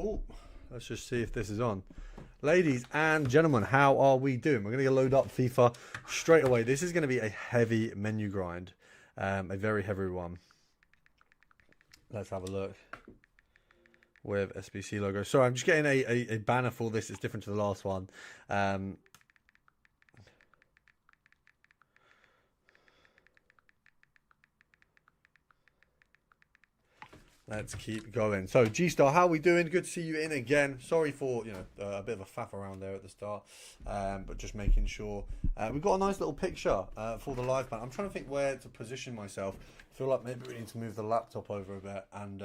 Oh, let's just see if this is on. Ladies and gentlemen, how are we doing? We're going to load up FIFA straight away. This is going to be a heavy menu grind. A very heavy one. Let's have a look. With SBC logo. Sorry, I'm just getting a banner for this. It's different to the last one. Let's keep going. So, G-Star, how are we doing? Good to see you in again. Sorry for, a bit of a faff around there at the start. But just making sure. We've got a nice little picture for the live band. I'm trying to think where to position myself. I feel like maybe we need to move the laptop over a bit. And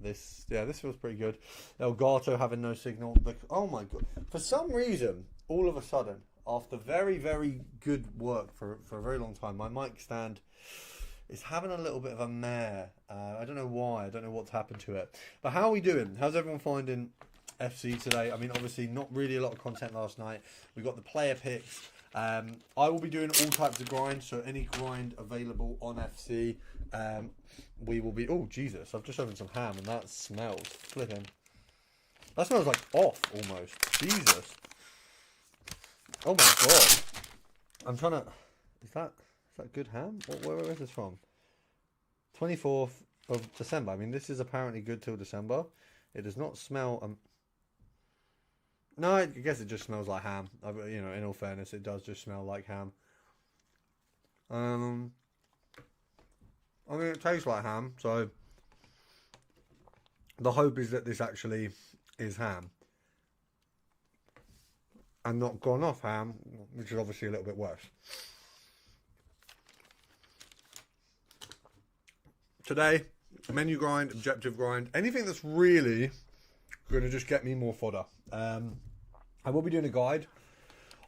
this feels pretty good. Elgato having no signal. But, oh my God. For some reason, all of a sudden, after very, very good work for a very long time, my mic stand is having a little bit of a mare. I don't know why. I don't know what's happened to it. But how are we doing? How's everyone finding FC today? I mean, obviously, not really a lot of content last night. We got the player picks. I will be doing all types of grinds, so any grind available on FC, we will be... Oh, Jesus. I've just opened some ham, and that smells flipping. That smells like off, almost. Jesus. Oh, my God. I'm trying to... Is that good ham? Where is this from? 24th of December. I mean, this is apparently good till December. It does not smell... No, I guess it just smells like ham. In all fairness, it does just smell like ham. I mean, it tastes like ham, so the hope is that this actually is ham and not gone off ham, which is obviously a little bit worse. Today, menu grind, objective grind, anything that's really going to just get me more fodder. I will be doing a guide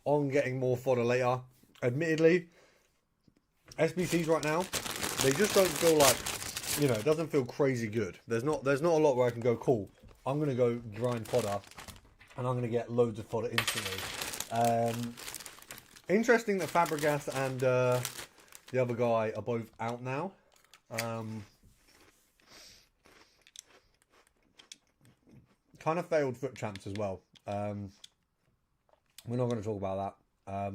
on getting more fodder later. Admittedly, SBCs right now, they just don't feel like, it doesn't feel crazy good. There's not a lot where I can go, cool, I'm going to go grind fodder and I'm going to get loads of fodder instantly. Interesting that Fabregas and the other guy are both out now. Kind of failed foot champs as well. We're not going to talk about that.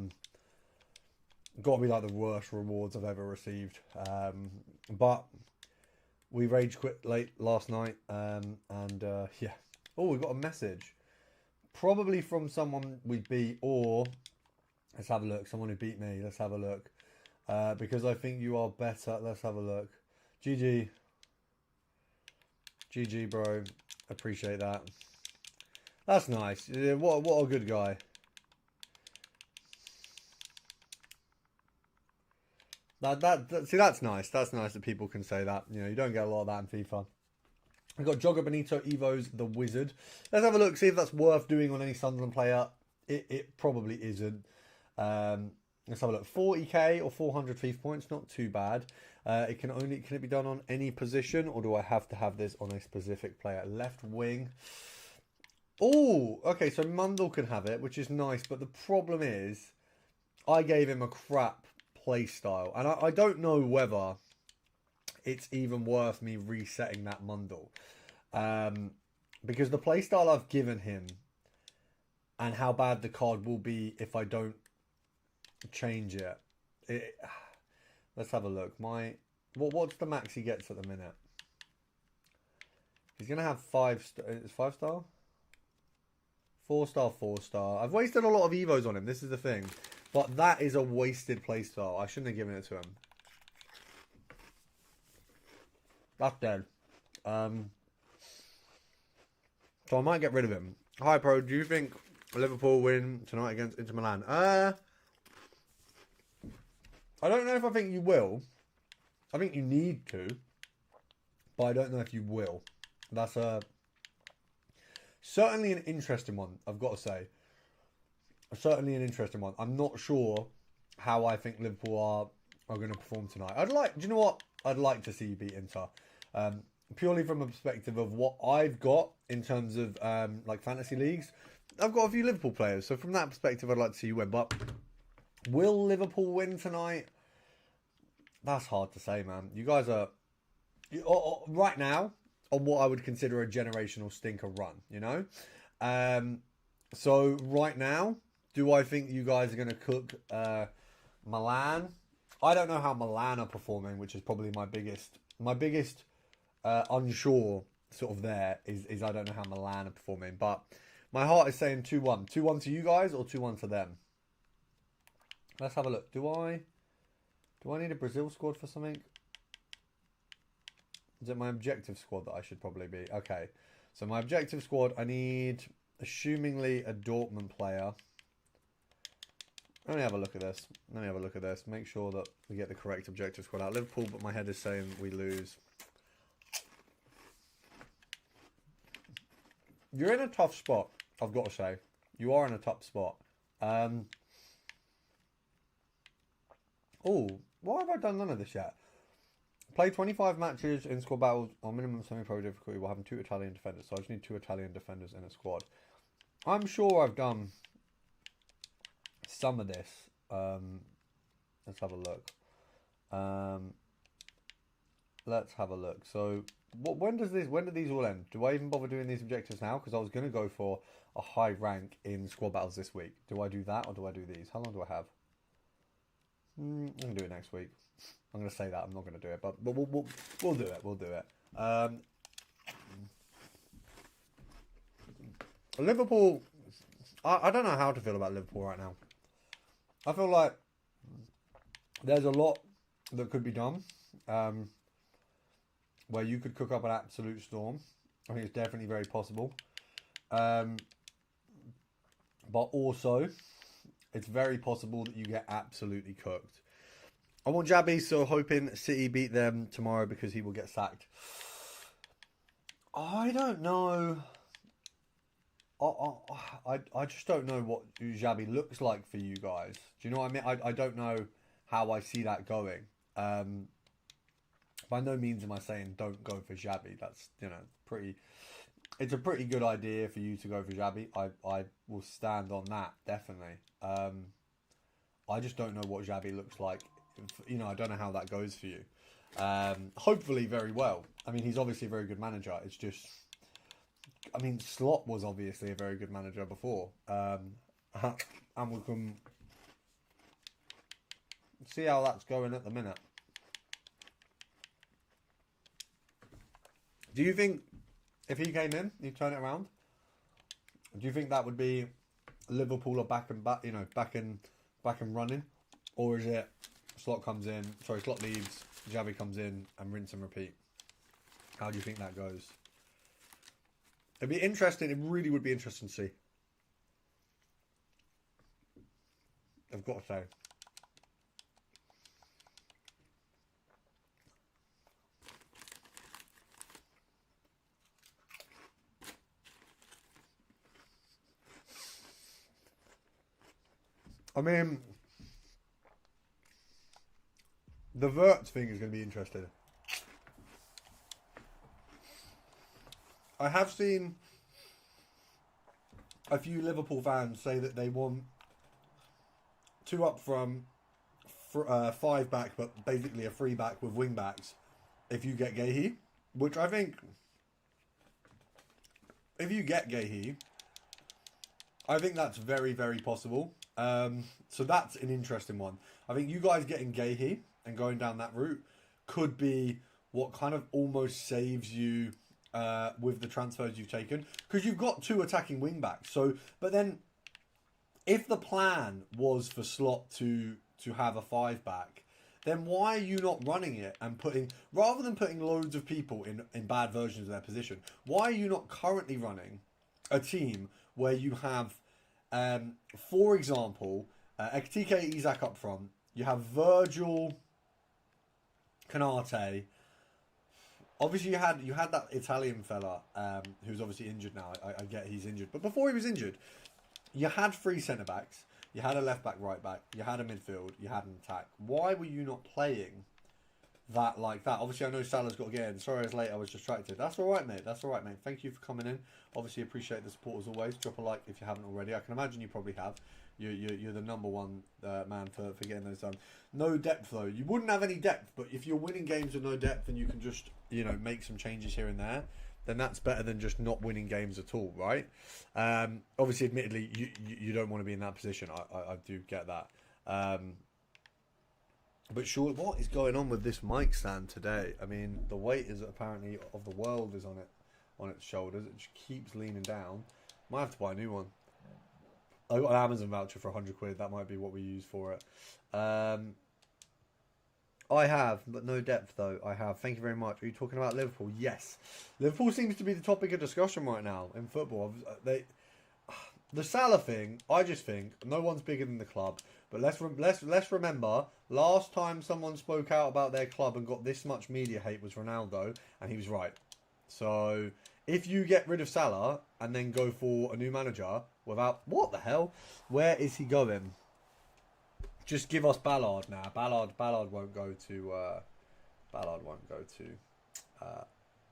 Got to be like the worst rewards I've ever received. But we rage quit late last night. Yeah. Oh, we got a message. Probably from someone we beat, or let's have a look. Someone who beat me. Let's have a look. Because I think you are better. Let's have a look. GG. GG, bro. Appreciate that. That's nice. Yeah, what a good guy. See, that's nice. That's nice that people can say that. You don't get a lot of that in FIFA. We've got Jogger Benito Evo's The Wizard. Let's have a look, see if that's worth doing on any Sunderland player. It probably isn't. Let's have a look. 40k or 400 FIFA points, not too bad. Can it be done on any position, or do I have to have this on a specific player? Left wing. Oh, okay, so Mundell can have it, which is nice, but the problem is I gave him a crap play style, and I don't know whether it's even worth me resetting that Mundell. Because the play style I've given him and how bad the card will be if I don't change it. Let's have a look. What's the max he gets at the minute? He's gonna have 5 star. Is 5 star? 4 star, 4 star. I've wasted a lot of evos on him. This is the thing, but that is a wasted playstyle. I shouldn't have given it to him. That's dead. So I might get rid of him. Hi, Pro. Do you think Liverpool win tonight against Inter Milan? I don't know if I think you will. I think you need to, but I don't know if you will. That's certainly an interesting one, I've got to say. Certainly an interesting one. I'm not sure how I think Liverpool are going to perform tonight. Do you know what? I'd like to see you beat Inter. Purely from a perspective of what I've got in terms of like fantasy leagues. I've got a few Liverpool players, so from that perspective, I'd like to see you win. But will Liverpool win tonight? That's hard to say, man. You guys are... right now, on what I would consider a generational stinker run, you know? So right now, do I think you guys are going to cook Milan? I don't know how Milan are performing, which is probably my biggest unsure sort of there is I don't know how Milan are performing, but my heart is saying 2-1. 2-1 to you guys or 2-1 to them? Let's have a look. Do I need a Brazil squad for something? Is it my objective squad that I should probably be? Okay. So my objective squad, I need, assumingly, a Dortmund player. Let me have a look at this. Make sure that we get the correct objective squad out. Liverpool, but my head is saying we lose. You're in a tough spot, I've got to say. You are in a tough spot. Oh, why have I done none of this yet? Play 25 matches in squad battles on minimum semi-pro difficulty while having 2 Italian defenders. So I just need 2 Italian defenders in a squad. I'm sure I've done some of this. Let's have a look. Let's have a look. So when do these all end? Do I even bother doing these objectives now? Because I was going to go for a high rank in squad battles this week. Do I do that or do I do these? How long do I have? I'm going to do it next week. I'm going to say that. I'm not going to do it, but we'll do it. We'll do it. Liverpool, I don't know how to feel about Liverpool right now. I feel like there's a lot that could be done where you could cook up an absolute storm. I think it's definitely very possible. But also, it's very possible that you get absolutely cooked. I want Jabby, so hoping City beat them tomorrow because he will get sacked. I don't know. I just don't know what Xabi looks like for you guys. Do you know what I mean? I don't know how I see that going. By no means am I saying don't go for Xabi. That's, you know, it's a pretty good idea for you to go for Xabi. I will stand on that, definitely. I just don't know what Xabi looks like. You know, I don't know how that goes for you. Hopefully very well. I mean, he's obviously a very good manager. It's just, I mean, Slot was obviously a very good manager before. And we can see how that's going at the minute. Do you think if he came in, he'd turn it around? Do you think that would be Liverpool are back and running? Or is it Slot leaves, Xavi comes in and rinse and repeat? How do you think that goes? It'd be interesting. It really would be interesting to see. I've got to say. I mean, the Wirtz thing is going to be interesting. I have seen a few Liverpool fans say that they want 2 up from 5 back, but basically a 3 back with wing backs if you get Guéhi, which I think if you get Guéhi, I think that's very, very possible. So that's an interesting one. I think you guys getting Guéhi and going down that route could be what kind of almost saves you with the transfers you've taken, because you've got 2 attacking wing backs. So, but then if the plan was for Slot to have a 5 back, then why are you not running it and rather than putting loads of people in bad versions of their position, why are you not currently running a team where you have, for example, Ekitike Isak up front, you have Virgil, Canate. Obviously, you had that Italian fella who's obviously injured now. I get he's injured, but before he was injured, you had 3 centre backs, you had a left back, right back, you had a midfield, you had an attack. Why were you not playing that like that. Obviously, I know Salah's got to get in. Sorry I was late. I was distracted. That's all right, mate. That's all right, mate. Thank you for coming in. Obviously, appreciate the support as always. Drop a like if you haven't already. I can imagine you probably have. You're the number one man for getting those done. No depth though. You wouldn't have any depth, but if you're winning games with no depth and you can just make some changes here and there, then that's better than just not winning games at all, right? Obviously, admittedly, you don't want to be in that position. I do get that. But sure, what is going on with this mic stand today? I mean, the weight is apparently of the world is on its shoulders. It just keeps leaning down. Might have to buy a new one. I got an Amazon voucher for £100. That might be what we use for it. I have, but no depth though. I have. Thank you very much. Are you talking about Liverpool? Yes. Liverpool seems to be the topic of discussion right now in football. The Salah thing, I just think no one's bigger than the club. But let's remember, last time someone spoke out about their club and got this much media hate was Ronaldo, and he was right. So if you get rid of Salah and then go for a new manager without what the hell, where is he going? Just give us Ballard now. Ballard won't go to.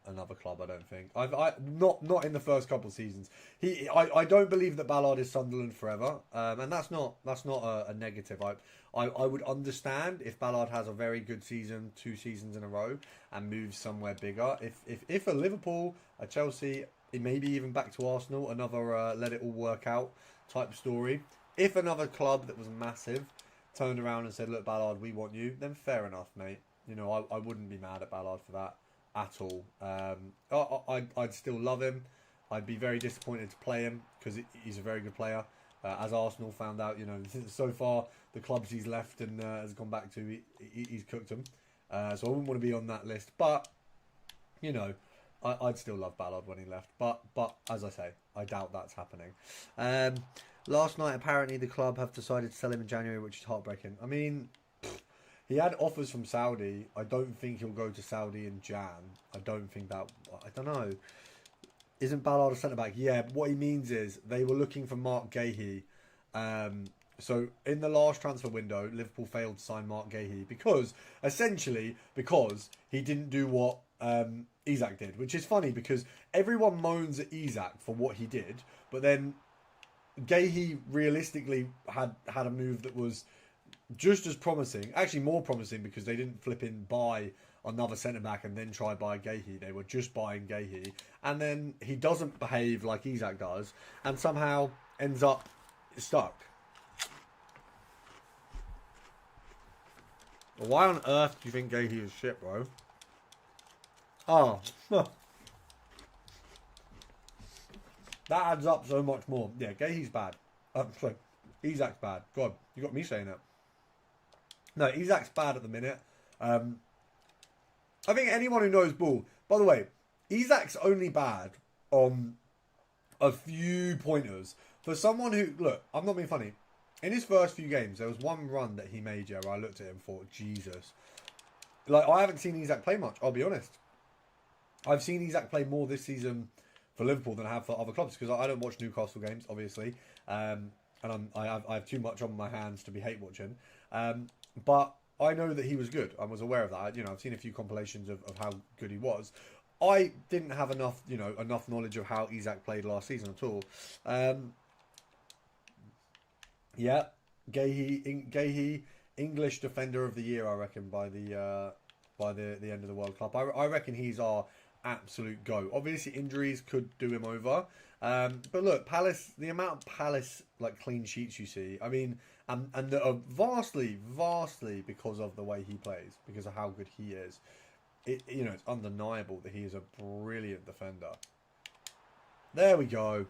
Another club, I don't think. Not in the first couple of seasons. I don't believe that Ballard is Sunderland forever, and that's not a negative. I would understand if Ballard has a very good season, 2 seasons in a row, and moves somewhere bigger. If a Liverpool, a Chelsea, maybe even back to Arsenal, another let it all work out type story. If another club that was massive turned around and said, "Look, Ballard, we want you," then fair enough, mate. I wouldn't be mad at Ballard for that at all. I'd still love him. I'd be very disappointed to play him because he's a very good player. As Arsenal found out, so far the clubs he's left and has gone back to, he's cooked them. So I wouldn't want to be on that list. But I'd still love Ballard when he left. But as I say, I doubt that's happening. Last night, apparently, the club have decided to sell him in January, which is heartbreaking. I mean, he had offers from Saudi. I don't think he'll go to Saudi in Jan. I don't know. Isn't Ballard a centre-back? Yeah, but what he means is they were looking for Mark Gahey. So in the last transfer window, Liverpool failed to sign Mark Gahey because he didn't do what Isak did, which is funny because everyone moans at Isak for what he did, but then Gahey realistically had a move that was just as promising, actually more promising, because they didn't flip in buy another centre-back and then try buy Gahey. They were just buying Gahey, and then he doesn't behave like Isak does and somehow ends up stuck. Why on earth do you think Gahey is shit, bro? Oh, that adds up so much more. Yeah, Gahey's bad. Sorry, Isak's bad. God, you got me saying it. No, Isak's bad at the minute. I think anyone who knows ball... By the way, Isak's only bad on a few pointers. For someone who... Look, I'm not being funny. In his first few games, there was one run that he made, where I looked at him and thought, Jesus. Like, I haven't seen Isak play much, I'll be honest. I've seen Isak play more this season for Liverpool than I have for other clubs, because I don't watch Newcastle games, obviously. And I have too much on my hands to be hate watching. But I know that he was good. I was aware of that. I've seen a few compilations of how good he was. I didn't have enough knowledge of how Isak played last season at all. Yeah, Gahey, English Defender of the Year, I reckon, by the end of the World Cup. I reckon he's our absolute go. Obviously, injuries could do him over. But look, Palace, the amount of Palace clean sheets you see, I mean, and that are vastly because of the way he plays, because of how good he is. It's undeniable that he is a brilliant defender. There we go.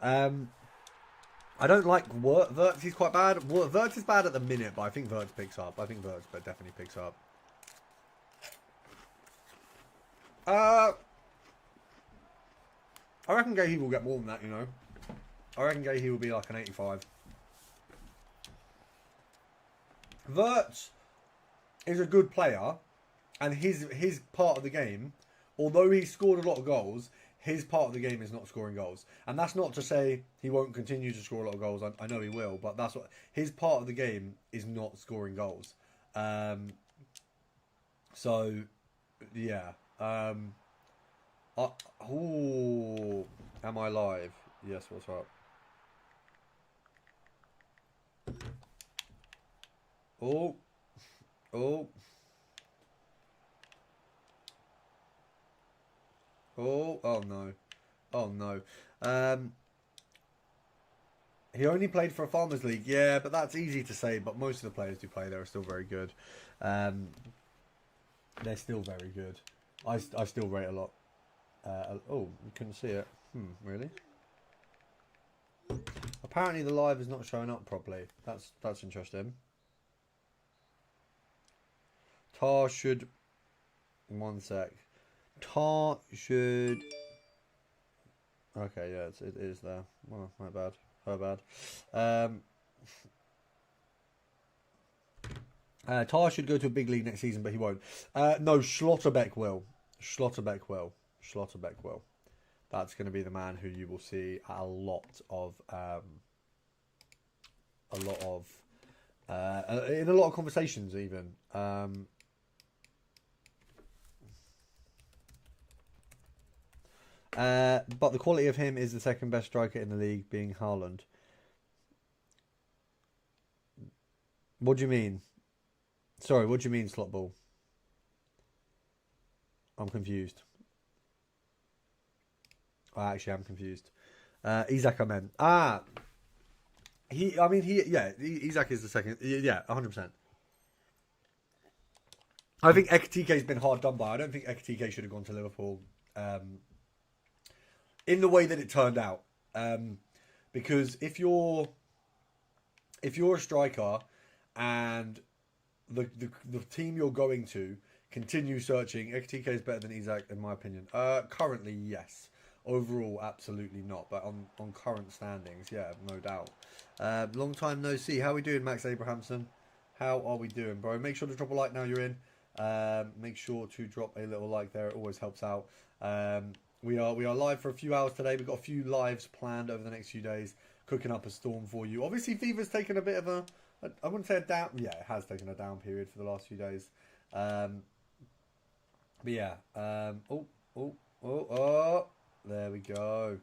I don't like Wirtz. He's quite bad. Wirtz is bad at the minute, but I think Wirtz picks up. I think Wirtz definitely picks up. I reckon Gahey will get more than that, I reckon Gahey will be like an 85. Wirtz is a good player, and his part of the game, although he scored a lot of goals, his part of the game is not scoring goals. And that's not to say he won't continue to score a lot of goals. I know he will, but that's what his part of the game is, not scoring goals. So, yeah. Oh, am I live? Yes, what's up? Oh, oh, oh no. Oh no. Um, he only played for a Farmers League. Yeah, but that's easy to say. But most of the players who play there are still very good. Um, they're still very good. I still rate a lot. Oh, you couldn't see it. Really? Apparently the live is not showing up properly. That's interesting. Tar should... One sec. Tar should... Okay, yeah, it is there. Oh, my bad. Her bad. Tar should go to a big league next season, but he won't. No, Schlotterbeck will. Schlotterbeck will. Schlotterbeck will. That's going to be the man who you will see at a lot of in a lot of conversations even. But the quality of him is the second best striker in the league, being Haaland. What do you mean? Sorry, what do you mean, Slotball? I'm confused. I actually am confused. Isak, I meant. Isak is the second. Yeah, 100%. I think Ekitike's been hard done by. I don't think Ekitike should have gone to Liverpool in the way that it turned out. Because if you're a striker and the team you're going to continue searching, Ekitike is better than Isak in my opinion. Currently, yes. Overall, absolutely not. But on current standings, yeah, no doubt. Long time no see. How are we doing, Max Abrahamson? How are we doing, bro? Make sure to drop a like now you're in. Make sure to drop a little like there. It always helps out. We are live for a few hours today. We've got a few lives planned over the next few days. Cooking up a storm for you. Obviously, FIFA's taken a bit of I wouldn't say a down. Yeah, it has taken a down period for the last few days. But yeah. There we go.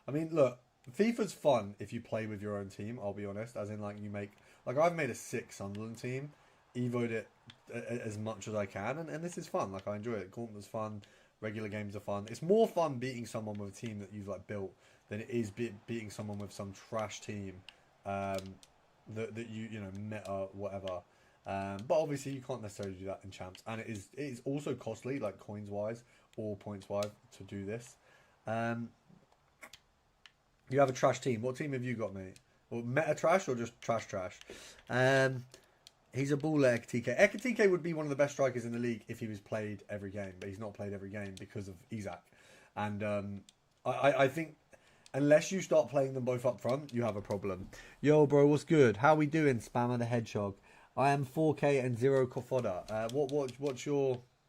I mean, look, FIFA's fun if you play with your own team, I'll be honest. As in, like, you make... Like, I've made a 6 Sunderland team. Evoed it as much as I can. And this is fun. Like, I enjoy it. Gauntlet's fun. Regular games are fun. It's more fun beating someone with a team that you've, like, built than it is beating someone with some trash team that you know, meta, whatever. But obviously, you can't necessarily do that in champs. And it is also costly, like, coins-wise or points-wise, to do this. You have a trash team. What team have you got, mate? Or meta trash or just trash? He's a baller, Ekitike. Ekitike would be one of the best strikers in the league if he was played every game, but he's not played every game because of Isak. And I think unless you start playing them both up front, you have a problem. Yo, bro, what's good? How we doing, Spammer the Hedgehog? I am 4K and 0 Kofoda.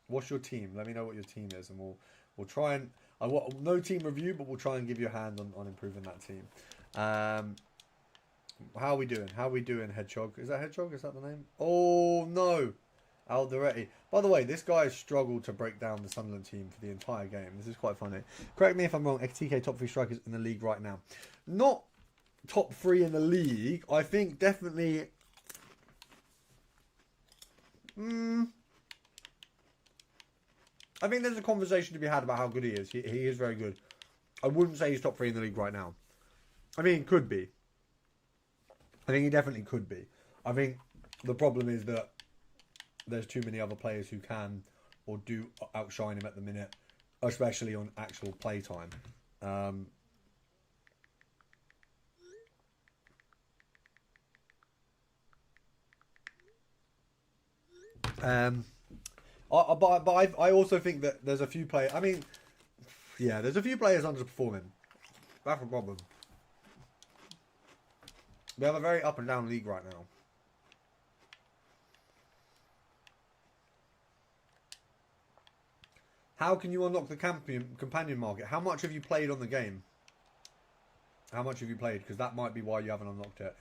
What's your team? Let me know what your team is, and we'll try and... no team review, but we'll try and give you a hand on improving that team. How are we doing? How are we doing, Hedgehog? Is that Hedgehog? Is that the name? Oh, no. Alderetti. By the way, this guy has struggled to break down the Sunderland team for the entire game. This is quite funny. Correct me if I'm wrong. Ekitike top 3 strikers in the league right now. Not top 3 in the league. I think definitely... I think there's a conversation to be had about how good he is. He is very good. I wouldn't say he's top 3 in the league right now. I mean, could be. I think he definitely could be. I think the problem is that there's too many other players who can or do outshine him at the minute, especially on actual play time. But I also think that there's a few players... I mean, yeah, there's a few players underperforming. That's a problem. We have a very up and down league right now. How can you unlock the companion market? How much have you played on the game? How much have you played? Because that might be why you haven't unlocked it.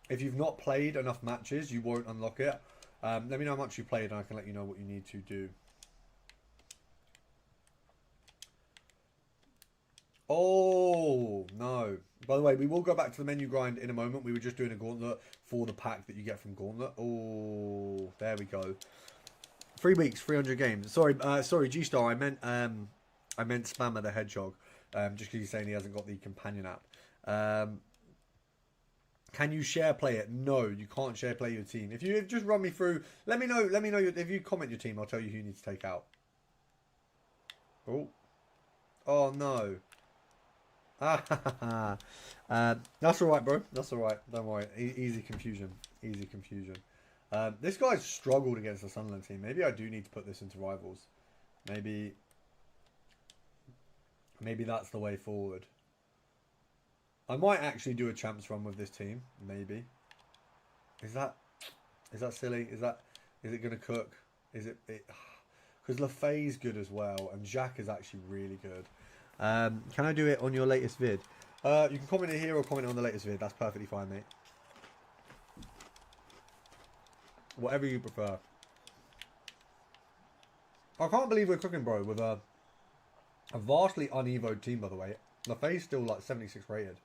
If you've not played enough matches, you won't unlock it. Let me know how much you played, and I can let you know what you need to do. Oh, no. By the way, we will go back to the menu grind in a moment. We were just doing a gauntlet for the pack that you get from Gauntlet. Oh, there we go. 3 weeks, 300 games. Sorry, G-Star. I meant Spammer the Hedgehog. Just because he's saying he hasn't got the companion app. Can you share play it? No, you can't share play your team. If you just run me through, let me know. If you comment your team, I'll tell you who you need to take out. Oh no. That's all right, bro. That's all right. Don't worry. Easy confusion. Easy confusion. This guy's struggled against the Sunderland team. Maybe I do need to put this into rivals. Maybe that's the way forward. I might actually do a champs run with this team. Maybe. Is that silly? Is it gonna cook? Is it? Because Lafay's good as well, and Jacques is actually really good. Can I do it on your latest vid? You can comment it here or comment on the latest vid. That's perfectly fine, mate. Whatever you prefer. I can't believe we're cooking, bro, with a vastly unevoed team, by the way. Lafay's still like 76 rated.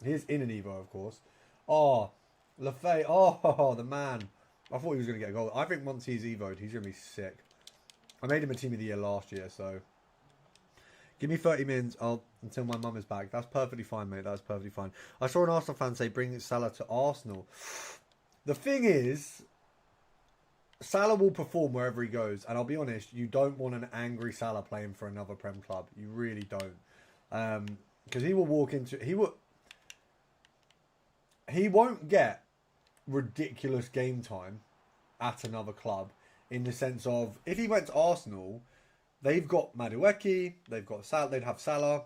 He is in an evo, of course. Oh, Lafay. Oh, the man. I thought he was going to get a goal. I think once he's evoed, he's going to be sick. I made him a team of the year last year, so... Give me 30 mins until my mum is back. That's perfectly fine, mate. That's perfectly fine. I saw an Arsenal fan say, bring Salah to Arsenal. The thing is, Salah will perform wherever he goes. And I'll be honest, you don't want an angry Salah playing for another Prem club. You really don't. Because he will walk into... He won't get ridiculous game time at another club. In the sense of, if he went to Arsenal... They've got Madueke. They've got They'd have Salah.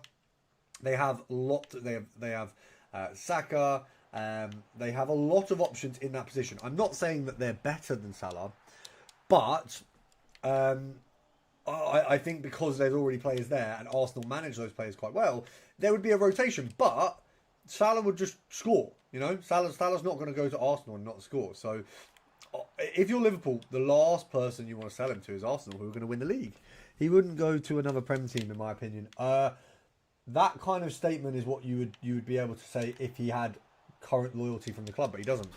They have They have Saka. They have a lot of options in that position. I'm not saying that they're better than Salah, but I think because there's already players there and Arsenal manage those players quite well, there would be a rotation. But Salah would just score. You know, Salah's not going to go to Arsenal and not score. So if you're Liverpool, the last person you want to sell him to is Arsenal, who are going to win the league. He wouldn't go to another Prem team, in my opinion. That kind of statement is what you would be able to say if he had current loyalty from the club, but he doesn't.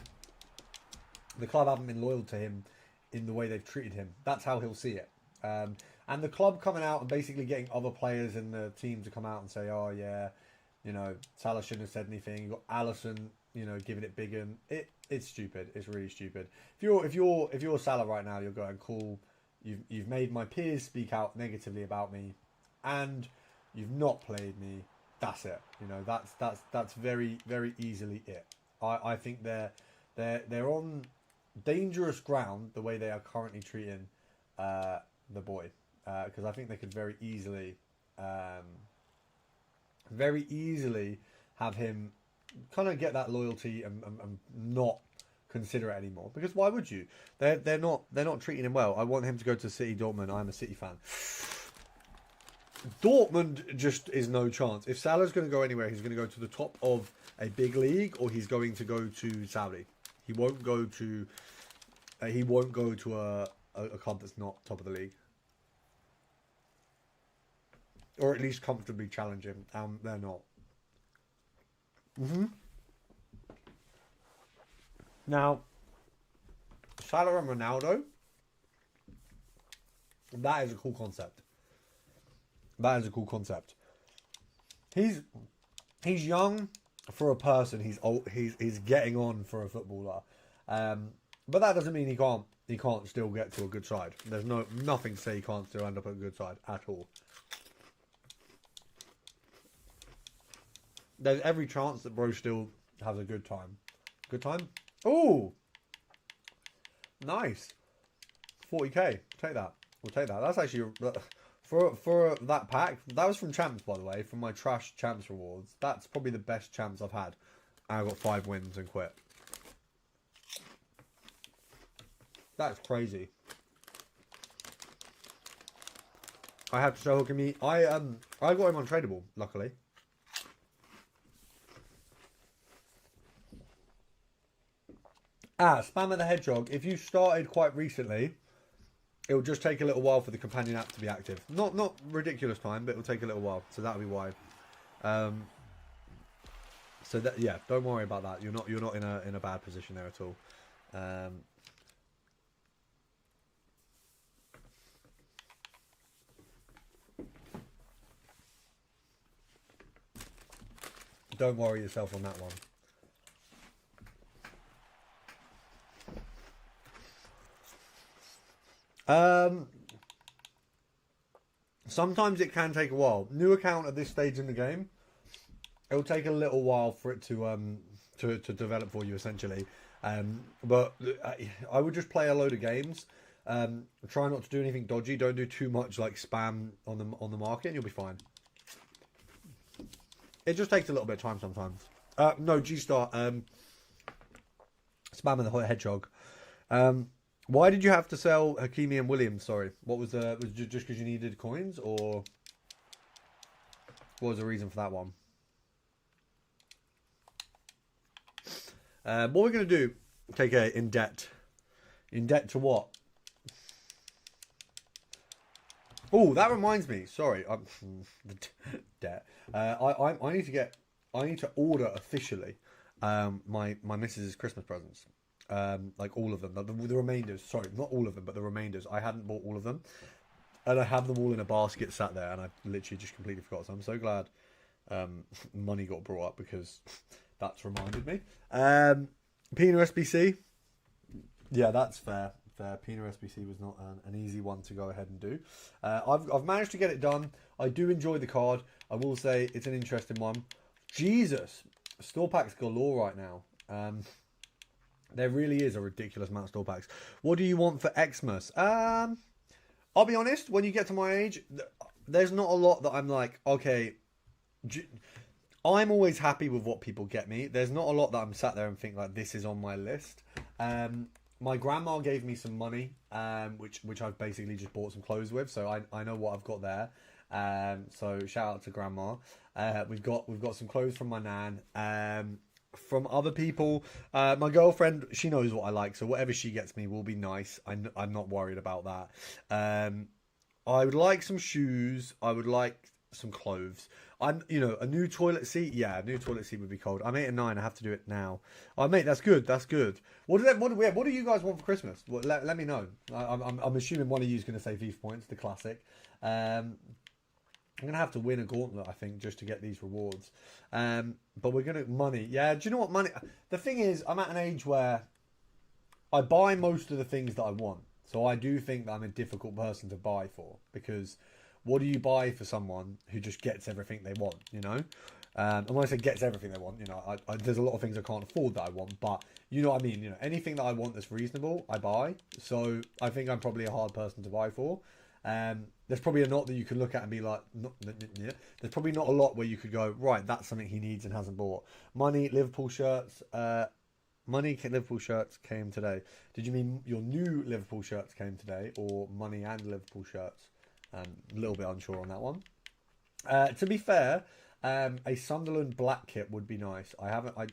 The club haven't been loyal to him in the way they've treated him. That's how he'll see it. And the club coming out and basically getting other players in the team to come out and say, oh yeah, you know, Salah shouldn't have said anything. You got Alisson, you know, giving it big, and it's stupid. It's really stupid. If you're Salah right now, you're going, cool. You've made my peers speak out negatively about me, and you've not played me. That's it. You know, that's very, very easily it. I think they're on dangerous ground the way they are currently treating the boy, because I think they could very easily have him kind of get that loyalty and not consider it anymore, because why would you? They're not treating him well. I want him to go to City Dortmund. I'm a City fan. Dortmund just is no chance. If Salah's going to go anywhere, he's going to go to the top of a big league, or he's going to go to Saudi. He won't go to a club that's not top of the league, or at least comfortably challenging. They're not. Now, Salah and Ronaldo, that is a cool concept. That is a cool concept. He's young for a person. He's old. He's getting on for a footballer. But that doesn't mean he can't still get to a good side. There's nothing to say he can't still end up at a good side at all. There's every chance that bro still has a good time. Good time? Oh, nice. 40k. Take that. We'll take that. That's actually for that pack. That was from champs, by the way, from my trash champs rewards. That's probably the best champs I've had. I got 5 wins and quit. That's crazy. I have to show hooking me. I got him untradeable, luckily. Spam of the Hedgehog. If you started quite recently, it will just take a little while for the companion app to be active. Not ridiculous time, but it will take a little while. So that'll be why. So that, yeah, don't worry about that. You're not in a bad position there at all. Don't worry yourself on that one. Sometimes it can take a while. New account at this stage in the game, it'll take a little while for it to develop for you essentially. But I would just play a load of games. Try not to do anything dodgy. Don't do too much like spam on the market, and you'll be fine. It just takes a little bit of time sometimes. No, G-Star. Spam of the Hedgehog. Why did you have to sell Hakimi and Williams? Sorry, what was it just because you needed coins, or what was the reason for that one? What we're going to do, KK, in debt. In debt to what? Oh, that reminds me. Sorry, debt. I need to order officially my missus's Christmas presents. Like all of them, the remainders. Sorry, not all of them, but the remainders. I hadn't bought all of them, and I have them all in a basket sat there, and I literally just completely forgot. So I'm so glad money got brought up because that's reminded me. Pina SBC, yeah, that's fair. Pina SBC was not an easy one to go ahead and do. I've managed to get it done. I do enjoy the card. I will say it's an interesting one. Jesus, store packs galore right now. There really is a ridiculous amount of store packs. What do you want for Xmas? I'll be honest, when you get to my age, there's not a lot that I'm like, okay, I'm always happy with what people get me. There's not a lot that I'm sat there and think like this is on my list. My grandma gave me some money, which I've basically just bought some clothes with, so I know what I've got there. So shout out to grandma. We've got some clothes from my nan. From other people, my girlfriend, she knows what I like, so whatever she gets me will be nice. I'm not worried about that. I would like some shoes. I would like some clothes. A new toilet seat. Yeah, a new toilet seat would be cold. I'm 8 and 9. I have to do it now. Oh, mate, that's good. That's good. What do you guys want for Christmas? Well, let me know. I'm assuming one of you is going to say FIFA points, the classic. I'm going to have to win a gauntlet, I think, just to get these rewards. But we're going to... Money. Yeah, do you know what? Money... The thing is, I'm at an age where I buy most of the things that I want. So I do think that I'm a difficult person to buy for. Because what do you buy for someone who just gets everything they want, you know? And when I say gets everything they want, you know, there's a lot of things I can't afford that I want. But you know what I mean? You know, anything that I want that's reasonable, I buy. So I think I'm probably a hard person to buy for. There's probably a lot that you can look at and be like, there's probably not a lot where you could go, right, that's something he needs and hasn't bought. Money, Liverpool shirts, Liverpool shirts came today. Did you mean your new Liverpool shirts came today, or money and Liverpool shirts? A little bit unsure on that one. To be fair, a Sunderland black kit would be nice. I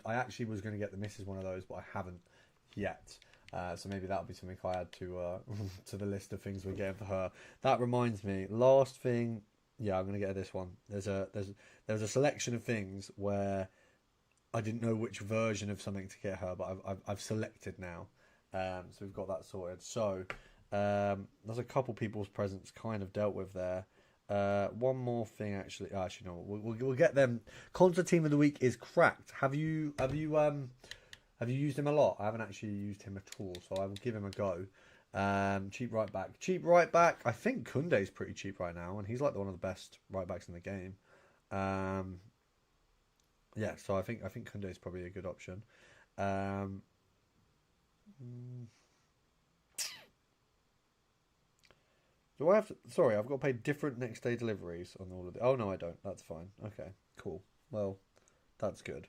actually was going to get the missus one of those, but I haven't yet. So maybe that'll be something I add to to the list of things we're getting for her. That reminds me, last thing, yeah, I'm gonna get her this one. There's a selection of things where I didn't know which version of something to get her, but I've selected now. So we've got that sorted. So there's a couple people's presents kind of dealt with there. One more thing actually. Actually, no, we'll get them. Concert team of the week is cracked. Have you used him a lot? I haven't actually used him at all, so I will give him a go. Cheap right back. Cheap right back. I think Koundé's pretty cheap right now, and he's like one of the best right backs in the game. Yeah, so I think Koundé's probably a good option. Do I have to... Sorry, I've got to pay different next day deliveries on all of the... Oh, no, I don't. That's fine. Okay, cool. Well, that's good.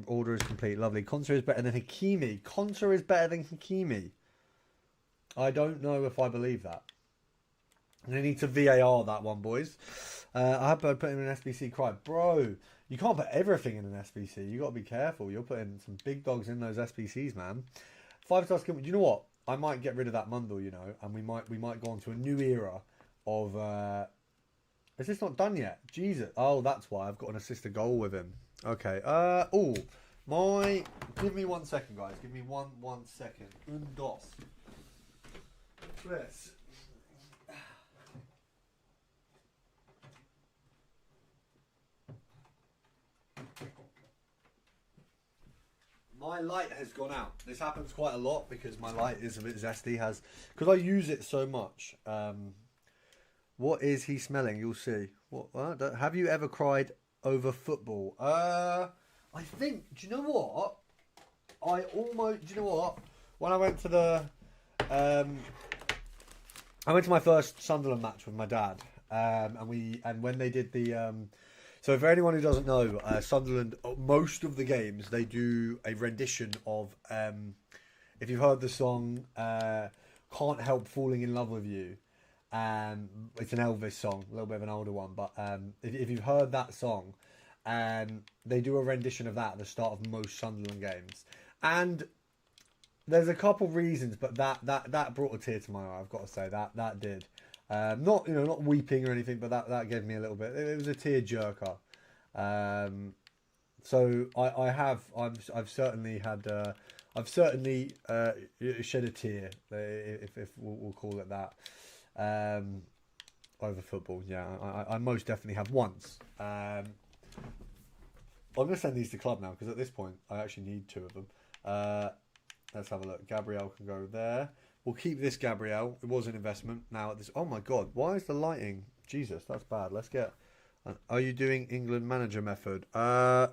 Order is complete. Lovely. Konsa is better than Hakimi. Konsa is better than Hakimi. I don't know if I believe that. They need to VAR that one, boys. I hope I put in an SBC cry. Bro, you can't put everything in an SBC. You got to be careful. You're putting some big dogs in those SBCs, man. 5-star skill. You know what? I might get rid of that Mundle, you know, and we might go on to a new era of... Is this not done yet? Jesus. Oh, that's why. I've got an assist a goal with him. Okay. Give me 1 second, guys. Give me one second. Un, dos. Tres. My light has gone out. This happens quite a lot because my light is a bit zesty. Because I use it so much. What is he smelling? You'll see. What? Have you ever cried over football? I think. Do you know what? Do you know what? When I went to I went to my first Sunderland match with my dad, and when they did the. So for anyone who doesn't know, Sunderland, most of the games, they do a rendition of, if you've heard the song, Can't Help Falling in Love with You. It's an Elvis song, a little bit of an older one, but if you've heard that song, they do a rendition of that at the start of most Sunderland games. And there's a couple reasons, but that brought a tear to my eye, I've got to say. That did. Not weeping or anything, but that gave me a little bit. It was a tear jerker. So I've certainly had shed a tear, if we'll call it that, over football. Yeah, I most definitely have once. I'm going to send these to club now because at this point I actually need 2 of them. Let's have a look. Gabriel can go there. We'll keep this Gabriel. It was an investment. Now at this. Oh my God! Why is the lighting? Jesus, that's bad. Let's get. Are you doing England manager method? Right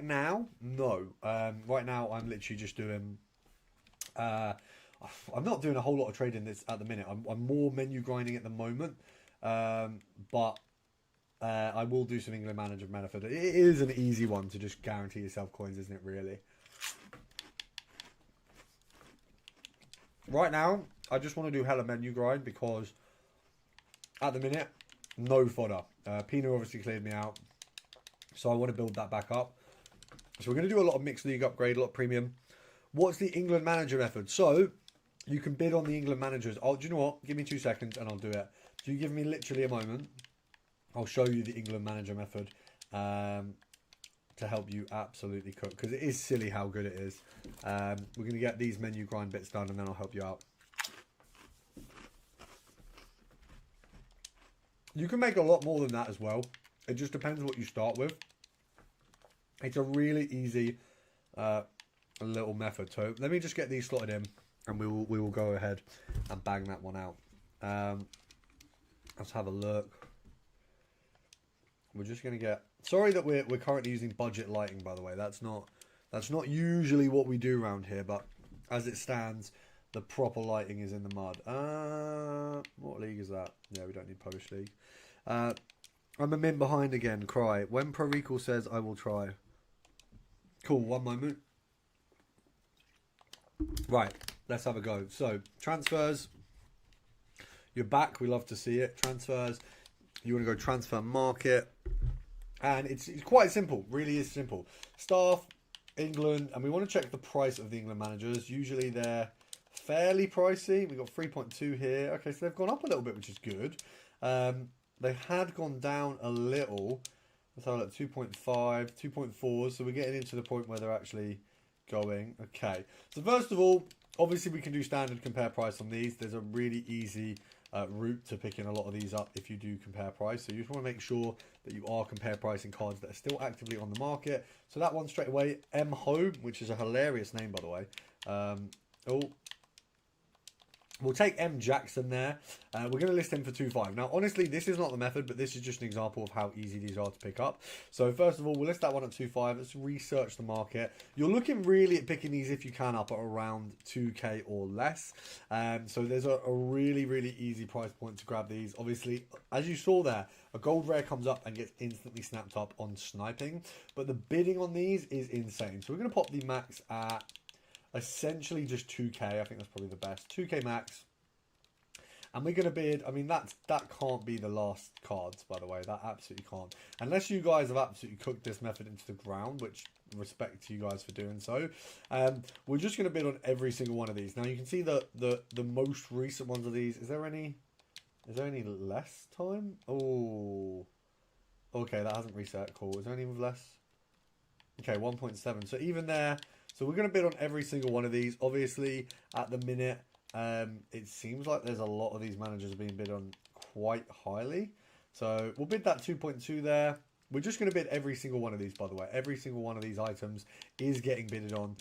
now, no. Right now, I'm literally just doing. I'm not doing a whole lot of trading this at the minute. I'm more menu grinding at the moment, but I will do some England manager method. It is an easy one to just guarantee yourself coins, isn't it? Really. Right now, I just want to do hella menu grind because at the minute, no fodder. Pino obviously cleared me out, so I want to build that back up. So we're going to do a lot of mixed league upgrade, a lot of premium. What's the England manager method? So you can bid on the England managers. Do you know what? Give me 2 seconds and I'll do it. Do you give me literally a moment? I'll show you the England manager method to help you absolutely cook, because it is silly how good it is. We're going to get these menu grind bits done and then I'll help you out. You can make a lot more than that as well. It just depends what you start with. It's a really easy little method. So let me just get these slotted in and we will go ahead and bang that one out. Let's have a look. We're just going to get... Sorry that we're currently using budget lighting, by the way. That's not usually what we do around here, but as it stands, the proper lighting is in the mud. What league is that? Yeah, we don't need Polish league. I'm a min behind again. Cry. When ProRecoil says I will try. Cool, 1 moment. Right, let's have a go. So, transfers. You're back. We love to see it. Transfers. You want to go transfer market. And it's quite simple. Really is simple. Staff, England. And we want to check the price of the England managers. Usually they're fairly pricey. We've got 3.2 here. Okay, so they've gone up a little bit, which is good. They had gone down a little. Let's have a look. 2.5, 2.4. So we're getting into the point where they're actually going. Okay. So first of all, obviously we can do standard compare price on these. There's a really easy route to picking a lot of these up if you do compare price. So you just want to make sure that you are compare pricing cards that are still actively on the market. So that one straight away, M Home, which is a hilarious name, by the way. We'll take M Jackson there. We're going to list him for 2.5. Now, honestly, this is not the method, but this is just an example of how easy these are to pick up. So, first of all, we'll list that one at 2.5. Let's research the market. You're looking really at picking these, if you can, up at around 2k or less. So, there's a really, really easy price point to grab these. Obviously, as you saw there, a gold rare comes up and gets instantly snapped up on sniping. But the bidding on these is insane. So, we're going to pop the max at... essentially just 2k. I think that's probably the best. 2k max. And we're going to bid, I mean, that can't be the last cards, by the way. That absolutely can't. Unless you guys have absolutely cooked this method into the ground, which respect to you guys for doing so. We're just going to bid on every single one of these. Now, you can see the most recent ones of these. Is there any less time? Oh, okay, that hasn't reset. Cool. Is there any with less? Okay, 1.7. So even there, so we're going to bid on every single one of these. Obviously, at the minute, it seems like there's a lot of these managers being bid on quite highly. So we'll bid that 2.2 there. We're just going to bid every single one of these, by the way. Every single one of these items is getting bidded on.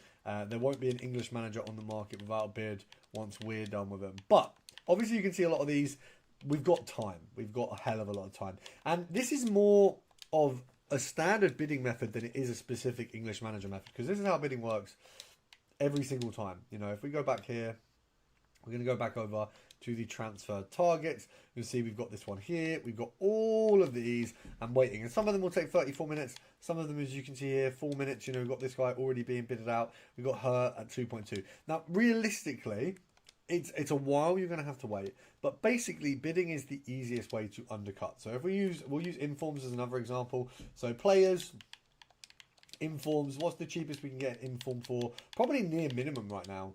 There won't be an English manager on the market without a bid once we're done with them. But obviously, you can see a lot of these. We've got time. We've got a hell of a lot of time. And this is more of a standard bidding method than it is a specific English manager method. Because this is how bidding works every single time. You know, if we go back here, we're going to go back over to the transfer targets. You'll see we've got this one here. We've got all of these and waiting. And some of them will take 34 minutes. Some of them, as you can see here, 4 minutes. You know, we've got this guy already being bidded out. We've got her at 2.2. Now, realistically, it's a while you're going to have to wait. But basically, bidding is the easiest way to undercut. So if we'll use informs as another example. So players, informs, what's the cheapest we can get an inform for? Probably near minimum right now.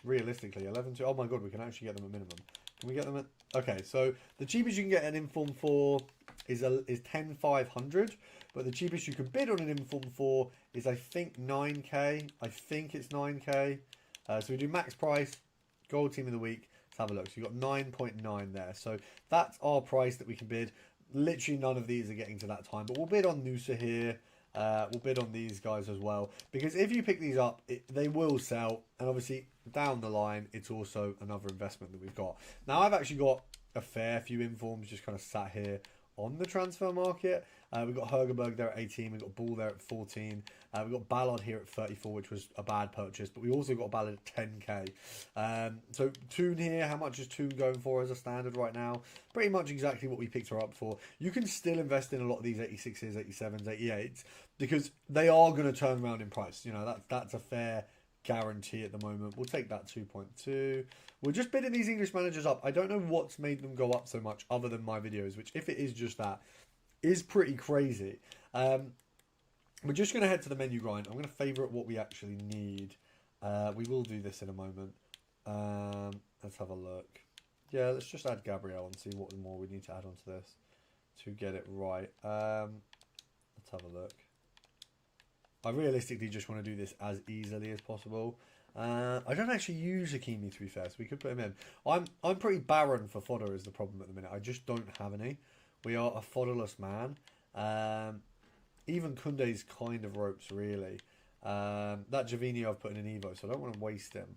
Realistically, 11 to, oh my god, we can actually get them at minimum. Can we get them at, okay, so the cheapest you can get an inform for is 10,500, but the cheapest you can bid on an inform for is, I think, 9k. I think it's 9k. So we do max price, gold team of the week. Let's have a look. So you've got 9.9 there. So that's our price that we can bid. Literally none of these are getting to that time, but we'll bid on Noosa here. We'll bid on these guys as well, because if you pick these up, they will sell, and obviously down the line it's also another investment that we've got. Now I've actually got a fair few informs just kind of sat here on the transfer market. We've got Hergerberg there at 18, we've got Ball there at 14, we've got Ballard here at 34, which was a bad purchase, but we also got Ballard at 10k. So Toon here, how much is Toon going for as a standard right now? Pretty much exactly what we picked her up for. You can still invest in a lot of these 86s, 87s, 88s, because they are going to turn around in price. You know, that's a fair guarantee at the moment. We'll take that 2.2. We're just bidding these English managers up. I don't know what's made them go up so much other than my videos, which, if it is just that, is pretty crazy. We're just going to head to the menu grind. I'm going to favourite what we actually need. We will do this in a moment. Let's have a look. Yeah, let's just add Gabrielle and see what more we need to add onto this to get it right. Let's have a look. I realistically just want to do this as easily as possible. I don't actually use Hakimi, to be fair, so we could put him in. I'm pretty barren for fodder is the problem at the minute. I just don't have any. We are a fodderless man. Even Koundé's kind of ropes, really. That Javinho I've put in an Evo, so I don't want to waste him.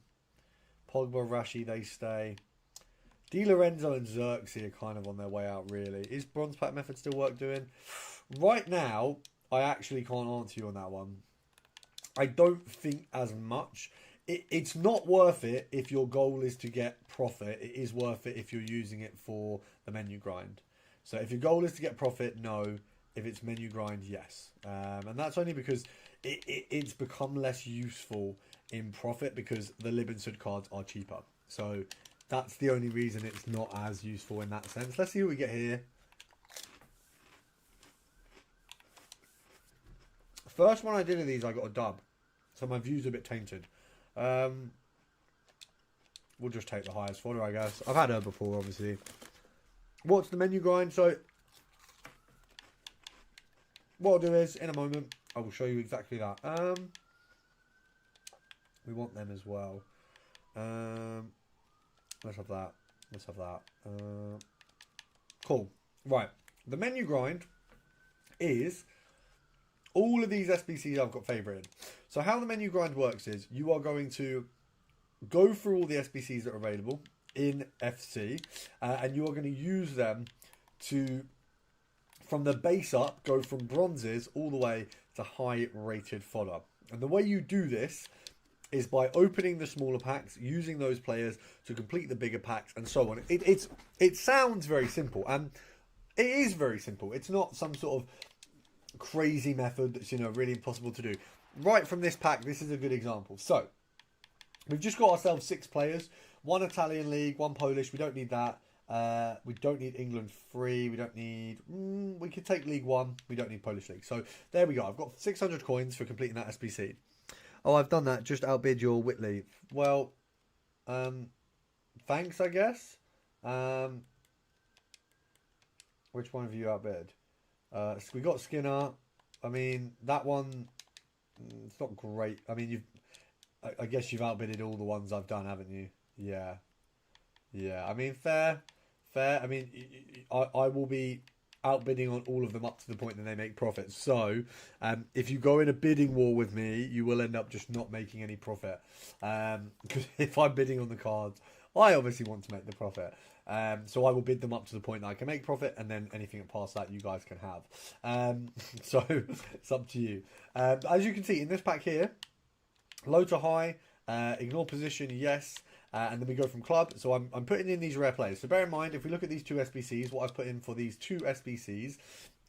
Pogba, Rashi, they stay. Di Lorenzo and Xerxes are kind of on their way out, really. Is Bronze Pack Method still worth doing? Right now, I actually can't answer you on that one. I don't think as much. It's not worth it if your goal is to get profit. It is worth it if you're using it for the menu grind. So if your goal is to get profit, no. If it's menu grind, yes. And that's only because it's become less useful in profit because the Libinsud cards are cheaper. So that's the only reason it's not as useful in that sense. Let's see what we get here. First one I did of these, I got a dub. So my view's a bit tainted. We'll just take the highest fodder, I guess. I've had her before, obviously. What's the menu grind? So what I'll do is, in a moment, I will show you exactly that. We want them as well. Let's have that. Let's have that. Cool. Right. The menu grind is all of these SBCs I've got favorited. So how the menu grind works is you are going to go through all the SBCs that are available in FC, and you are going to use them to, from the base up, go from bronzes all the way to high rated fodder. And the way you do this is by opening the smaller packs, using those players to complete the bigger packs, and so on. It sounds very simple, and it is very simple. It's not some sort of crazy method that's, you know, really impossible to do. Right from this pack, this is a good example. So we've just got ourselves 6 players. 1 Italian league, 1 Polish. We don't need that. We don't need England free. We don't need... we could take League 1. We don't need Polish League. So there we go. I've got 600 coins for completing that SBC. Oh, I've done that. Just outbid your Whitley. Well, thanks, I guess. Which one have you outbid? We got Skinner. I mean, that one, it's not great. I mean, I guess you've outbidded all the ones I've done, haven't you? Yeah. Yeah, I mean, fair. I mean, I will be outbidding on all of them up to the point that they make profits. So, if you go in a bidding war with me, you will end up just not making any profit. Because if I'm bidding on the cards, I obviously want to make the profit. So I will bid them up to the point that I can make profit, and then anything past that you guys can have. So it's up to you. As you can see in this pack here, low to high, ignore position, yes. And then we go from club. So I'm putting in these rare players. So bear in mind, if we look at these 2 SBCs, what I've put in for these 2 SBCs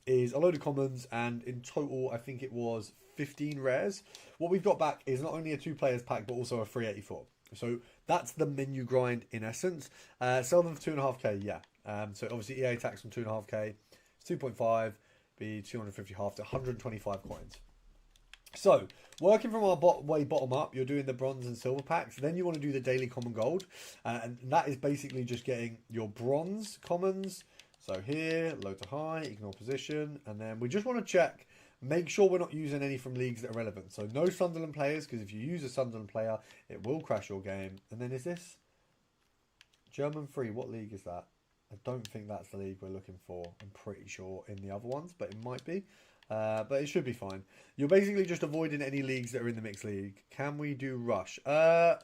is a load of commons, and in total I think it was 15 rares. What we've got back is not only a 2 players pack, but also a 384. So that's the menu grind in essence. Sell them for 2.5k, yeah. So obviously EA tax on 2.5k. It's 2.5, be 250 half to 125 coins. So, working from our bottom up, you're doing the bronze and silver packs. Then you want to do the daily common gold. And that is basically just getting your bronze commons. So here, low to high, ignore position. And then we just want to check, make sure we're not using any from leagues that are relevant. So no Sunderland players, because if you use a Sunderland player, it will crash your game. And then is this German free? What league is that? I don't think that's the league we're looking for. I'm pretty sure in the other ones, but it might be. But it should be fine. You're basically just avoiding any leagues that are in the mixed league. Can we do rush? I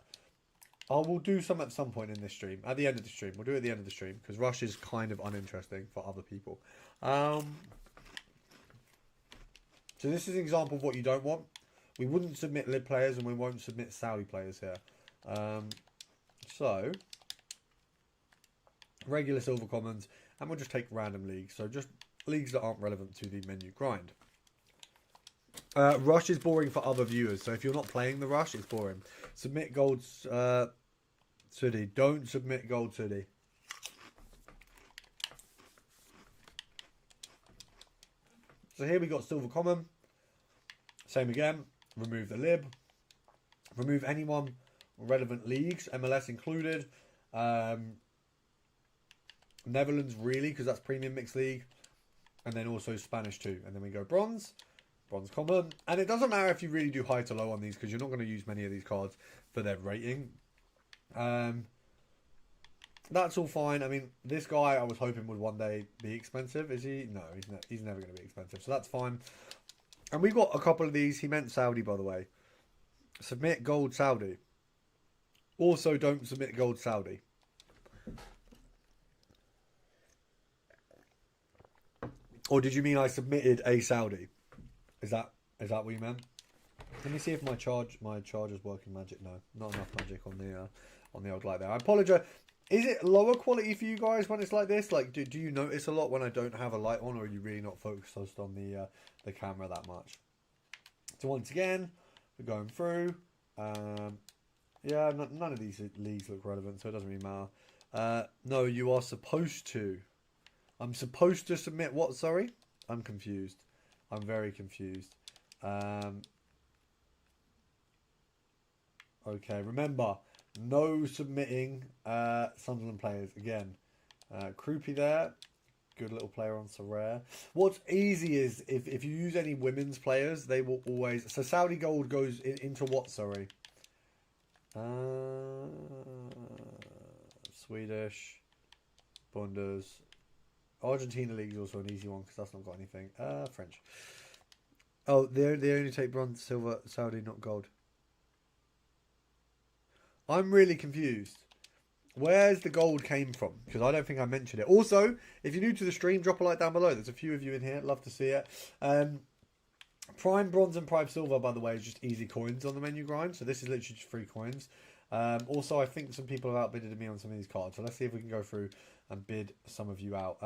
will do some at some point in this stream. At the end of the stream. We'll do it at the end of the stream, because rush is kind of uninteresting for other people. So this is an example of what you don't want. We wouldn't submit lib players, and we won't submit Saudi players here. So regular silver commons, and we'll just take random leagues. So just leagues that aren't relevant to the menu grind. Rush is boring for other viewers, so if you're not playing the rush, it's boring. Submit gold Sudi. Don't submit gold Sudi. So here we got silver common. Same again. Remove the lib. Remove anyone relevant leagues, MLS included. Netherlands really, because that's premium mixed league. And then also Spanish too. And then we go bronze. Bronze common. And it doesn't matter if you really do high to low on these, because you're not going to use many of these cards for their rating. That's all fine. I mean, this guy I was hoping would one day be expensive. Is he? No, he's never going to be expensive. So that's fine. And we've got a couple of these. He meant Saudi, by the way. Submit gold Saudi. Also, don't submit gold Saudi. Or did you mean I submitted a Saudi? Is that what you meant? Let me see if my charger's working magic. No, not enough magic on the old light there. I apologize. Is it lower quality for you guys when it's like this? Like, do you notice a lot when I don't have a light on, or are you really not focused on the camera that much? So once again, we're going through. Yeah, none of these leagues look relevant, so it doesn't really matter. No, you are supposed to. I'm supposed to submit what? Sorry? I'm confused. I'm very confused. Okay, remember, no submitting Sunderland players. Again, Krupi there. Good little player on Sorare. What's easy is if you use any women's players, they will always... So Saudi Gold goes into what, sorry? Swedish. Bundes. Argentina League is also an easy one because that's not got anything. French. Oh, they only take bronze, silver, Saudi, not gold. I'm really confused. Where's the gold came from? Because I don't think I mentioned it. Also, if you're new to the stream, drop a like down below. There's a few of you in here. Love to see it. Prime bronze and prime silver, by the way, is just easy coins on the menu grind. So this is literally just free coins. Also, I think some people have outbidded me on some of these cards. So let's see if we can go through and bid some of you out.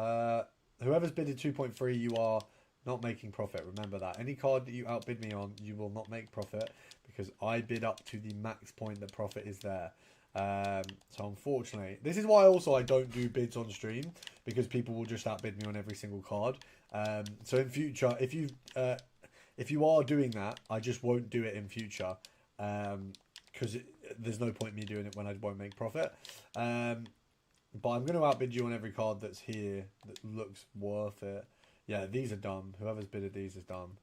Whoever's bidded 2.3, you are not making profit. Remember that. Any card that you outbid me on, you will not make profit because I bid up to the max point that profit is there. So unfortunately, this is why also I don't do bids on stream, because people will just outbid me on every single card. So in future, if you are doing that, I just won't do it in future, because there's no point in me doing it when I won't make profit. But I'm going to outbid you on every card that's here that looks worth it. Yeah, these are dumb. Whoever's bidded these is dumb.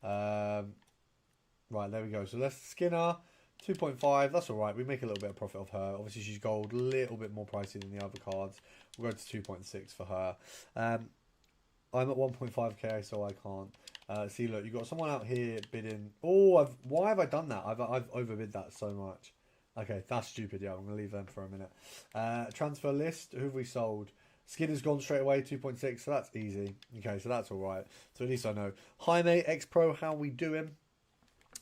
Right, there we go. So let's Skinner, 2.5. That's all right. We make a little bit of profit off her. Obviously, she's gold, a little bit more pricey than the other cards. We'll go to 2.6 for her. I'm at 1.5k, so I can't. See, look, you've got someone out here bidding. Oh, why have I done that? I've overbid that so much. Okay, that's stupid. Yeah, I'm going to leave them for a minute. Transfer list. Who have we sold? Skinner's gone straight away, 2.6, so that's easy. Okay, so that's all right. So at least I know. Jaime X Pro, how we doing?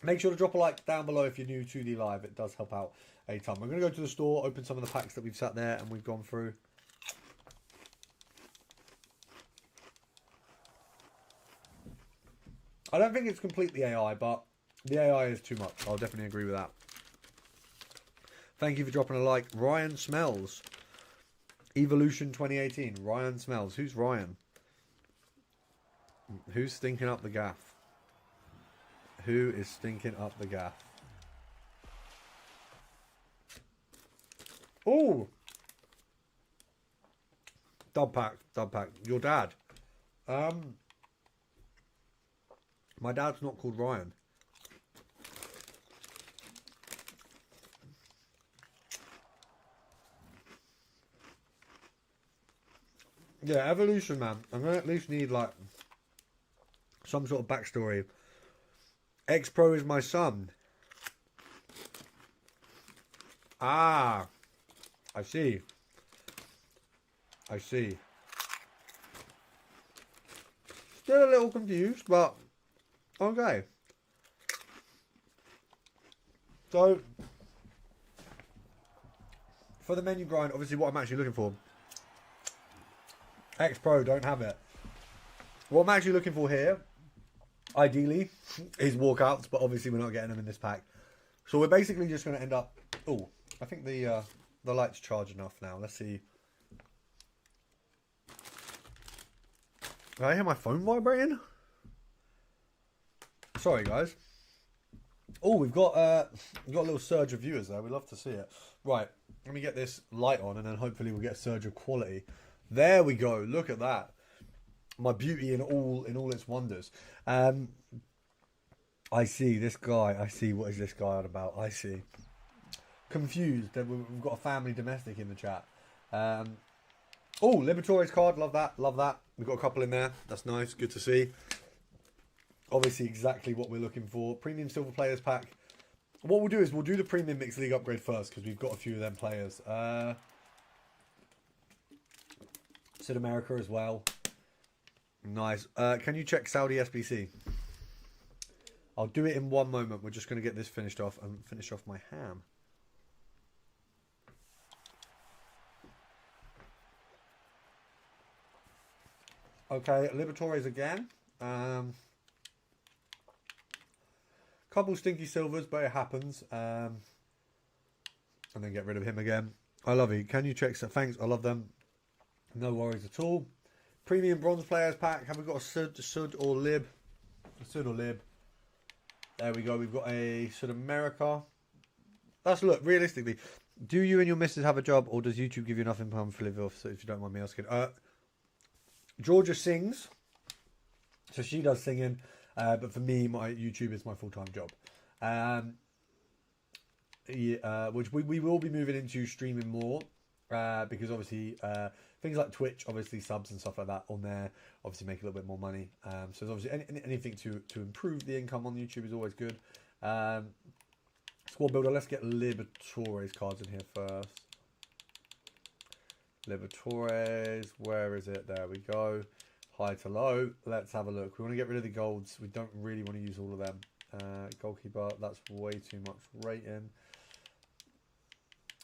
Make sure to drop a like down below if you're new to the live. It does help out a ton. We're going to go to the store, open some of the packs that we've sat there and we've gone through. I don't think it's completely AI, but the AI is too much. I'll definitely agree with that. Thank you for dropping a like. Ryan Smells. Evolution 2018. Ryan Smells. Who's Ryan? Who's stinking up the gaff? Who is stinking up the gaff? Oh! Dub pack. Dub pack. Your dad. My dad's not called Ryan. Yeah, evolution, man. I'm gonna at least need like some sort of backstory. X Pro is my son. Ah, I see. I see. Still a little confused, but okay. So for the menu grind, obviously what I'm actually looking for. X Pro don't have it. What I'm actually looking for here, ideally, is walkouts, but obviously we're not getting them in this pack. So we're basically just going to end up. Oh, I think the light's charged enough now. Let's see. Did I hear my phone vibrating? Sorry, guys. Oh, we've got a little surge of viewers there. We'd love to see it. Right, let me get this light on, and then hopefully we'll get a surge of quality. There we go. Look at that. My beauty in all its wonders. I see this guy. I see what is this guy on about. I see. Confused that we've got a family domestic in the chat. Oh, Liberatore's card. Love that. Love that. We've got a couple in there. That's nice. Good to see. Obviously exactly what we're looking for. Premium Silver Players pack. What we'll do is we'll do the Premium Mixed League upgrade first because we've got a few of them players. South America as well. Nice. Can you check Saudi SBC? I'll do it in one moment. We're just going to get this finished off and finish off my ham. Okay, Liberatores again. Couple stinky silvers, but it happens. And then get rid of him again. I love you. Can you check? Thanks. I love them. No worries at all. Premium bronze players pack. Have we got a Sud or Lib? A Sud or Lib. There we go. We've got a Sud America. That's look. Realistically, do you and your missus have a job, or does YouTube give you enough income for live off? So if you don't mind me asking, Georgia sings, so she does singing. But for me, my YouTube is my full-time job. Which we will be moving into streaming more. Because obviously things like Twitch, obviously subs and stuff like that on there obviously make a little bit more money. So there's obviously anything to improve the income on YouTube is always good. Squad builder, let's get Liberatores cards in here first. Liberatores, where is it? There we go. High to low. Let's have a look. We want to get rid of the golds. We don't really want to use all of them. Goalkeeper, that's way too much rating.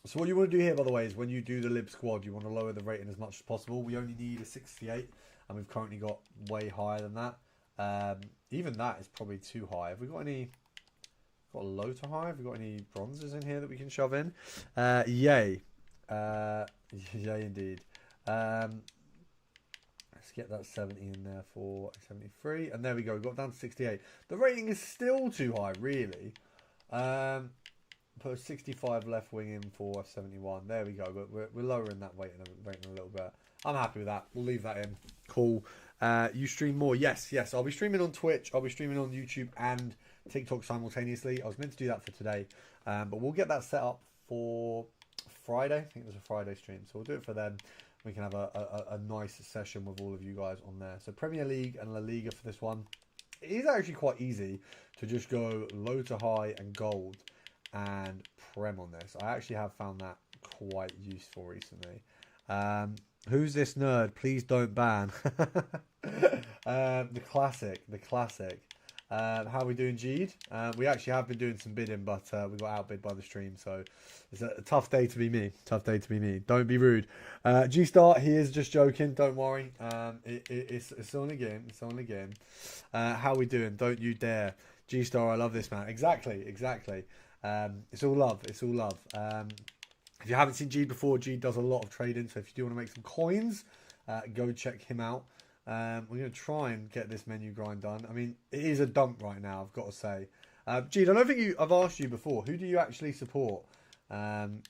So what you want to do here, by the way, is when you do the Lib squad, you want to lower the rating as much as possible. We only need a 68, and we've currently got way higher than that. Even that is probably too high. Have we got any Got a low to high. Have we got any bronzes in here that we can shove in? Yay. Yay indeed. Let's get that 70 in there for 73. And there we go. We got down to 68. The rating is still too high, really. Put a 65 left wing in for a 71. There we go. But we're lowering that rating a little bit. I'm happy with that. We'll leave that in. Cool. You stream more? Yes. I'll be streaming on Twitch. I'll be streaming on YouTube and TikTok simultaneously. I was meant to do that for today, but we'll get that set up for Friday. I think there's a Friday stream, so we'll do it for then. We can have a nice session with all of you guys on there. So Premier League and La Liga for this one. It is actually quite easy to just go low to high and gold and Prem on this. I actually have found that quite useful recently. Who's this nerd? Please don't ban. The classic. How are we doing, Jeed? We actually have been doing some bidding, but we got outbid by the stream, so it's a tough day to be me. Don't be rude. G-Star, he is just joking. Don't worry. It's only a game. How are we doing? Don't you dare. G-Star, I love this, man. Exactly. It's all love. If you haven't seen G before, G does a lot of trading, so if you do want to make some coins, go check him out. We're going to try and get this menu grind done. I mean, it is a dump right now, I've got to say. G, I don't think I've asked you before. Who do you actually support?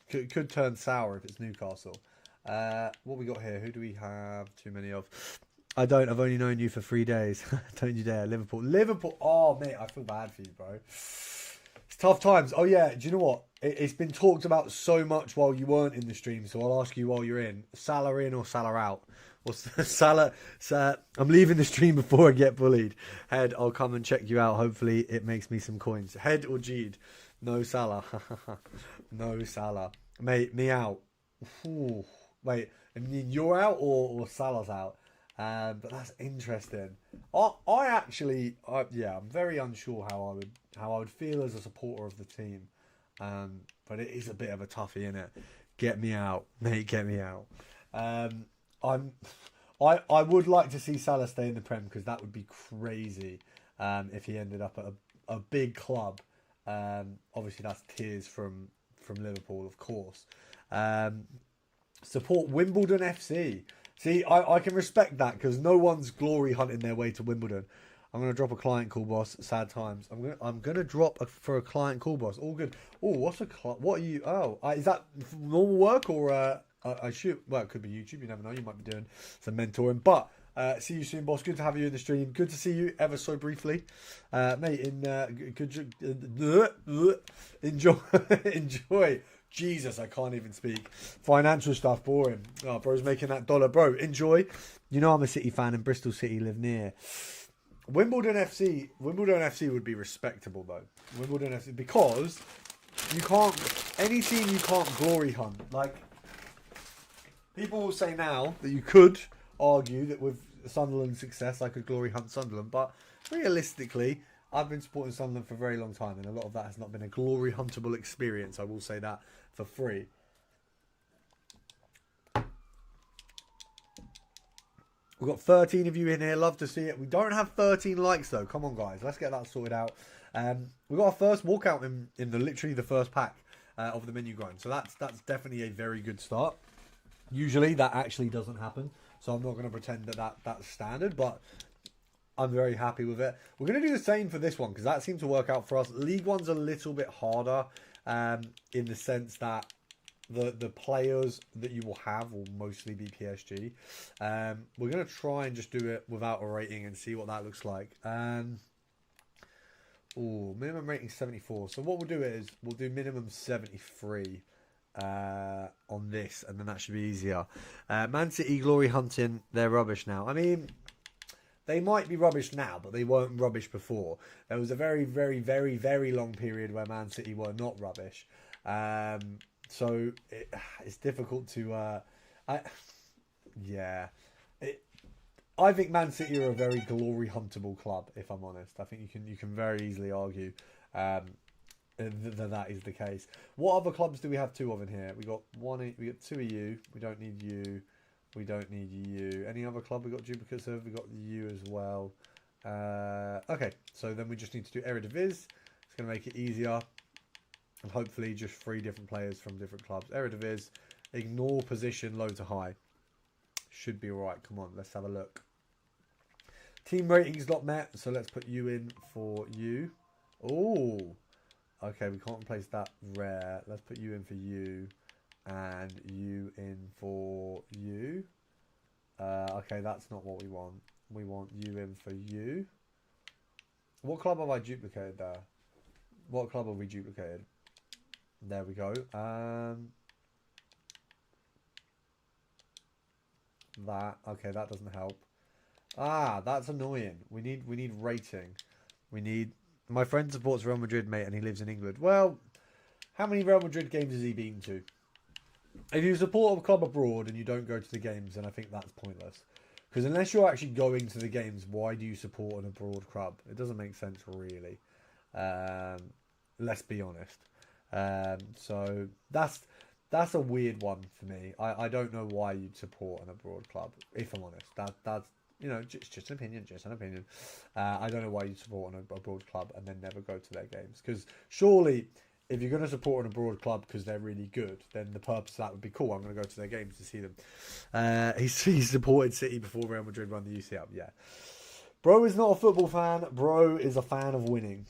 Could turn sour if it's Newcastle. What we got here? Who do we have too many of? I don't. I've only known you for 3 days. Don't you dare. Liverpool. Oh, mate, I feel bad for you, bro. It's tough times. Oh, yeah. Do you know what? It's been talked about so much while you weren't in the stream, so I'll ask you while you're in. Salah in or Salah out? Or Salah, I'm leaving the stream before I get bullied. Head, I'll come and check you out. Hopefully it makes me some coins. Head or Jeed? No Salah. No Salah. Mate, me out. Ooh. Wait, I mean, you're out or Salah's out? But that's interesting. I'm very unsure how I would feel as a supporter of the team. But it is a bit of a toughie, isn't it? Get me out, mate. Get me out. I would like to see Salah stay in the Prem because that would be crazy. If he ended up at a big club. Obviously that's tiers from Liverpool, of course. Support Wimbledon FC. See, I can respect that because no one's glory hunting their way to Wimbledon. I'm gonna drop a client call, boss. Sad times. I'm gonna drop for a client call, boss. All good. Oh, what are you? Oh, is that normal work or I shoot? Well, it could be YouTube. You never know. You might be doing some mentoring. But see you soon, boss. Good to have you in the stream. Good to see you ever so briefly, mate. Enjoy. Jesus, I can't even speak. Financial stuff, boring. Oh, bro's making that dollar. Bro, enjoy. You know I'm a City fan and Bristol City live near. Wimbledon FC would be respectable, though. Wimbledon FC, because you can't... Any team you can't glory hunt. Like, people will say now that you could argue that with Sunderland's success, I could glory hunt Sunderland. But realistically... I've been supporting Sunderland for a very long time, and a lot of that has not been a glory huntable experience. I will say that for free. We've got 13 of you in here. Love to see it. We don't have 13 likes though. Come on, guys. Let's get that sorted out. We've got our first walkout in literally the first pack of the menu grind. So that's definitely a very good start. Usually that actually doesn't happen. So I'm not going to pretend that's standard, but I'm very happy with it. We're going to do the same for this one because that seemed to work out for us. League One's a little bit harder in the sense that the players that you will have will mostly be PSG. We're going to try and just do it without a rating and see what that looks like. Minimum rating 74. So what we'll do is we'll do minimum 73 on this, and then that should be easier. Man City glory hunting, they're rubbish now. I mean... They might be rubbish now, but they weren't rubbish before. There was a very, very, very, very long period where Man City were not rubbish. So it's difficult to... I think Man City are a very glory huntable club, if I'm honest. I think you can very easily argue that is the case. What other clubs do we have two of in here? We got two of you. We don't need you. We don't need you. Any other club we got duplicates of? We got you as well. Okay, so then we just need to do Eredivisie. It's going to make it easier. And hopefully just 3 different players from different clubs. Eredivisie, ignore position, low to high. Should be alright. Come on, let's have a look. Team ratings not met, so let's put you in for you. Oh, okay, we can't replace that rare. Let's put you in for you, and you in for you. Okay, that's not what we want. We want you in for you. What club have I duplicated there? What club have we duplicated? There we go. That, okay, that doesn't help. Ah, that's annoying. We need rating. We need... My friend supports Real Madrid, mate, and he lives in England. Well, how many Real Madrid games has he been to? If you support a club abroad and you don't go to the games, then I think that's pointless. Because unless you're actually going to the games, why do you support an abroad club? It doesn't make sense, really. Let's be honest. So that's a weird one for me. I don't know why you'd support an abroad club, if I'm honest. That's you know, just an opinion, I don't know why you'd support an abroad club and then never go to their games. Because surely, if you're going to support an abroad club because they're really good, then the purpose of that would be cool. I'm going to go to their games to see them. He supported City before Real Madrid won the UCL. Yeah. Bro is not a football fan. Bro is a fan of winning.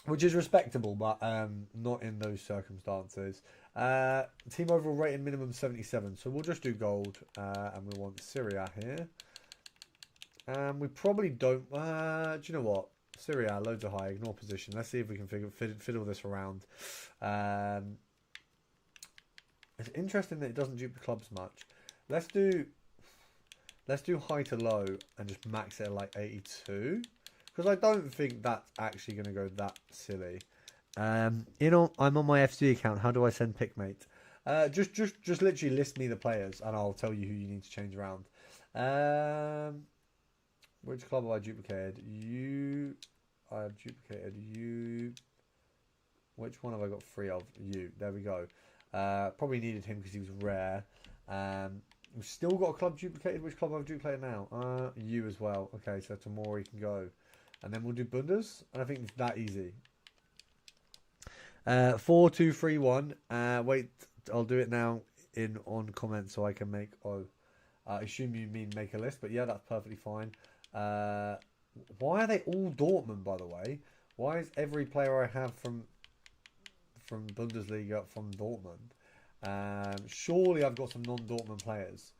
Which is respectable, but not in those circumstances. Team overall rating minimum 77. So we'll just do gold. And we want Syria here. We probably don't... do you know what? Syria, loads of high. Ignore position. Let's see if we can fiddle this around. It's interesting that it doesn't dupe the clubs much. Let's do high to low and just max it at like 82. Because I don't think that's actually going to go that silly. You know, I'm on my FC account. How do I send pick, mate? Just literally list me the players and I'll tell you who you need to change around. Which club have I duplicated? I have duplicated you. Which one have I got 3 of? You. There we go. Probably needed him because he was rare. We've still got a club duplicated. Which club have I duplicated now? You as well. Okay, so Tomori can go. And then we'll do Bundes. And I think it's that easy. 4, 2, 3, 1. Wait, I'll do it now on comments so I can make... I assume you mean make a list. But yeah, that's perfectly fine. Why are they all Dortmund, by the way? Why is every player I have from Bundesliga from Dortmund? Surely I've got some non-Dortmund players.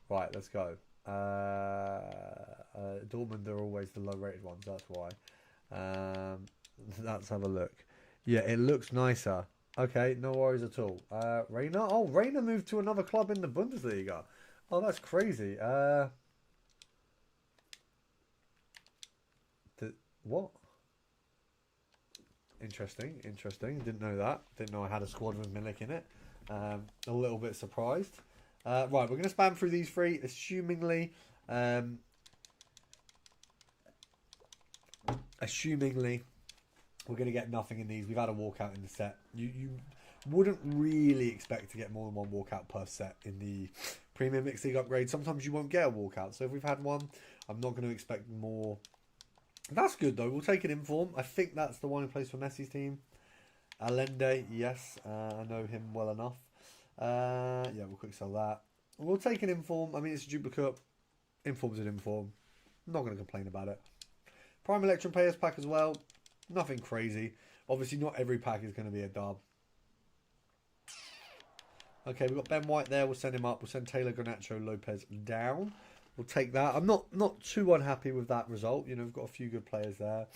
Right, let's go. Dortmund are always the low-rated ones, that's why. Let's have a look. Yeah, it looks nicer. Okay, no worries at all. Reina? Oh, Reina moved to another club in the Bundesliga. Oh, that's crazy. What? Interesting. Didn't know that. Didn't know I had a squad with Milik in it. A little bit surprised. Right, we're going to spam through these 3, assumingly. We're going to get nothing in these. We've had a walkout in the set. You wouldn't really expect to get more than 1 walkout per set in the Premium Mixed League upgrade. Sometimes you won't get a walkout. So if we've had one, I'm not going to expect more. That's good, though. We'll take it in form. I think that's the one who plays for Messi's team. Allende, yes. I know him well enough. Yeah, we'll quick sell that. We'll take an inform. I mean, it's a duplicate. Inform's an inform. I'm not going to complain about it. Prime Electrum Players pack as well. Nothing crazy. Obviously, not every pack is going to be a dub. Okay, we've got Ben White there. We'll send him up. We'll send Taylor Garnacho Lopez down. We'll take that. I'm not too unhappy with that result. You know, we've got a few good players there.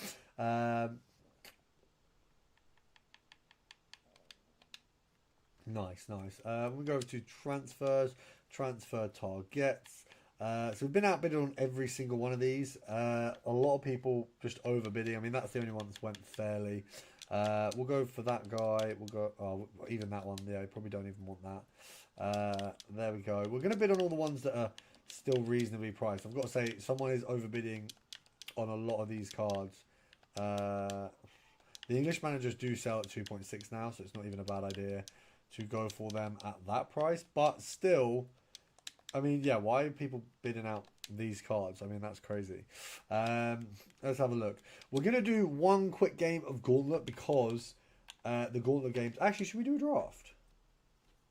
Nice. We'll go to transfers, transfer targets. So we've been outbidded on every single one of these. A lot of people just overbidding. I mean, that's the only one that's went fairly. We'll go for that guy. We'll go, even that one. Yeah, probably don't even want that. There we go. We're going to bid on all the ones that are still reasonably priced. I've got to say, someone is overbidding on a lot of these cards. The English managers do sell at 2.6 now, so it's not even a bad idea to go for them at that price. But still, I mean, yeah, why are people bidding out these cards. I mean, that's crazy. Let's have a look. We're going to do one quick game of Gauntlet because the Gauntlet games... Actually, should we do a draft?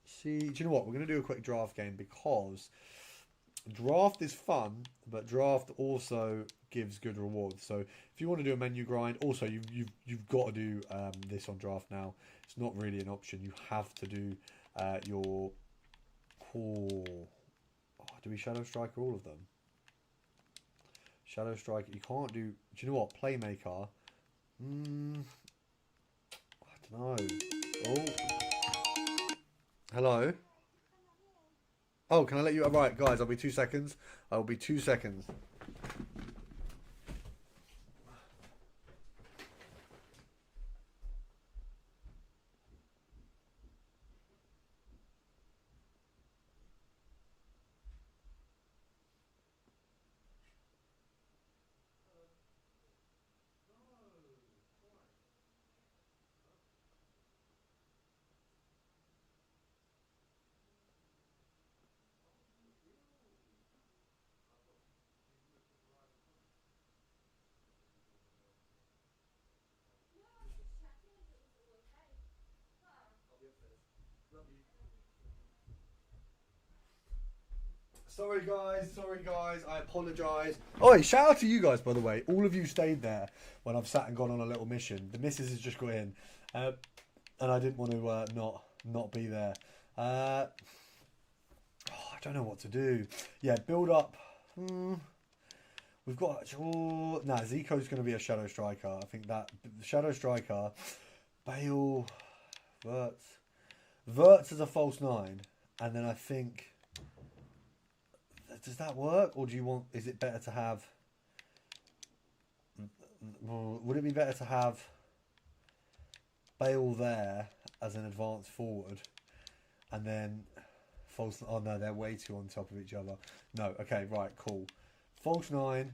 See, do you know what? We're going to do a quick draft game because draft is fun, but draft also gives good rewards. So if you want to do a menu grind, also you've got to do this on draft now. It's not really an option. You have to do your... Oh, do we Shadow Striker all of them? Shadow Striker, you can't do... Do you know what? Playmaker. I don't know. Oh. Hello? Oh, can I let you... Right, guys, I'll be 2 seconds. I'll be 2 seconds. Sorry guys, I apologise. Oh, shout out to you guys, by the way. All of you stayed there when I've sat and gone on a little mission. The missus has just got in, and I didn't want to not be there. I don't know what to do. Yeah, build up. We've got... Nah, Zico's going to be a Shadow Striker. I think that... Shadow Striker, Bale, Verts is a false 9. And then I think... Does that work? Or do you want... Is it better to have... Would it be better to have Bale there as an advanced forward? And then... False... Oh no, they're way too on top of each other. No, okay, right, cool. False 9.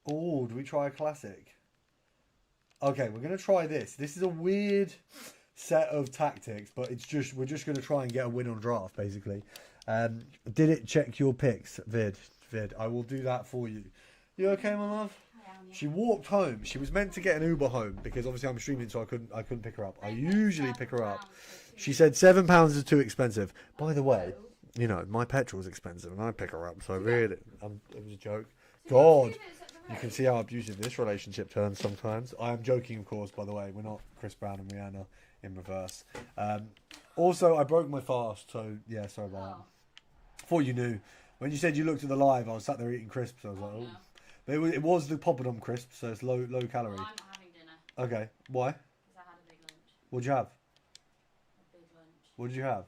Oh, do we try a classic? Okay, we're going to try this. This is a weird set of tactics, but it's just we're just going to try and get a win on draft, basically. Did it check your picks, Vid? I will do that for you. You okay, my love? I am, yeah. She walked home. She was meant to get an Uber home because obviously I'm streaming, so I couldn't pick her up. I usually pick her up. She said £7 is too expensive. By the way, you know my petrol's expensive, and I pick her up. So really, it was a joke. God, you can see how abusive this relationship turns sometimes. I am joking, of course. By the way, we're not Chris Brown and Rihanna in reverse. Also, I broke my fast, so yeah, sorry about that. Thought you knew. When you said you looked at the live, I was sat there eating crisps. I was like, oh. No. But it was the poppadom crisps, so it's low calorie. Well, I'm not having dinner. Okay, why? Because I had a big lunch. What'd you have? A big lunch. What did you have?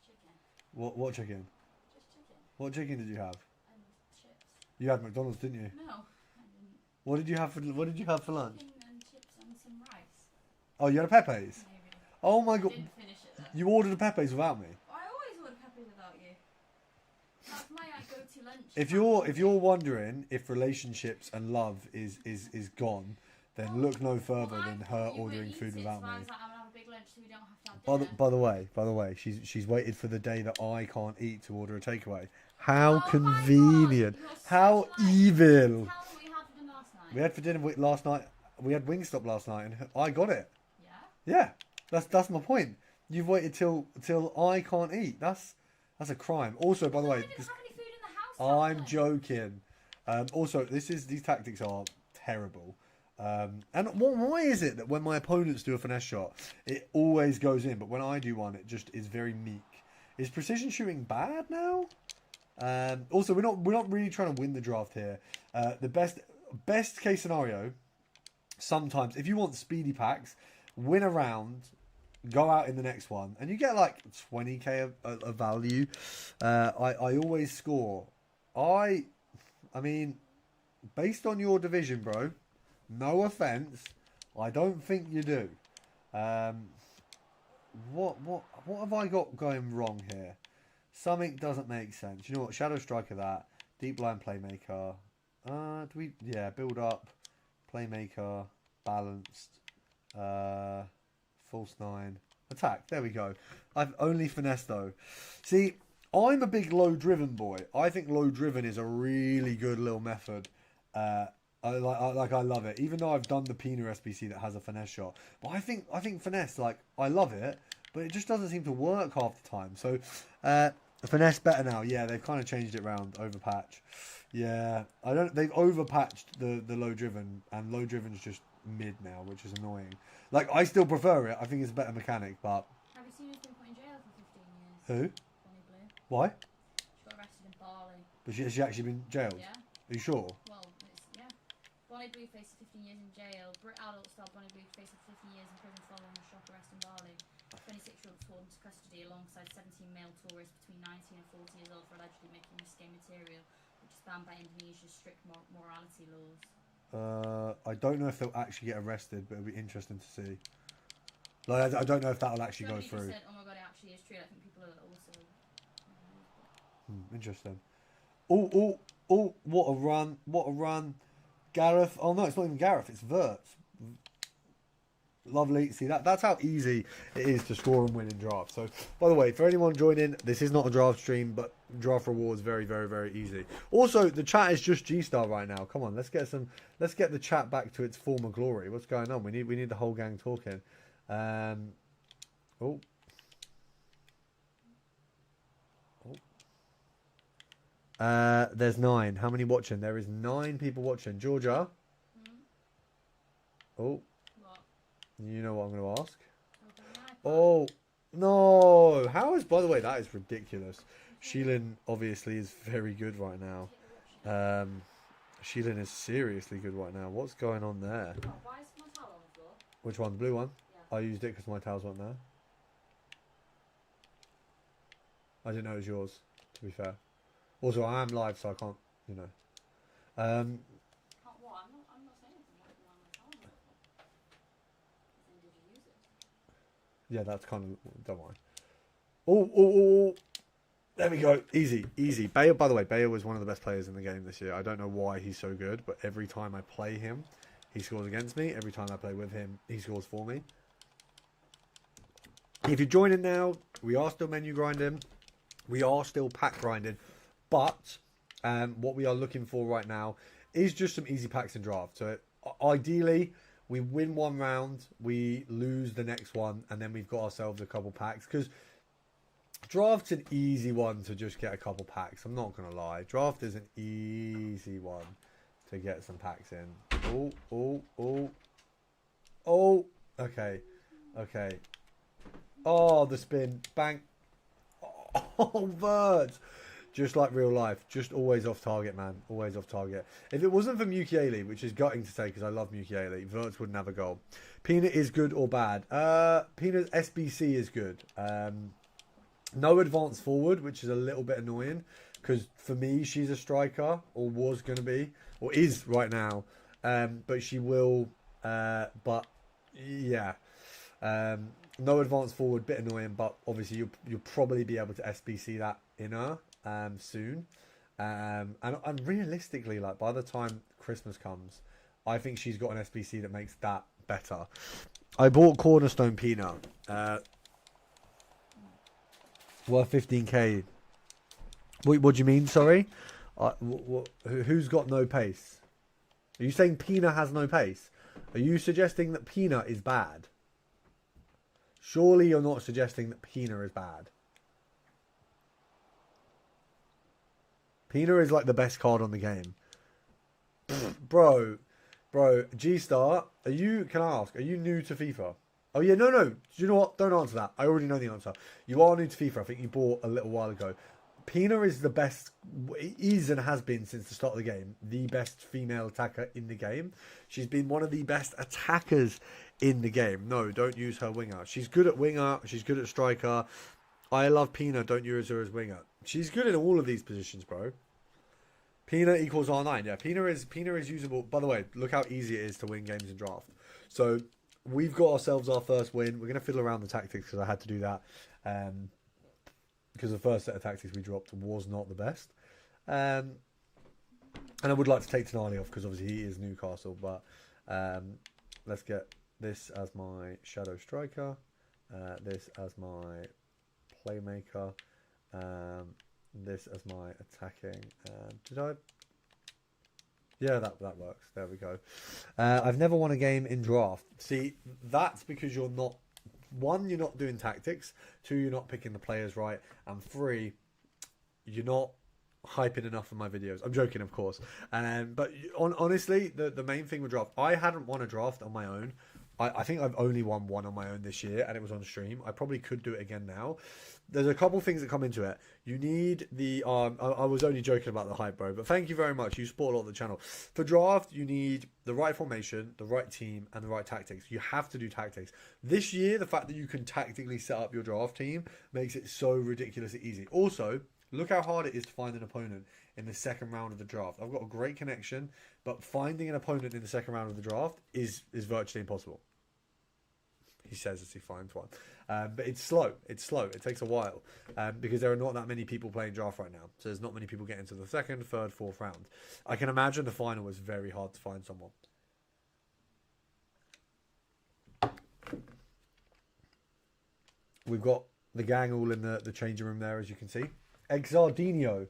Chicken. What chicken? Just chicken. What chicken did you have? And chips. You had McDonald's, didn't you? No, I didn't. What did you have for lunch? Chicken and chips and some rice. Oh, you had a Pepe's? Maybe. Oh my I god. didn't finish it though. You ordered a Pepe's without me. I always order peppers without you. That's my go-to lunch. If you're wondering if relationships and love is gone, then look no further than her ordering food without me. I was like, I'm gonna have a big lunch so we don't have to have dinner. By the way, she's waited for the day that I can't eat to order a takeaway. How Oh convenient! my God, How you're such evil! Tell them what you had for dinner last night. We had for dinner last night. We had Wingstop last night, and I got it. Yeah. Yeah, that's my point. You've waited till I can't eat. That's a crime. Also, by the way, We didn't have any food in the house. I'm joking. Also, these tactics are terrible. And why is it that when my opponents do a finesse shot, it always goes in, but when I do one, it just is very meek? Is precision shooting bad now? Also, we're not really trying to win the draft here. The best case scenario, sometimes if you want speedy packs, win a round, go out in the next one, and you get like 20k of value. I always score. I mean, based on your division, bro. No offense, I don't think you do. What have I got going wrong here? Something doesn't make sense. You know what? Shadow Striker that. Deep Line Playmaker. Build up. Playmaker. Balanced. False 9. Attack. There we go. I've only finessed though. See, I'm a big low driven boy. I think low driven is a really good little method. I love it. Even though I've done the Pina SBC that has a finesse shot, but I think finesse, like, I love it, but it just doesn't seem to work half the time. So finesse better now. Yeah, they've kind of changed it round over patch. Yeah, I don't. They've over patched the low driven, and low driven's just mid now, which is annoying. Like, I still prefer it. I think it's a better mechanic, but Have you seen who's been put in jail for 15 years? who? Bonnie Blue. Why? She got arrested in Bali. But she actually been jailed? Yeah. Are you sure? Well, yeah. Bonnie Blue faces 15 years in jail. Brit adult star Bonnie Blue faces 15 years in prison following a shock arrest in Bali. 26-year-old sworn to custody alongside 17 male tourists between 19 and 40 years old for allegedly making risque material, which is banned by Indonesia's strict morality laws. I don't know if they'll actually get arrested, but it'll be interesting to see. Like, I don't know if that'll actually go through. Said, oh my god, it actually is true. I think people are also. Interesting. Oh! What a run! What a run! Gareth. Oh no, it's not even Gareth. It's Verts. Lovely. See, that's how easy it is to score and win in drafts. So, by the way, for anyone joining, this is not a draft stream, but draft rewards very, very, very easy. Also, the chat is just G-Star right now. Come on, let's get the chat back to its former glory. What's going on? We need the whole gang talking. There's 9. How many watching? There is 9 people watching. Georgia. Oh. You know what I'm going to ask? Oh, no. How is, by the way, that is ridiculous. Sheilin obviously is very good right now. Sheilin is seriously good right now. What's going on there? Why is my towel on the floor? Which one? The blue one? Yeah. I used it because my towels weren't there. I didn't know it was yours, to be fair. Also, I am live, so I can't, you know. What? I'm not saying anything. Why my towel on the floor? Did you use it? Yeah, that's kind of, don't worry. Oh. There we go. Easy. Bayo, by the way, Bayo was one of the best players in the game this year. I don't know why he's so good, but every time I play him, he scores against me. Every time I play with him, he scores for me. If you're joining now, we are still menu grinding. We are still pack grinding. But what we are looking for right now is just some easy packs and draft. So ideally, we win one round, we lose the next one, and then we've got ourselves a couple packs. Because draft's an easy one to just get a couple packs. I'm not going to lie. Draft is an easy one to get some packs in. Oh. Okay. Oh, the spin. Bang. Oh, birds. Just like real life. Just always off target, man. Always off target. If it wasn't for Mukiele, which is gutting to say because I love Mukiele, Verts wouldn't have a goal. Pina is good or bad? Pina's SBC is good. No advance forward, which is a little bit annoying because for me, she's a striker or was going to be or is right now. But she will. But yeah. No advance forward, bit annoying, but obviously you'll probably be able to SBC that in her soon. And realistically, like by the time Christmas comes, I think she's got an SBC that makes that better. I bought Cornerstone Pina, worth 15k. What do you mean? Sorry, who's got no pace? Are you saying Pina has no pace? Are you suggesting that Pina is bad? Surely you're not suggesting that Pina is bad. Pina is like the best card on the game. Bro, G-Star, can I ask, are you new to FIFA? Oh yeah, no. Do you know what? Don't answer that. I already know the answer. You are new to FIFA. I think you bought a little while ago. Pina is the best, is and has been since the start of the game, the best female attacker in the game. She's been one of the best attackers in the game. No, don't use her winger. She's good at winger. She's good at striker. I love Pina. Don't use her as winger. She's good in all of these positions, bro. Pina equals R9. Yeah, Pina is usable. By the way, look how easy it is to win games in draft. So we've got ourselves our first win. We're going to fiddle around the tactics because I had to do that. Because the first set of tactics we dropped was not the best. And I would like to take Tonali off because obviously he is Newcastle. But let's get this as my shadow striker. This as my playmaker. this as my attacking. Did I? Yeah, that works. There we go. I've never won a game in draft. See, that's because you're not... One, you're not doing tactics. Two, you're not picking the players right. And three, you're not hyping enough for my videos. I'm joking, of course. But honestly, the main thing with draft... I hadn't won a draft on my own. I think I've only won one on my own this year, and it was on stream. I probably could do it again now. There's a couple things that come into it. You need the... I was only joking about the hype, bro, but thank you very much. You support a lot of the channel. For draft, you need the right formation, the right team, and the right tactics. You have to do tactics. This year, the fact that you can tactically set up your draft team makes it so ridiculously easy. Also, look how hard it is to find an opponent in the second round of the draft. I've got a great connection, but finding an opponent in the second round of the draft is virtually impossible. He says as he finds one. But it's slow. It's slow. It takes a while because there are not that many people playing draft right now. So there's not many people getting to the second, third, fourth round. I can imagine the final was very hard to find someone. We've got the gang all in the changing room there, as you can see. Exardinio.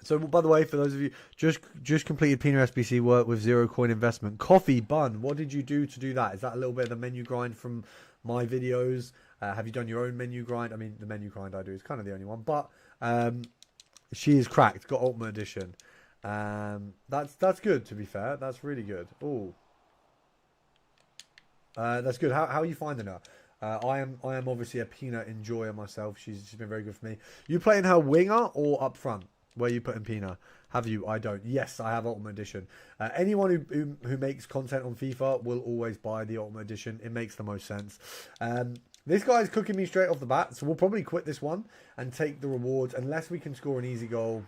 So, by the way, for those of you just completed Pina SBC work with 0 coin investment. Coffee bun. What did you do to do that? Is that a little bit of the menu grind from my videos? Have you done your own menu grind? I mean, the menu grind I do is kind of the only one, but she is cracked. Got Ultimate Edition. That's good. To be fair, that's really good. Oh, that's good. How are you finding her? I am obviously a Pina enjoyer myself. She's been very good for me. You playing her winger or up front? Where you putting Pina? Have you? I don't. Yes, I have Ultimate Edition. Anyone who makes content on FIFA will always buy the Ultimate Edition. It makes the most sense. This guy's cooking me straight off the bat, so we'll probably quit this one and take the rewards unless we can score an easy goal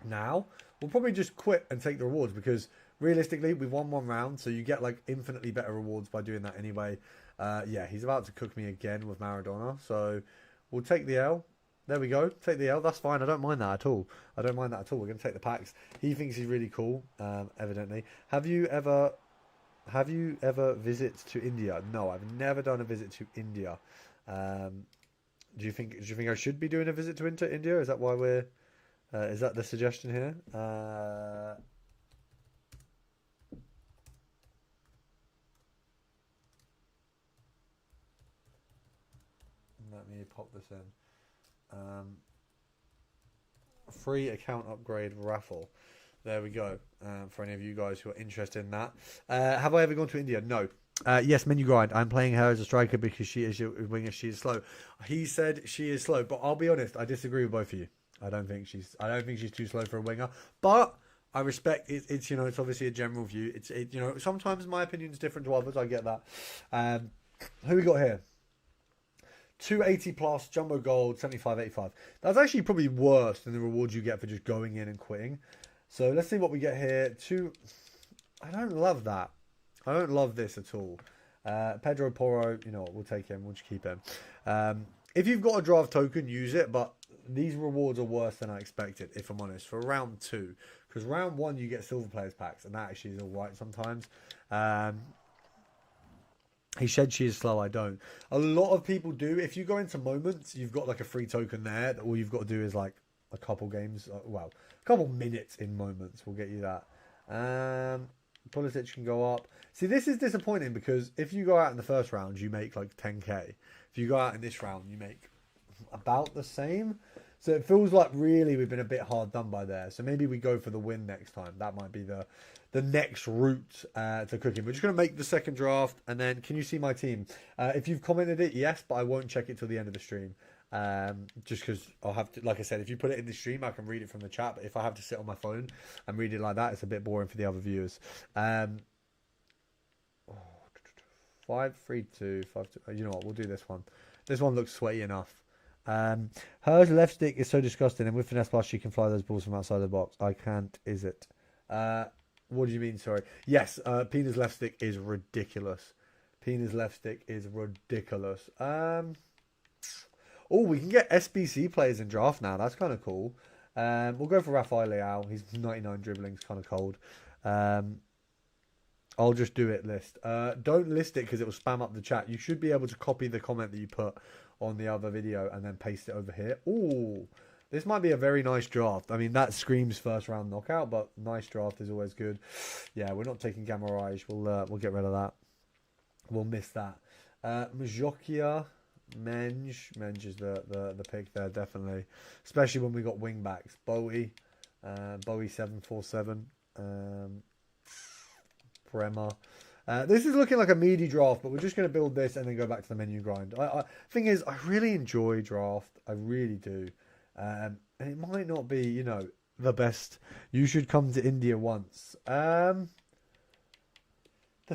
now. We'll probably just quit and take the rewards because realistically, we've won one round, so you get like infinitely better rewards by doing that anyway. Yeah, he's about to cook me again with Maradona, so we'll take the L. There we go. Take the L. That's fine. I don't mind that at all. I don't mind that at all. We're going to take the packs. He thinks he's really cool, evidently. Have you ever visits to India? No, I've never done a visit to India. Do you think I should be doing a visit to India? Is that why we're... is that the suggestion here? Let me pop this in. Free account upgrade raffle. There we go. For any of you guys who are interested in that. Have I ever gone to India? No. Yes, menu grind. I'm playing her as a striker because she is your winger. She is slow. He said she is slow, but I'll be honest. I disagree with both of you. I don't think she's too slow for a winger. But I respect it. It's it's obviously a general view. Sometimes my opinion is different to others. I get that. Who we got here? 280 plus, jumbo gold, 75.85. That's actually probably worse than the rewards you get for just going in and quitting. So let's see what we get here. I don't love that. I don't love this at all. Pedro Porro, you know what, we'll take him. We'll just keep him. If you've got a draft token, use it. But these rewards are worse than I expected, if I'm honest, for round 2. Because round 1, you get silver players packs. And that actually is all right sometimes. He said she is slow. I don't. A lot of people do. If you go into moments, you've got like a free token there. That all you've got to do is like a couple games. Well, a couple minutes in moments will get you that. Pulisic can go up. See, this is disappointing because if you go out in the first round, you make like 10k. If you go out in this round, you make about the same. So it feels like really we've been a bit hard done by there. So maybe we go for the win next time. That might be the next route to cooking. We're just going to make the second draft. And then can you see my team? If you've commented it, yes, but I won't check it till the end of the stream. Just because I'll have to, like I said, if you put it in the stream, I can read it from the chat. But if I have to sit on my phone and read it like that, it's a bit boring for the other viewers. 5-3-2, 5-2. You know what? We'll do this one. This one looks sweaty enough. Her left stick is so disgusting, and with finesse plus she can fly those balls from outside the box. I can't. Is it? What do you mean? Sorry. Yes. Pina's left stick is ridiculous. Pina's left stick is ridiculous. Oh, we can get SBC players in draft now. That's kind of cool. We'll go for Rafael Leao. He's 99 dribbling. It's kind of cold. I'll just do it list. Don't list it because it will spam up the chat. You should be able to copy the comment that you put on the other video and then paste it over here. Ooh, this might be a very nice draft. I mean, that screams first round knockout, but nice draft is always good. Yeah, we're not taking Gamma Rage. We'll get rid of that. We'll miss that. Majokia, Menge is the pick there, definitely. Especially when we got wing backs. Bowie 747. Bremer. This is looking like a meaty draft, but we're just going to build this and then go back to the menu grind. Thing is, I really enjoy draft. I really do. And it might not be, you know, the best. You should come to India once. The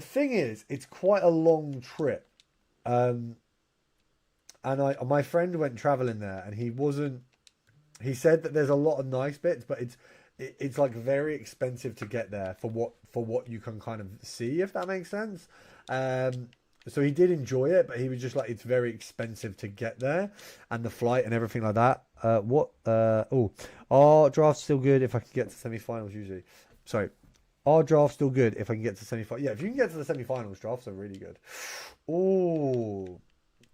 thing is, it's quite a long trip. And my friend went traveling there, and he said that there's a lot of nice bits, but it's like very expensive to get there for what you can kind of see, if that makes sense. So he did enjoy it, but he was just like, it's very expensive to get there, and the flight and everything like that. Our draft's still good if I can get to semi-finals usually. Sorry. Our draft's still good if I can get to semi-finals. Yeah, if you can get to the semi-finals, drafts are really good. Oh,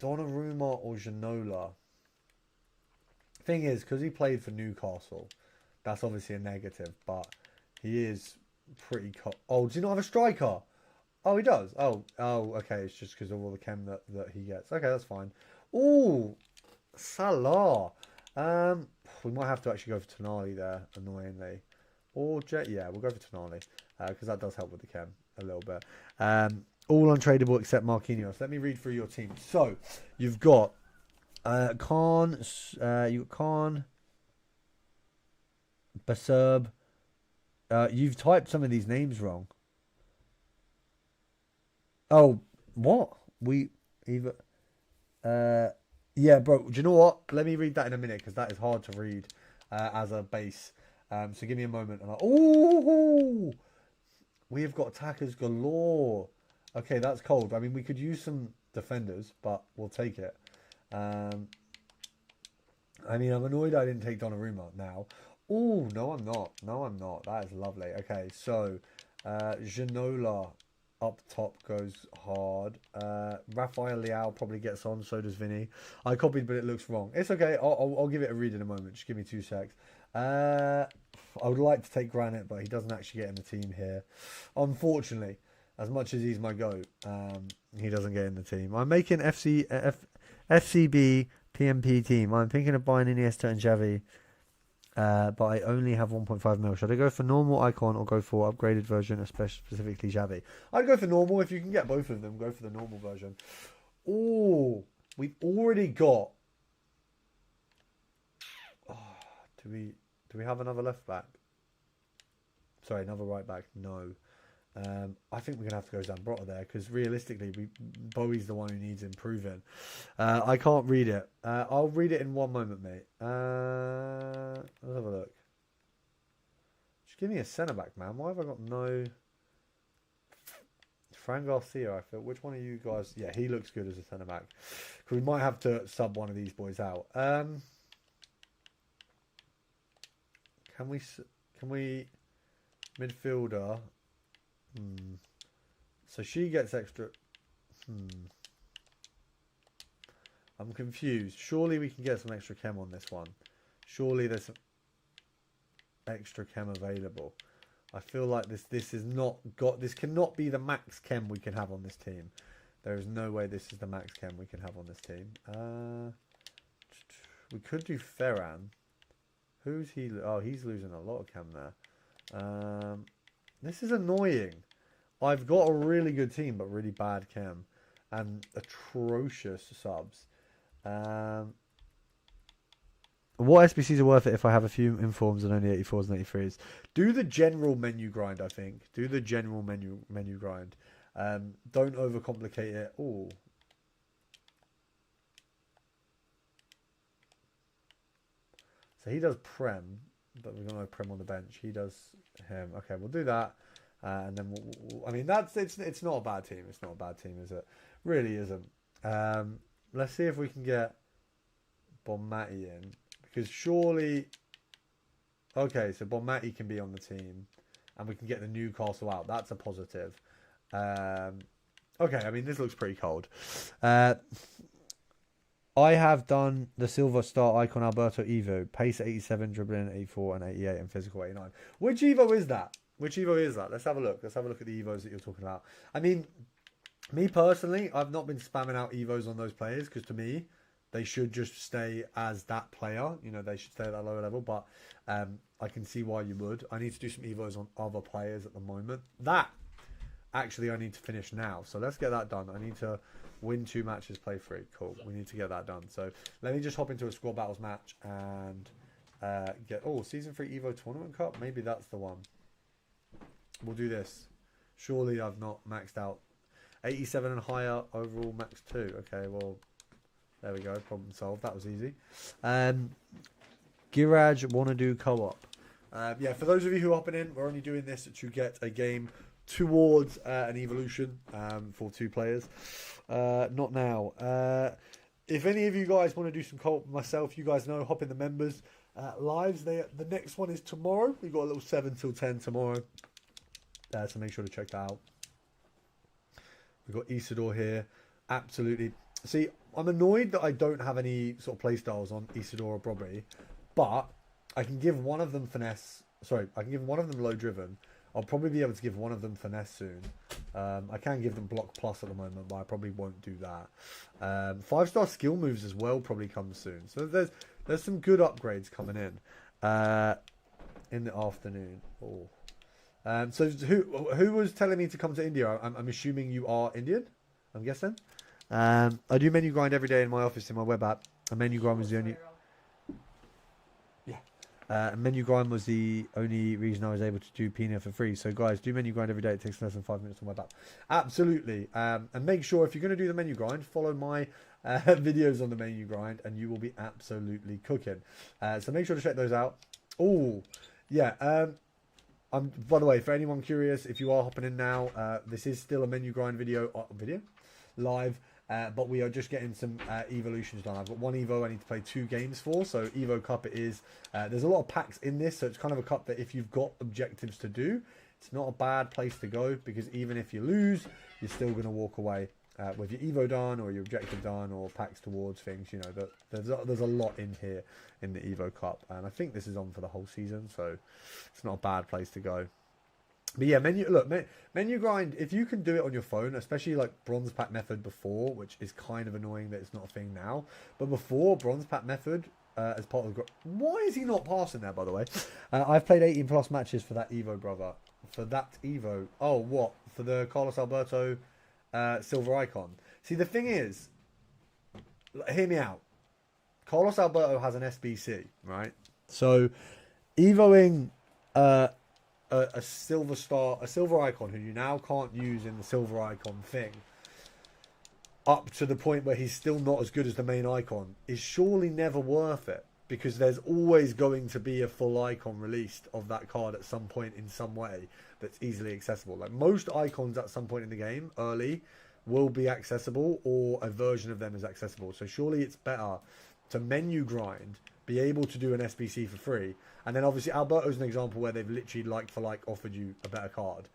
Donnarumma or Ginola. Thing is, because he played for Newcastle, that's obviously a negative, but he is pretty... Oh, does he not have a striker? Oh, he does. Oh, okay. It's just because of all the chem that he gets. Okay, that's fine. Oh, Salah. We might have to actually go for Tonali there, annoyingly. Or Jet. Yeah, we'll go for Tonali because that does help with the chem a little bit. All untradeable except Marquinhos. Let me read through your team. So, you've got Khan. You've got Khan. Baserb. You've typed some of these names wrong. Oh, what? Yeah, bro. Do you know what? Let me read that in a minute because that is hard to read as a base. So give me a moment. Oh, we have got attackers galore. Okay, that's cold. I mean, we could use some defenders, but we'll take it. I mean, I'm annoyed I didn't take Donnarumma now. Oh, no, I'm not. No, I'm not. That is lovely. Okay, so Ginola up top goes hard. Rafael Leao probably gets on. So does Vinny. I copied, but it looks wrong. It's okay. I'll give it a read in a moment. Just give me 2 secs. I would like to take Granite, but he doesn't actually get in the team here. Unfortunately, as much as he's my GOAT, he doesn't get in the team. I'm making FCB PMP team. I'm thinking of buying Iniesta and Xavi. But I only have 1.5 mil. Should I go for normal icon or go for upgraded version, especially specifically Xavi? I'd go for normal. If you can get both of them, go for the normal version. Oh, we've already got... Oh, do we have another left back? Sorry, another right back? No. I think we're going to have to go Zambrotta there because realistically, Bowie's the one who needs improving. I can't read it. I'll read it in one moment, mate. Let's have a look. Just give me a centre-back, man. Why have I got no... Fran Garcia, I feel. Which one of you guys... Yeah, he looks good as a centre-back. We might have to sub one of these boys out. Can we... Midfielder... So she gets extra... I'm confused. Surely we can get some extra chem on this one. Surely there's some extra chem available. I feel like this is not got... This cannot be the max chem we can have on this team. There is no way this is the max chem we can have on this team. We could do Ferran. Who's he? Oh, he's losing a lot of chem there. This is annoying. I've got a really good team, but really bad chem. And atrocious subs. What SBCs are worth it if I have a few informs and only 84s and 83s? Do the general menu grind, I think. Do the general menu grind. Don't overcomplicate it. Oh. So he does Prem, but we've got no Prem on the bench. He does him. Okay, we'll do that. And then, I mean, it's not a bad team. It's not a bad team, is it? Really isn't. Let's see if we can get Bonmati in. Because surely... Okay, so Bonmati can be on the team. And we can get the Newcastle out. That's a positive. Okay, I mean, this looks pretty cold. I have done the silver star icon Alberto Evo. Pace 87, dribbling 84 and 88 and physical 89. Which Evo is that? Which Evo is that? Let's have a look. Let's have a look at the Evos that you're talking about. I mean, me personally, I've not been spamming out Evos on those players because to me, they should just stay as that player. You know, they should stay at that lower level. But I can see why you would. I need to do some Evos on other players at the moment. That, actually, I need to finish now. So let's get that done. I need to win 2 matches, play 3. Cool. We need to get that done. So let me just hop into a squad battles match and get... Oh, Season 3 Evo Tournament Cup? Maybe that's the one. We'll do this. Surely I've not maxed out. 87 and higher, overall max 2. Okay, well, there we go. Problem solved. That was easy. Giraj wanna do co-op. Yeah, for those of you who are hopping in, we're only doing this to get a game towards an evolution for 2 players. Not now. If any of you guys want to do some co-op with myself, you guys know, hop in the members lives. The next one is tomorrow. We've got a little 7 till 10 tomorrow. So make sure to check that out. We've got Isidore here. Absolutely. See, I'm annoyed that I don't have any sort of playstyles on Isidore or Brobby, but I can give one of them finesse. Sorry, I can give one of them low driven. I'll probably be able to give one of them finesse soon. I can give them block plus at the moment, but I probably won't do that. 5-star skill moves as well probably come soon. So there's some good upgrades coming in the afternoon. Oh. So who was telling me to come to India? I'm assuming you are Indian, I'm guessing. I do menu grind every day in my office in my web app. A menu grind was the only... menu grind was the only reason I was able to do Pina for free. So guys, do menu grind every day. It takes less than 5 minutes on my back. Absolutely. And make sure if you're going to do the menu grind, follow my videos on the menu grind and you will be absolutely cooking. So make sure to check those out. Oh, yeah. By the way, for anyone curious, if you are hopping in now, this is still a menu grind video live. But we are just getting some evolutions done. I've got 1 Evo I need to play 2 games for. So Evo Cup it is. There's a lot of packs in this. So it's kind of a cup that if you've got objectives to do, it's not a bad place to go. Because even if you lose, you're still going to walk away with your Evo done or your objective done or packs towards things. You know, there's a lot in here in the Evo Cup. And I think this is on for the whole season. So it's not a bad place to go. But yeah, menu grind, if you can do it on your phone, especially like bronze pack method before, which is kind of annoying that it's not a thing now, but before bronze pack method as part of the... Why is he not passing there, by the way? I've played 18 plus matches for that Evo, brother. For that Evo. Oh, what? For the Carlos Alberto silver icon. See, the thing is, hear me out. Carlos Alberto has an SBC, right? So, Evoing... a silver icon who you now can't use in the silver icon thing up to the point where he's still not as good as the main icon is surely never worth it, because there's always going to be a full icon released of that card at some point in some way that's easily accessible. Like most icons at some point in the game early will be accessible, or a version of them is accessible. So surely it's better to menu grind, be able to do an SBC for free. And then obviously Alberto's an example where they've literally like for like offered you a better card.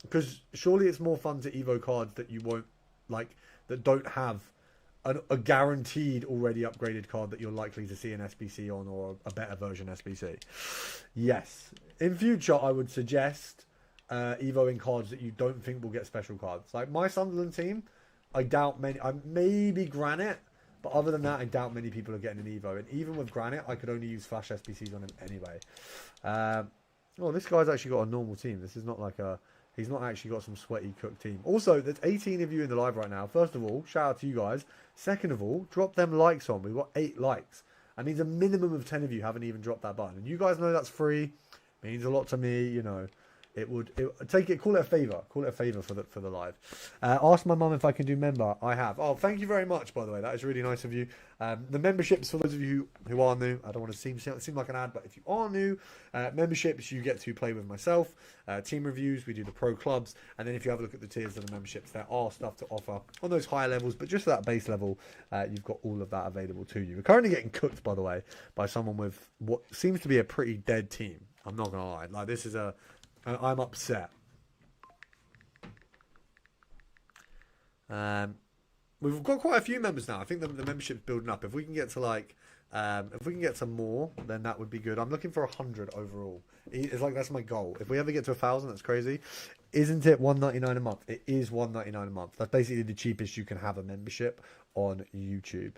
Because surely it's more fun to Evo cards that you won't like, that don't have a guaranteed already upgraded card that you're likely to see an SBC on, or a better version SBC. Yes. In future, I would suggest Evoing cards that you don't think will get special cards. Like my Sunderland team, I doubt many, maybe Granite, but other than that, I doubt many people are getting an Evo. And even with Granite, I could only use Flash SBCs on him anyway. Oh, this guy's actually got a normal team. This is not like a... He's not actually got some sweaty cook team. Also, there's 18 of you in the live right now. First of all, shout out to you guys. Second of all, drop them likes on. We've got 8 likes. That means a minimum of 10 of you haven't even dropped that button. And you guys know that's free. Means a lot to me, you know. Call it a favour. Call it a favour for the live. Ask my mum if I can do member. I have. Oh, thank you very much, by the way. That is really nice of you. The memberships, for those of you who are new, I don't want to seem like an ad, but if you are new, memberships, you get to play with myself, team reviews, we do the pro clubs, and then if you have a look at the tiers of the memberships, there are stuff to offer on those higher levels, but just for that base level, you've got all of that available to you. We're currently getting cooked, by the way, by someone with what seems to be a pretty dead team. I'm not going to lie. Like, this is I'm upset. We've got quite a few members now. I think the membership's building up. If we can get to if we can get some more, then that would be good. I'm looking for 100 overall. It's like that's my goal. If we ever get to 1,000, that's crazy. Isn't it $1.99 a month? It is $1.99 a month. That's basically the cheapest you can have a membership on YouTube.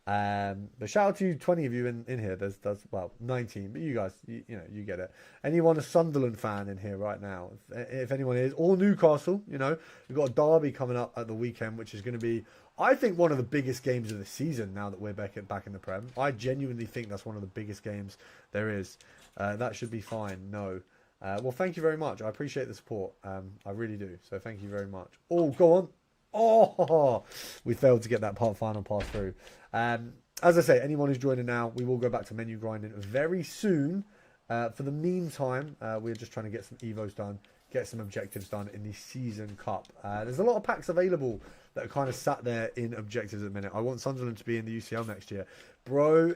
But shout out to 20 of you in here. There's well 19, but you guys, you know, you get it. Anyone a Sunderland fan in here right now? If anyone is, or Newcastle, you know, we've got a derby coming up at the weekend, which is going to be, I think, one of the biggest games of the season. Now that we're back in the Prem, I genuinely think that's one of the biggest games there is. That should be fine. No. Well, thank you very much. I appreciate the support. I really do. So thank you very much. Oh, go on. Oh, we failed to get that part final pass through. As I say, anyone who's joining now, we will go back to menu grinding very soon. For the meantime, we're just trying to get some evos done, get some objectives done in the season cup. There's a lot of packs available that are kind of sat there in objectives at the minute. I want Sunderland to be in the UCL next year. Bro,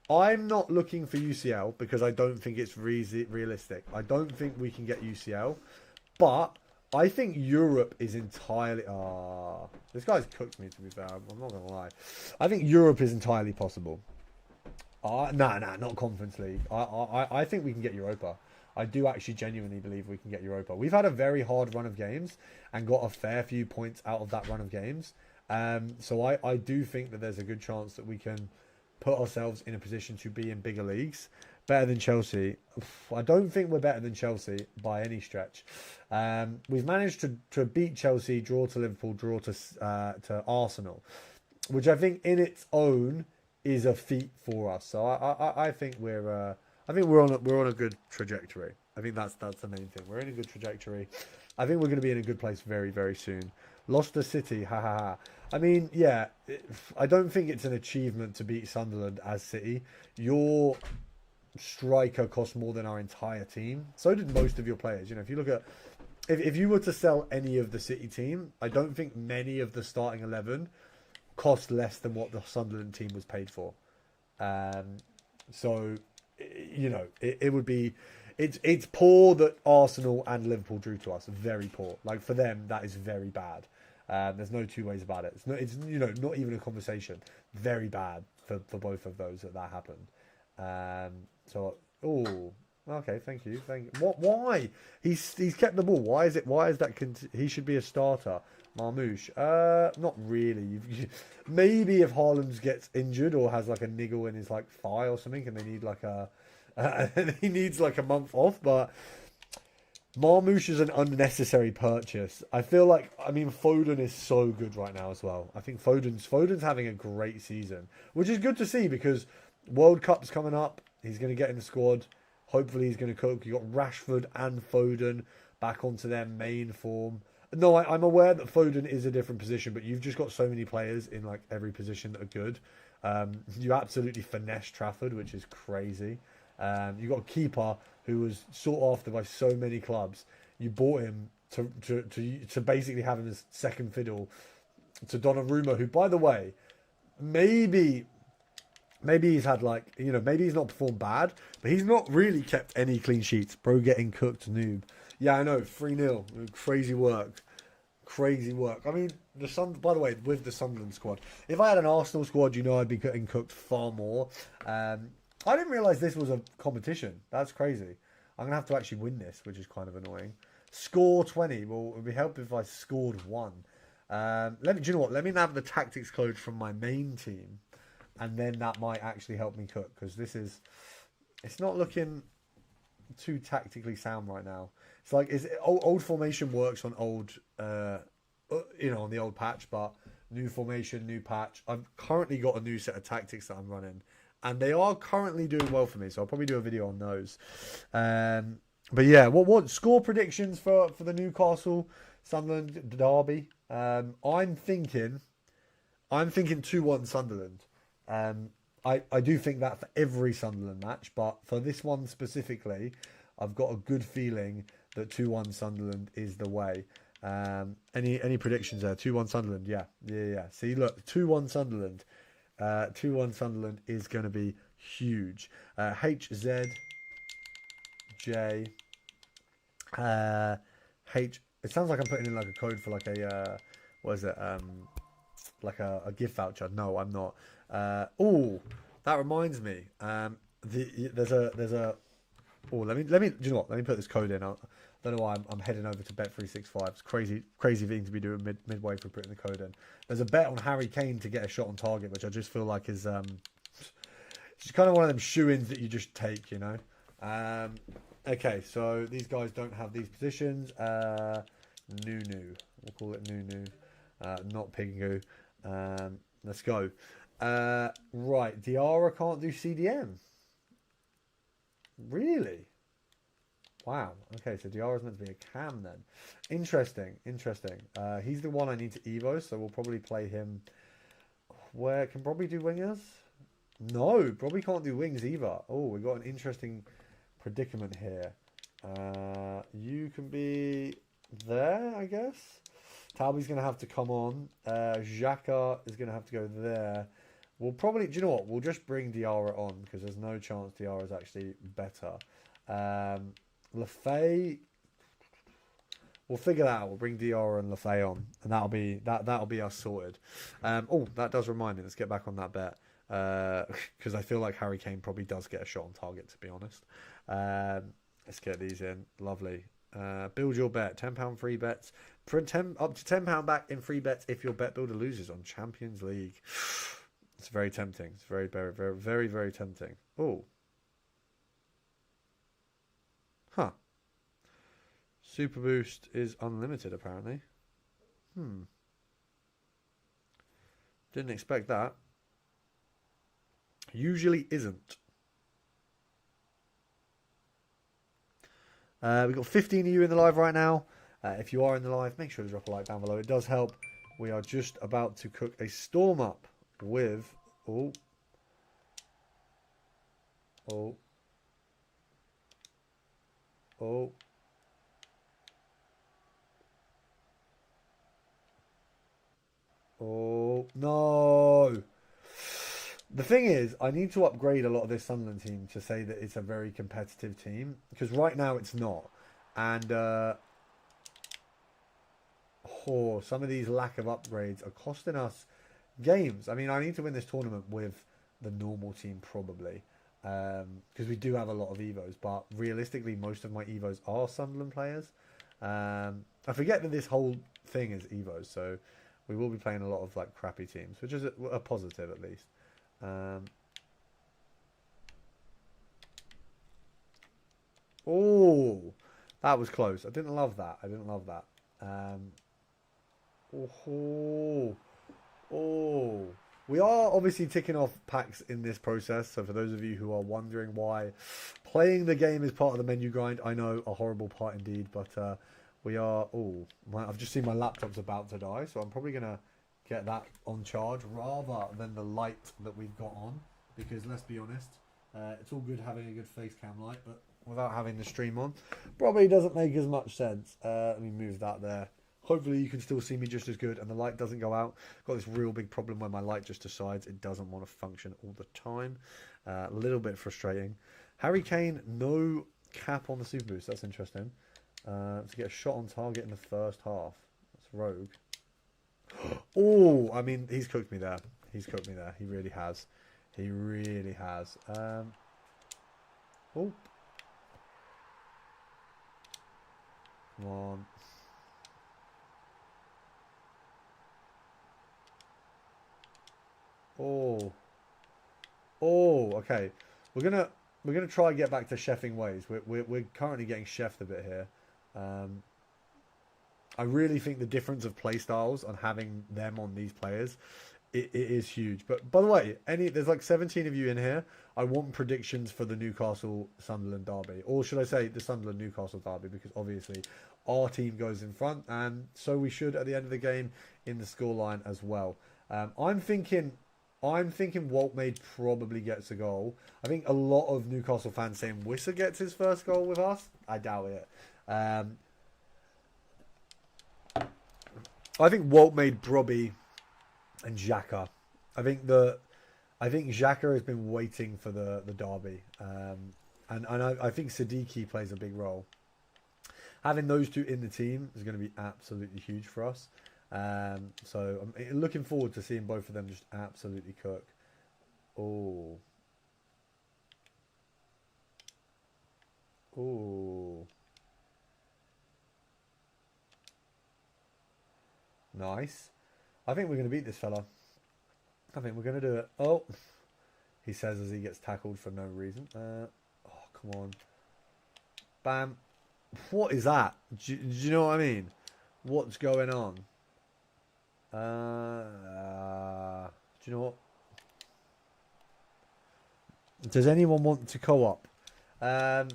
I'm not looking for UCL because I don't think it's realistic. I don't think we can get UCL, but I think Europe is entirely... this guy's cooked me, to be fair. I'm not going to lie. I think Europe is entirely possible. Nah, not Conference League. I think we can get Europa. I do actually genuinely believe we can get Europa. We've had a very hard run of games and got a fair few points out of that run of games. So I do think that there's a good chance that we can put ourselves in a position to be in bigger leagues. Better than Chelsea. I don't think we're better than Chelsea by any stretch. We've managed to beat Chelsea, draw to Liverpool, draw to Arsenal, which I think in its own is a feat for us. So I think we're on a good trajectory. I think that's the main thing. We're in a good trajectory. I think we're going to be in a good place very, very soon. Lost to City, ha ha ha. I mean, yeah, I don't think it's an achievement to beat Sunderland as City. Your striker cost more than our entire team. So did most of your players. You know, if you look at, if you were to sell any of the City team, I don't think many of the starting 11 cost less than what the Sunderland team was paid for. So, you know, it would be, it's poor that Arsenal and Liverpool drew to us. Very poor. Like, for them, that is very bad. There's no two ways about it. It's you know, not even a conversation. Very bad for both of those that happened. So, oh, okay, thank you. What? Why? He's kept the ball. Why is that? He should be a starter. Marmouche. Not really. Maybe if Haaland gets injured or has like a niggle in his like thigh or something, and they need like he needs like a month off. But Marmouche is an unnecessary purchase. I feel like, I mean, Foden is so good right now as well. I think Foden's having a great season, which is good to see because World Cup's coming up. He's going to get in the squad. Hopefully he's going to cook. You got Rashford and Foden back onto their main form. No, I'm aware that Foden is a different position, but you've just got so many players in like every position that are good. You absolutely finesse Trafford, which is crazy. You got a keeper who was sought after by so many clubs. You bought him to basically have him as second fiddle to Donnarumma, who, by the way, maybe he's had like, you know, maybe he's not performed bad, but he's not really kept any clean sheets. Bro getting cooked, noob. Yeah, I know, 3-0. Crazy work. I mean, by the way, with the Sunderland squad, if I had an Arsenal squad, you know I'd be getting cooked far more. I didn't realise this was a competition. That's crazy. I'm going to have to actually win this, which is kind of annoying. Score 20. Well, it would be helpful if I scored 1. Do you know what? Let me have the tactics code from my main team, and then that might actually help me cook, because it's not looking too tactically sound right now. It's like, old formation works on old, on the old patch, but new formation, new patch. I've currently got a new set of tactics that I'm running, and they are currently doing well for me, so I'll probably do a video on those. But yeah, what score predictions for the Newcastle Sunderland derby? I'm thinking 2-1 Sunderland. I do think that for every Sunderland match, but for this one specifically, I've got a good feeling that 2-1 Sunderland is the way. Any predictions there? 2-1 Sunderland, yeah. See, look, 2-1 Sunderland. 2-1 Sunderland is going to be huge. HZJ. It sounds like I'm putting in like a code for like a what is it? Like a gift voucher. No, I'm not. Oh, that reminds me. There's a. Oh, let me. Do you know what? Let me put this code in. I don't know why I'm heading over to Bet365. It's crazy thing to be doing midway through putting the code in. There's a bet on Harry Kane to get a shot on target, which I just feel like is it's kind of one of them shoe-ins that you just take, you know. Okay, so these guys don't have these positions. Nunu, we'll call it Nunu, not Pingu. Let's go. Right, Diarra can't do CDM. Really? Wow. Okay, so Diarra's meant to be a cam then. Interesting. He's the one I need to Evo, so we'll probably play him. Where can Bobby do wingers? No, Bobby can't do wings either. Oh, we've got an interesting predicament here. You can be there, I guess. Talby's going to have to come on. Xhaka is going to have to go there. We'll probably, do you know what? We'll just bring Diarra on because there's no chance Diarra is actually better. Lafay, we'll figure that out. We'll bring Diarra and Lafay on, and that'll be us sorted. Oh, that does remind me. Let's get back on that bet because I feel like Harry Kane probably does get a shot on target. To be honest, let's get these in. Lovely. Build your bet. £10 free bets. Up to £10 back in free bets if your bet builder loses on Champions League. It's very tempting. It's very tempting. Oh. Huh. Super Boost is unlimited, apparently. Didn't expect that. Usually isn't. We've got 15 of you in the live right now. If you are in the live, make sure to drop a like down below. It does help. We are just about to cook a storm up with... Oh. No. The thing is, I need to upgrade a lot of this Sunderland team to say that it's a very competitive team. Because right now it's not. And some of these lack of upgrades are costing us games. I mean, I need to win this tournament with the normal team probably. Because we do have a lot of Evos. But realistically, most of my Evos are Sunderland players. I forget that this whole thing is Evos. So we will be playing a lot of like crappy teams. Which is a positive at least. Oh, that was close. I didn't love that. We are obviously ticking off packs in this process. So for those of you who are wondering why playing the game is part of the menu grind, I know, a horrible part indeed. But we are... I've just seen my laptop's about to die. So I'm probably going to get that on charge rather than the light that we've got on. Because let's be honest, it's all good having a good face cam light, but without having the stream on, probably doesn't make as much sense. Let me move that there. Hopefully you can still see me just as good and the light doesn't go out. Got this real big problem where my light just decides it doesn't want to function all the time. A little bit frustrating. Harry Kane, no cap on the Super Boost. That's interesting. To get a shot on target in the first half. That's rogue. Oh, I mean, he's cooked me there. He really has. Oh. Come on. Okay. We're gonna try and get back to chefing ways. We're currently getting chefed a bit here. I really think the difference of play styles on having them on these players, it is huge. But by the way, there's like 17 of you in here. I want predictions for the Newcastle Sunderland derby, or should I say the Sunderland Newcastle derby, because obviously our team goes in front, and so we should at the end of the game in the scoreline as well. I'm thinking Waltmade probably gets a goal. I think a lot of Newcastle fans saying Wissa gets his first goal with us. I doubt it. I think Waltmade, Brobby, and Xhaka. I think Xhaka has been waiting for the derby, and I think Siddiqui plays a big role. having those two in the team is going to be absolutely huge for us. So I'm looking forward to seeing both of them just absolutely cook. Oh. Oh. Nice. I think we're going to beat this fella. I think we're going to do it. Oh. He says as he gets tackled for no reason. Oh, come on. Bam. What is that? Do you know what I mean? What's going on? Do you know what? Does anyone want to co-op? Do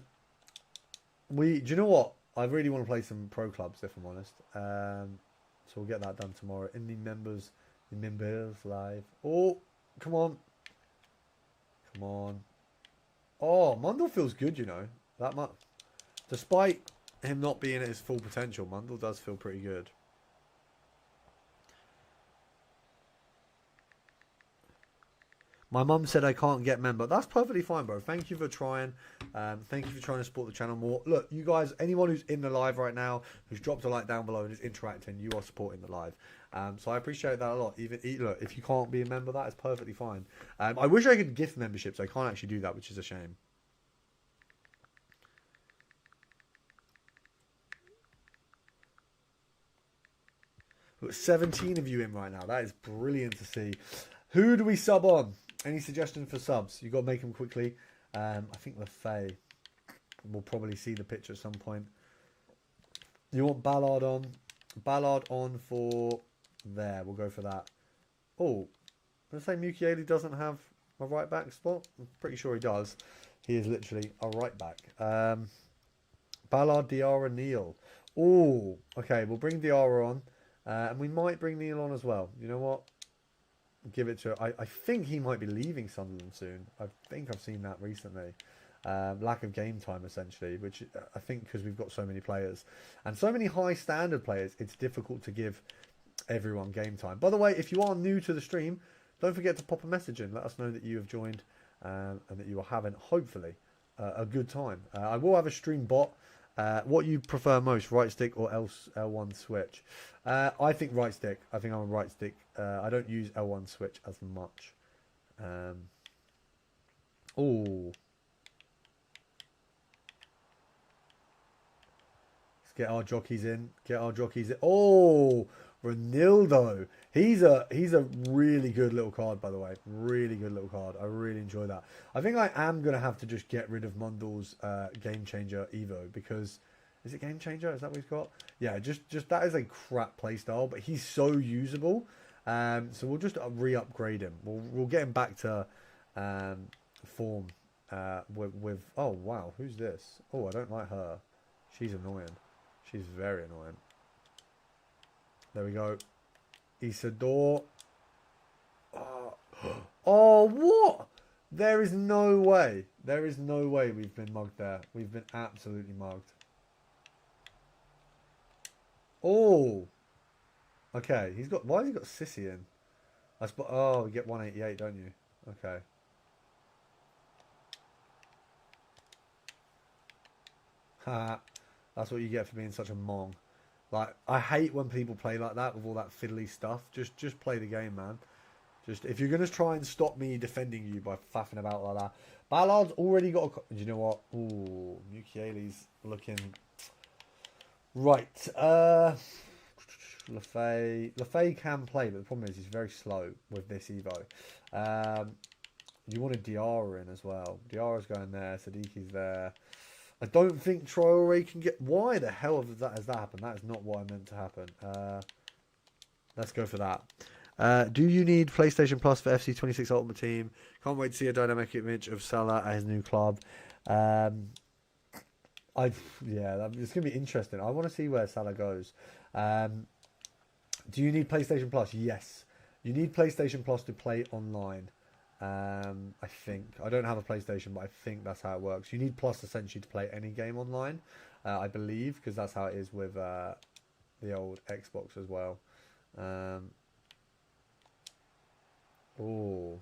you know what? I really want to play some pro clubs, if I'm honest. So we'll get that done tomorrow in the members live. Oh, come on. Come on. Oh, Mundle feels good, you know. That much. Despite him not being at his full potential, Mundle does feel pretty good. My mum said I can't get member. That's perfectly fine, bro. Thank you for trying. Thank you for trying to support the channel more. Look, you guys, anyone who's in the live right now, who's dropped a like down below and is interacting, you are supporting the live. So I appreciate that a lot. Look, if you can't be a member, that is perfectly fine. I wish I could gift memberships. I can't actually do that, which is a shame. We've got 17 of you in right now. That is brilliant to see. Who do we sub on? Any suggestions for subs? You got to make them quickly. I think LaFay. We'll probably see the pitch at some point. You want Ballard on? Ballard on for there. We'll go for that. Oh, let's say Mukiele doesn't have a right back spot. I'm pretty sure he does. He is literally a right back. Ballard, Diarra, Neil. Oh, okay. We'll bring Diarra on. And we might bring Neil on as well. You know what? Give it to... I think he might be leaving Sunderland soon. I think I've seen that recently. Lack of game time, essentially, which I think because we've got so many players. And so many high standard players, it's difficult to give everyone game time. By the way, if you are new to the stream, don't forget to pop a message in. Let us know that you have joined and that you are having, hopefully, a good time. I will have a stream bot. What you prefer most, right stick or L1 switch? I think right stick. I think I'm a right stick. I don't use L1 switch as much. Oh, let's get our jockeys in. Get our jockeys in. Oh, Ronaldo. He's a really good little card, by the way. Really good little card. I really enjoy that. I think I am gonna have to just get rid of Mundle's Game Changer Evo because is it Game Changer? Is that what he's got? Yeah, just that is a crap playstyle, but he's so usable. So we'll just re-upgrade him. We'll get him back to form with. Oh wow, who's this? Oh, I don't like her. She's annoying. She's very annoying. There we go. Isidore. Oh, what? There is no way. There is no way we've been mugged there. We've been absolutely mugged. Oh. Okay. He's got... Why has he got Sissy in? Oh, you get 188, don't you? Okay. Ha. That's what you get for being such a mong. Like, I hate when people play like that with all that fiddly stuff. Just play the game, man. Just if you're gonna try and stop me defending you by faffing about like that. Ballard's already got a... Do you know what? Ooh, Mukiele's looking... Right. Lafay can play, but the problem is he's very slow with this Evo. You wanted Diarra in as well. Diarra's going there. Sadiqi's there. I don't think Traore can get... Why the hell has that happened? That is not what I meant to happen. Let's go for that. Do you need PlayStation Plus for FC26 Ultimate Team? Can't wait to see a dynamic image of Salah at his new club. Yeah, it's going to be interesting. I want to see where Salah goes. Do you need PlayStation Plus? Yes. You need PlayStation Plus to play online. I think. I don't have a PlayStation, but I think that's how it works. You need Plus essentially to play any game online, I believe, because that's how it is with the old Xbox as well. Oh,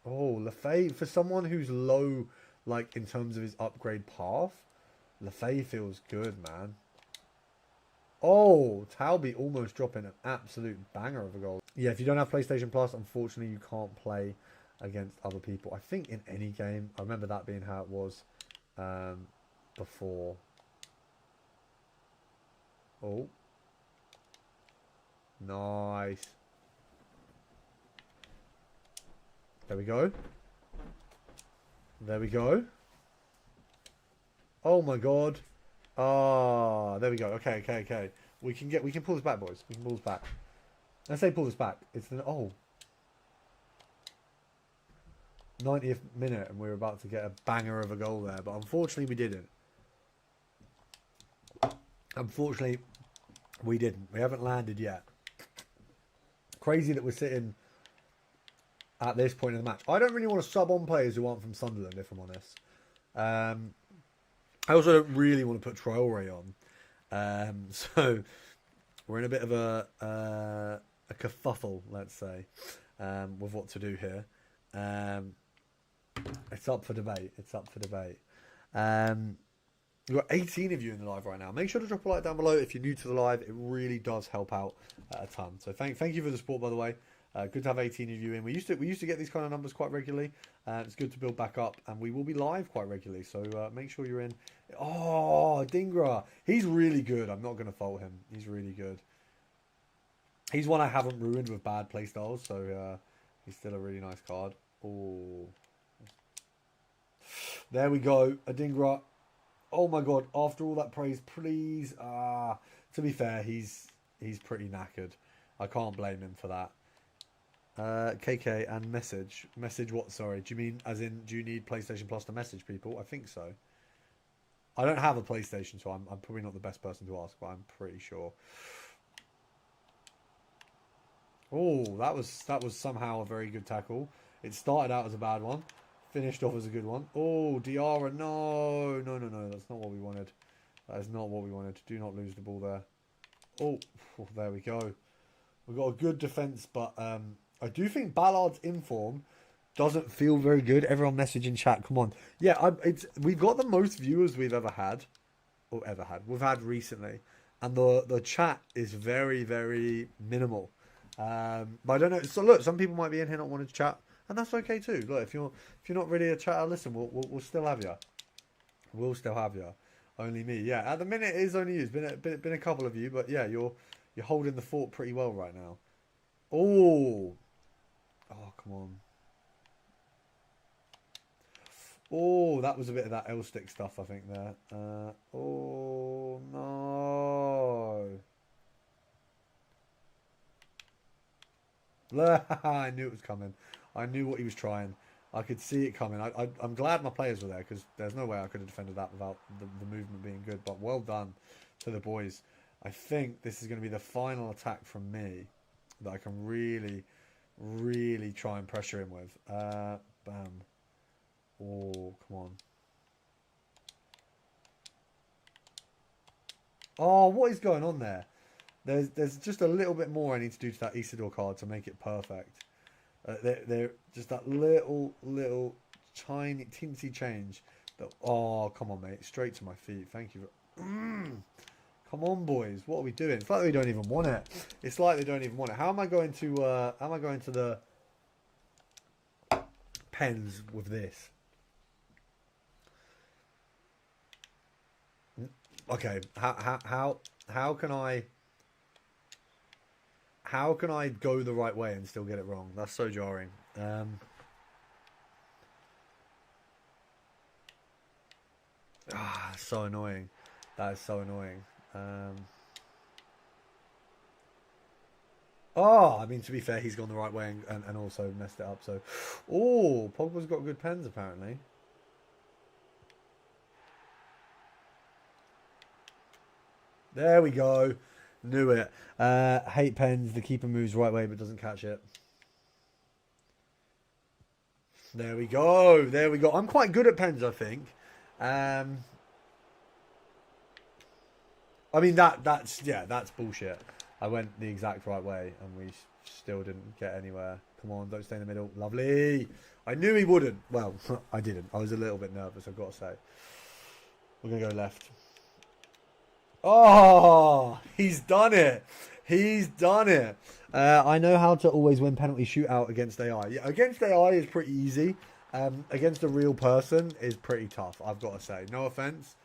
Lafay, for someone who's low, like in terms of his upgrade path, Lafay feels good, man. Oh, Talby almost dropping an absolute banger of a goal. Yeah, if you don't have PlayStation Plus, unfortunately you can't play against other people. I think in any game. I remember that being how it was before. Oh. Nice. There we go. There we go. Oh my god. Ah, there we go. Okay, okay, okay. We can pull this back, boys. We can pull this back. Let's say pull this back. It's the 90th minute, and we were about to get a banger of a goal there, but unfortunately we didn't. Unfortunately, we didn't. We haven't landed yet. Crazy that we're sitting at this point in the match. I don't really want to sub on players who aren't from Sunderland, if I'm honest. I also don't really want to put Traore on. So we're in a bit of a kerfuffle, let's say, with what to do here. It's up for debate. It's up for debate. We've got 18 of you in the live right now. Make sure to drop a like down below if you're new to the live. It really does help out a ton. So thank you for the support, by the way. Good to have 18 of you in. We used to get these kind of numbers quite regularly. It's good to build back up, and we will be live quite regularly. So make sure you're in. Oh, Dingra, he's really good. I'm not going to fault him. He's really good. He's one I haven't ruined with bad playstyles, so he's still a really nice card. Oh, there we go, Adingra. Oh my god! After all that praise, please. To be fair, he's pretty knackered. I can't blame him for that. KK and message what? Sorry, do you mean as in do you need PlayStation Plus to message people? I think so. I don't have a PlayStation, so I'm probably not the best person to ask, but I'm pretty sure. Oh, that was somehow a very good tackle. It started out as a bad one, finished off as a good one. Oh, Diarra, no, that's not what we wanted. That is not what we wanted. Do not lose the ball there. Oh, there we go. We've got a good defence, but I do think Ballard's inform doesn't feel very good. Everyone message in chat. Come on. Yeah, we've got the most viewers we've ever had. We've had recently. And the chat is very, very minimal. But I don't know. So look, some people might be in here not wanting to chat. And that's okay too. Look, if you're not really a chatter, listen, we'll still have you. We'll still have you. Only me. Yeah, at the minute it is only you. It's been a couple of you, but yeah, you're holding the fort pretty well right now. Oh, come on. Oh, that was a bit of that L-stick stuff, I think, there. Oh, no. I knew it was coming. I knew what he was trying. I could see it coming. I'm glad my players were there, because there's no way I could have defended that without the movement being good. But well done to the boys. I think this is going to be the final attack from me that I can really, really try and pressure him with. Bam. Oh, come on. Oh, what is going on there? There's just a little bit more I need to do to that Isidore card to make it perfect. They're just that little tiny teensy change. That, oh, come on, mate. Straight to my feet. Thank you. Come on, boys. What are we doing? It's like they don't even want it. It's like they don't even want it. How am I going to the pens with this? Okay, how can I go the right way and still get it wrong? That's so jarring. So annoying. That is so annoying. I mean, to be fair, he's gone the right way and also messed it up. So, oh, Pogba's got good pens apparently. There we go. Knew it. Hate pens. The keeper moves right way but doesn't catch it. There we go. There we go. I'm quite good at pens, I think. I mean, that's bullshit. I went the exact right way and we still didn't get anywhere. Come on, don't stay in the middle. Lovely. I knew he wouldn't. Well, I didn't. I was a little bit nervous, I've got to say. We're going to go left. Oh, he's done it. He's done it. I know how to always win penalty shootout against AI. Yeah, against AI is pretty easy. Against a real person is pretty tough, I've got to say. No offense.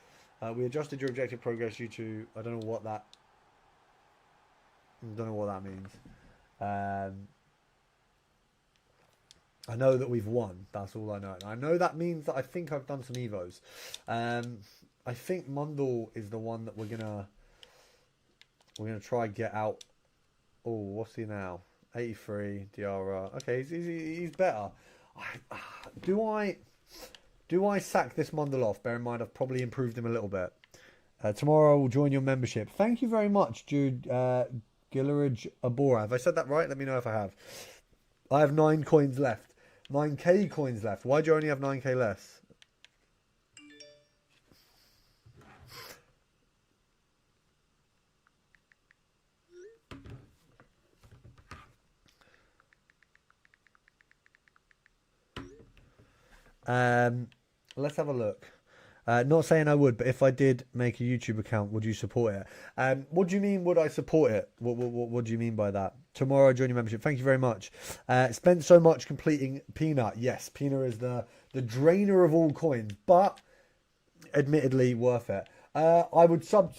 We adjusted your objective progress due to I don't know what that means. I know that we've won. That's all I know. And I know that means that I think I've done some evos. I think Mundell is the one that we're gonna try and get out. Oh, what's he now? 83 Diarra. Okay, he's better. Do I sack this Mundell off? Bear in mind I've probably improved him a little bit. Tomorrow I will join your membership. Thank you very much, Jude Gillerage Abora. Have I said that right? Let me know if I have. I have 9 coins left. 9k coins left. Why do you only have 9k less? Let's have a look. Not saying I would, but if I did make a YouTube account, would you support it? What do you mean? Would I support it? What do you mean by that? Tomorrow, I join your membership. Thank you very much. Spent so much completing Peanut. Yes, Peanut is the drainer of all coins, but admittedly worth it. I would sub.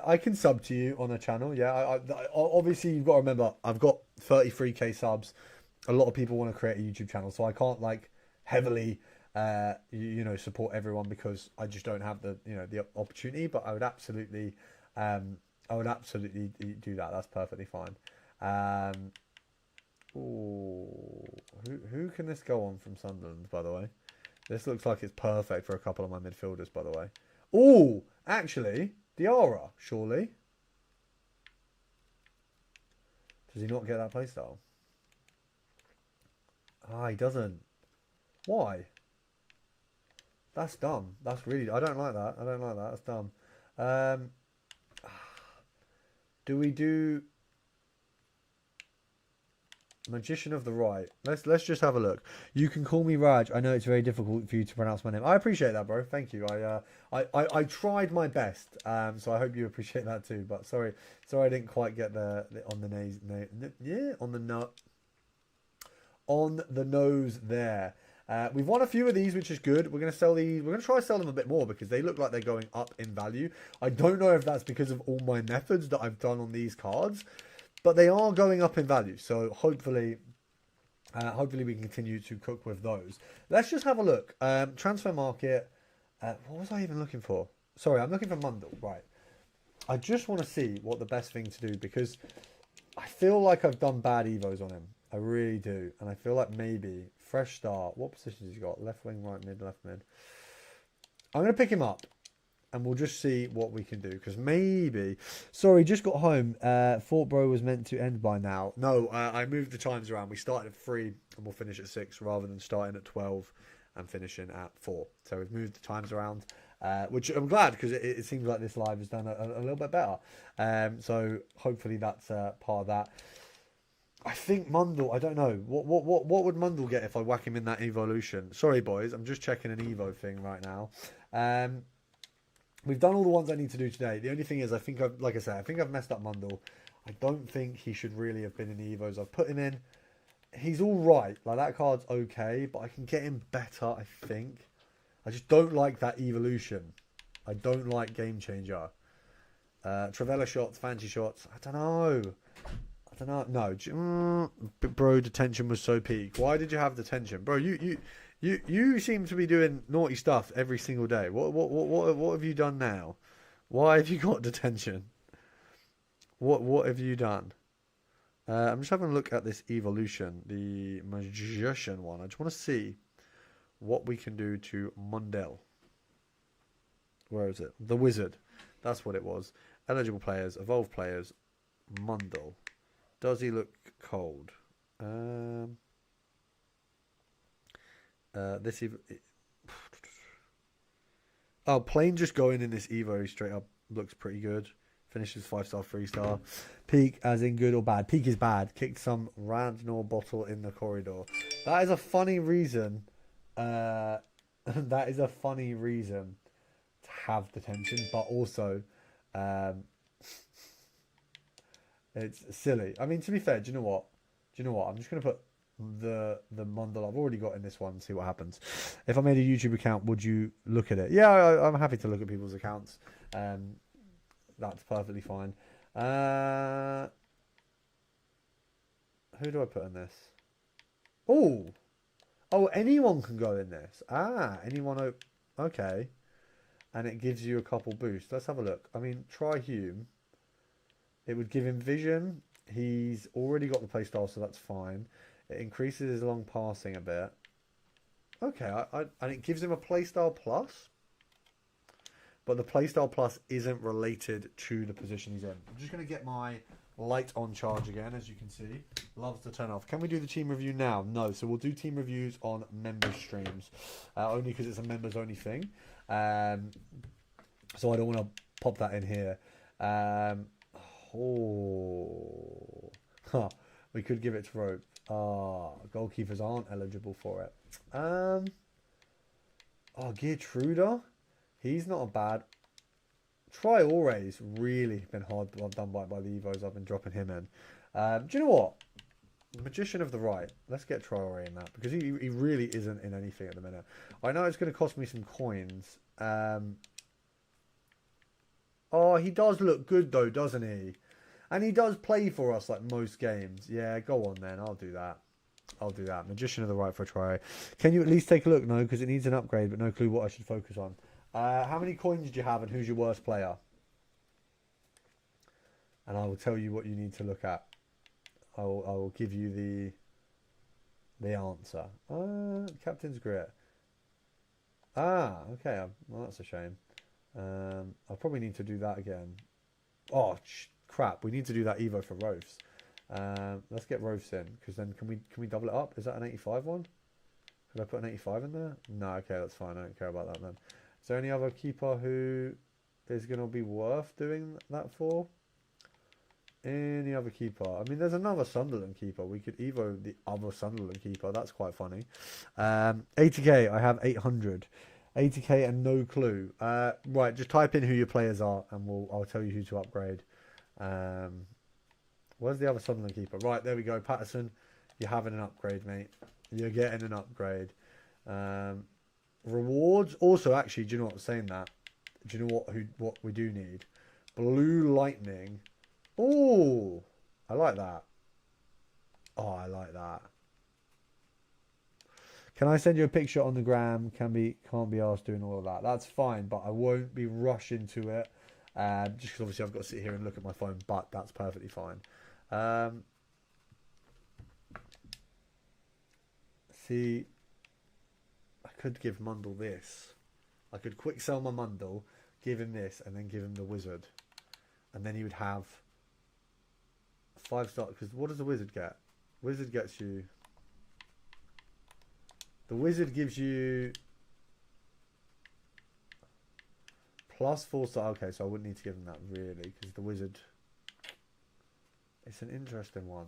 I can sub to you on a channel. Yeah. Obviously, you've got to remember, I've got 33k subs. A lot of people want to create a YouTube channel, so I can't like heavily support everyone because I just don't have the opportunity. But I would absolutely do that. That's perfectly fine. Who can this go on from Sunderland, by the way? This looks like it's perfect for a couple of my midfielders, by the way. Oh, actually, Diarra, surely. Does he not get that playstyle? He doesn't. Why? That's dumb. That's really... I don't like that. That's dumb. Do we do... Magician of the Right? Let's just have a look. You can call me Raj. I know it's very difficult for you to pronounce my name. I appreciate that, bro. Thank you. I tried my best. So I hope you appreciate that too. But sorry I didn't quite get the on the nose. On the nose there. We've won a few of these, which is good. We're going to sell these. We're going to try to sell them a bit more because they look like they're going up in value. I don't know if that's because of all my methods that I've done on these cards, but they are going up in value. So hopefully we can continue to cook with those. Let's just have a look. Transfer market. What was I even looking for? Sorry, I'm looking for Mundell. Right. I just want to see what the best thing to do because I feel like I've done bad evos on him. I really do. And I feel like maybe fresh start. What positions has he got? Left wing, right mid, left mid. I'm going to pick him up and we'll just see what we can do. Because maybe... Sorry, just got home. Thought bro was meant to end by now. No, I moved the times around. We started at 3 and we'll finish at 6 rather than starting at 12 and finishing at 4. So we've moved the times around. Which I'm glad because it seems like this live has done a little bit better. So hopefully that's part of that. I think Mundell, I don't know. What would Mundell get if I whack him in that evolution? Sorry, boys. I'm just checking an Evo thing right now. We've done all the ones I need to do today. The only thing is, I think I've messed up Mundell. I don't think he should really have been in the Evos. I've put him in. He's all right. Like, that card's okay, but I can get him better, I think. I just don't like that evolution. I don't like Game Changer. Travella shots, fancy shots. I don't know. No, bro, detention was so peak. Why did you have detention, bro? You seem to be doing naughty stuff every single day. What have you done now? Why have you got detention? What have you done? I'm just having a look at this evolution, the magician one. I just want to see what we can do to Mundell. Where is it? The wizard. That's what it was. Eligible players, evolved players, Mundell. Does he look cold? Plain just going in this Evo straight up looks pretty good. Finishes 5-star, 3-star. Peak as in good or bad. Peak is bad. Kicked some Radnor bottle in the corridor. That is a funny reason. That is a funny reason to have detention, but also Um, it's silly. I mean, to be fair, do you know what? I'm just going to put the Mundle I've already got in this one and see what happens. If I made a YouTube account, would you look at it? Yeah, I'm happy to look at people's accounts. That's perfectly fine. Who do I put in this? Oh, anyone can go in this. Anyone. Okay. And it gives you a couple boosts. Let's have a look. I mean, try Hume. It would give him vision. He's already got the playstyle, so that's fine. It increases his long passing a bit. Okay, and it gives him a playstyle plus. But the playstyle plus isn't related to the position he's in. I'm just going to get my light on charge again, as you can see. Loves to turn off. Can we do the team review now? No, so we'll do team reviews on members streams. Only because it's a members only thing. So I don't want to pop that in here. We could give it to Rope. Goalkeepers aren't eligible for it. Geertruida. He's not a bad. Traore's really been hard done by the Evos. I've been dropping him in. Do you know what? Magician of the Right. Let's get Traore in that because he really isn't in anything at the minute. I know it's going to cost me some coins. He does look good though, doesn't he? And he does play for us like most games. Yeah, go on then. I'll do that. Magician of the Right for Traore. Can you at least take a look? No, because it needs an upgrade, but no clue what I should focus on. How many coins do you have and who's your worst player? And I will tell you what you need to look at. I will give you the answer. Captain's Grit. Okay. Well, that's a shame. I'll probably need to do that again. Crap. We need to do that Evo for Rofs. Let's get Rofs in because then can we double it up? Is that an 85 one? Could I put an 85 in there? No. Okay, that's fine. I don't care about that then. Is there any other keeper who is going to be worth doing that for? Any other keeper? I mean, there's another Sunderland keeper. We could Evo the other Sunderland keeper. That's quite funny. 80k. I have 800. 80k and no clue. Right, just type in who your players are, and I'll tell you who to upgrade. Where's the other Sunderland keeper? Right, there we go. Patterson, you're having an upgrade, mate. You're getting an upgrade. Rewards. Also, actually, do you know what? Saying that, do you know what we do need? Blue Lightning. Oh, I like that. I like that. Can I send you a picture on the gram? Can't be asked doing all of that. That's fine, but I won't be rushing to it. Just because obviously I've got to sit here and look at my phone, but that's perfectly fine. See, I could give Mundle this. I could quick sell my Mundle, give him this, and then give him the Wizard. And then he would have 5-star. Because what does the Wizard get? Wizard gets you. The Wizard gives you plus 4-star. Okay, so I wouldn't need to give him that really because the Wizard. It's an interesting one.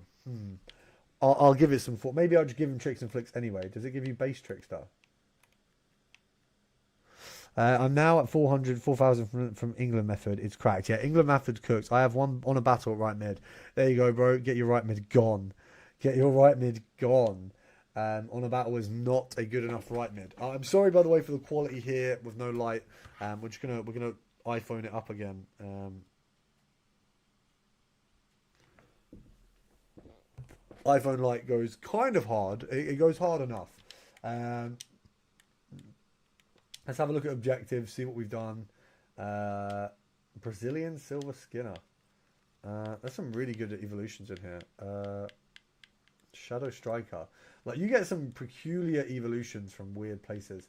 I'll give it some thought. Maybe I'll just give him tricks and flicks anyway. Does it give you base trickster? I'm now at 4,000 from England method. It's cracked. Yeah, England method cooked. I have one on a battle at right mid. There you go, bro. Get your right mid gone. Get your right mid gone. On a battle is not a good enough right mid. I'm sorry, by the way, for the quality here with no light. We're gonna iPhone it up again. iPhone light goes kind of hard. It goes hard enough. Let's have a look at objectives, see what we've done. Brazilian Silver Skinner. There's some really good evolutions in here. Shadow Striker. Like, you get some peculiar evolutions from weird places.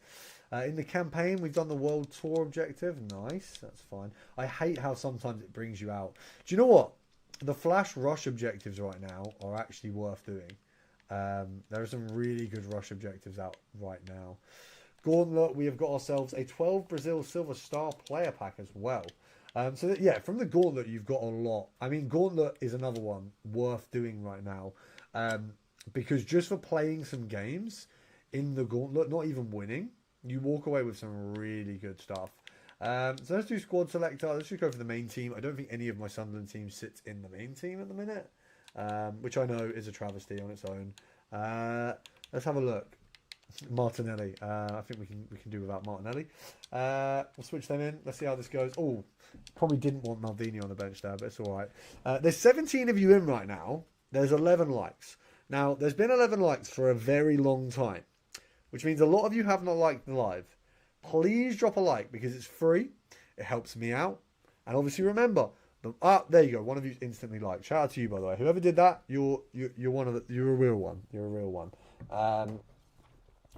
In the campaign, we've done the World Tour objective. Nice, that's fine. I hate how sometimes it brings you out. Do you know what? The Flash Rush objectives right now are actually worth doing. There are some really good Rush objectives out right now. Gauntlet, we have got ourselves a 12 Brazil Silver Star player pack as well. Yeah, from the Gauntlet, you've got a lot. I mean, Gauntlet is another one worth doing right now. Because just for playing some games in the Gauntlet, not even winning, you walk away with some really good stuff. So let's do squad selector. Let's just go for the main team. I don't think any of my Sunderland teams sits in the main team at the minute, which I know is a travesty on its own. Let's have a look. Martinelli. I think we can do without Martinelli. We'll switch them in. Let's see how this goes. Oh, probably didn't want Maldini on the bench there, but it's all right. There's 17 of you in right now. There's 11 likes. Now, there's been 11 likes for a very long time, which means a lot of you have not liked the live. Please drop a like because it's free. It helps me out. And obviously remember, there you go. One of you instantly liked. Shout out to you, by the way. Whoever did that, you're one of the. You're a real one. You're a real one.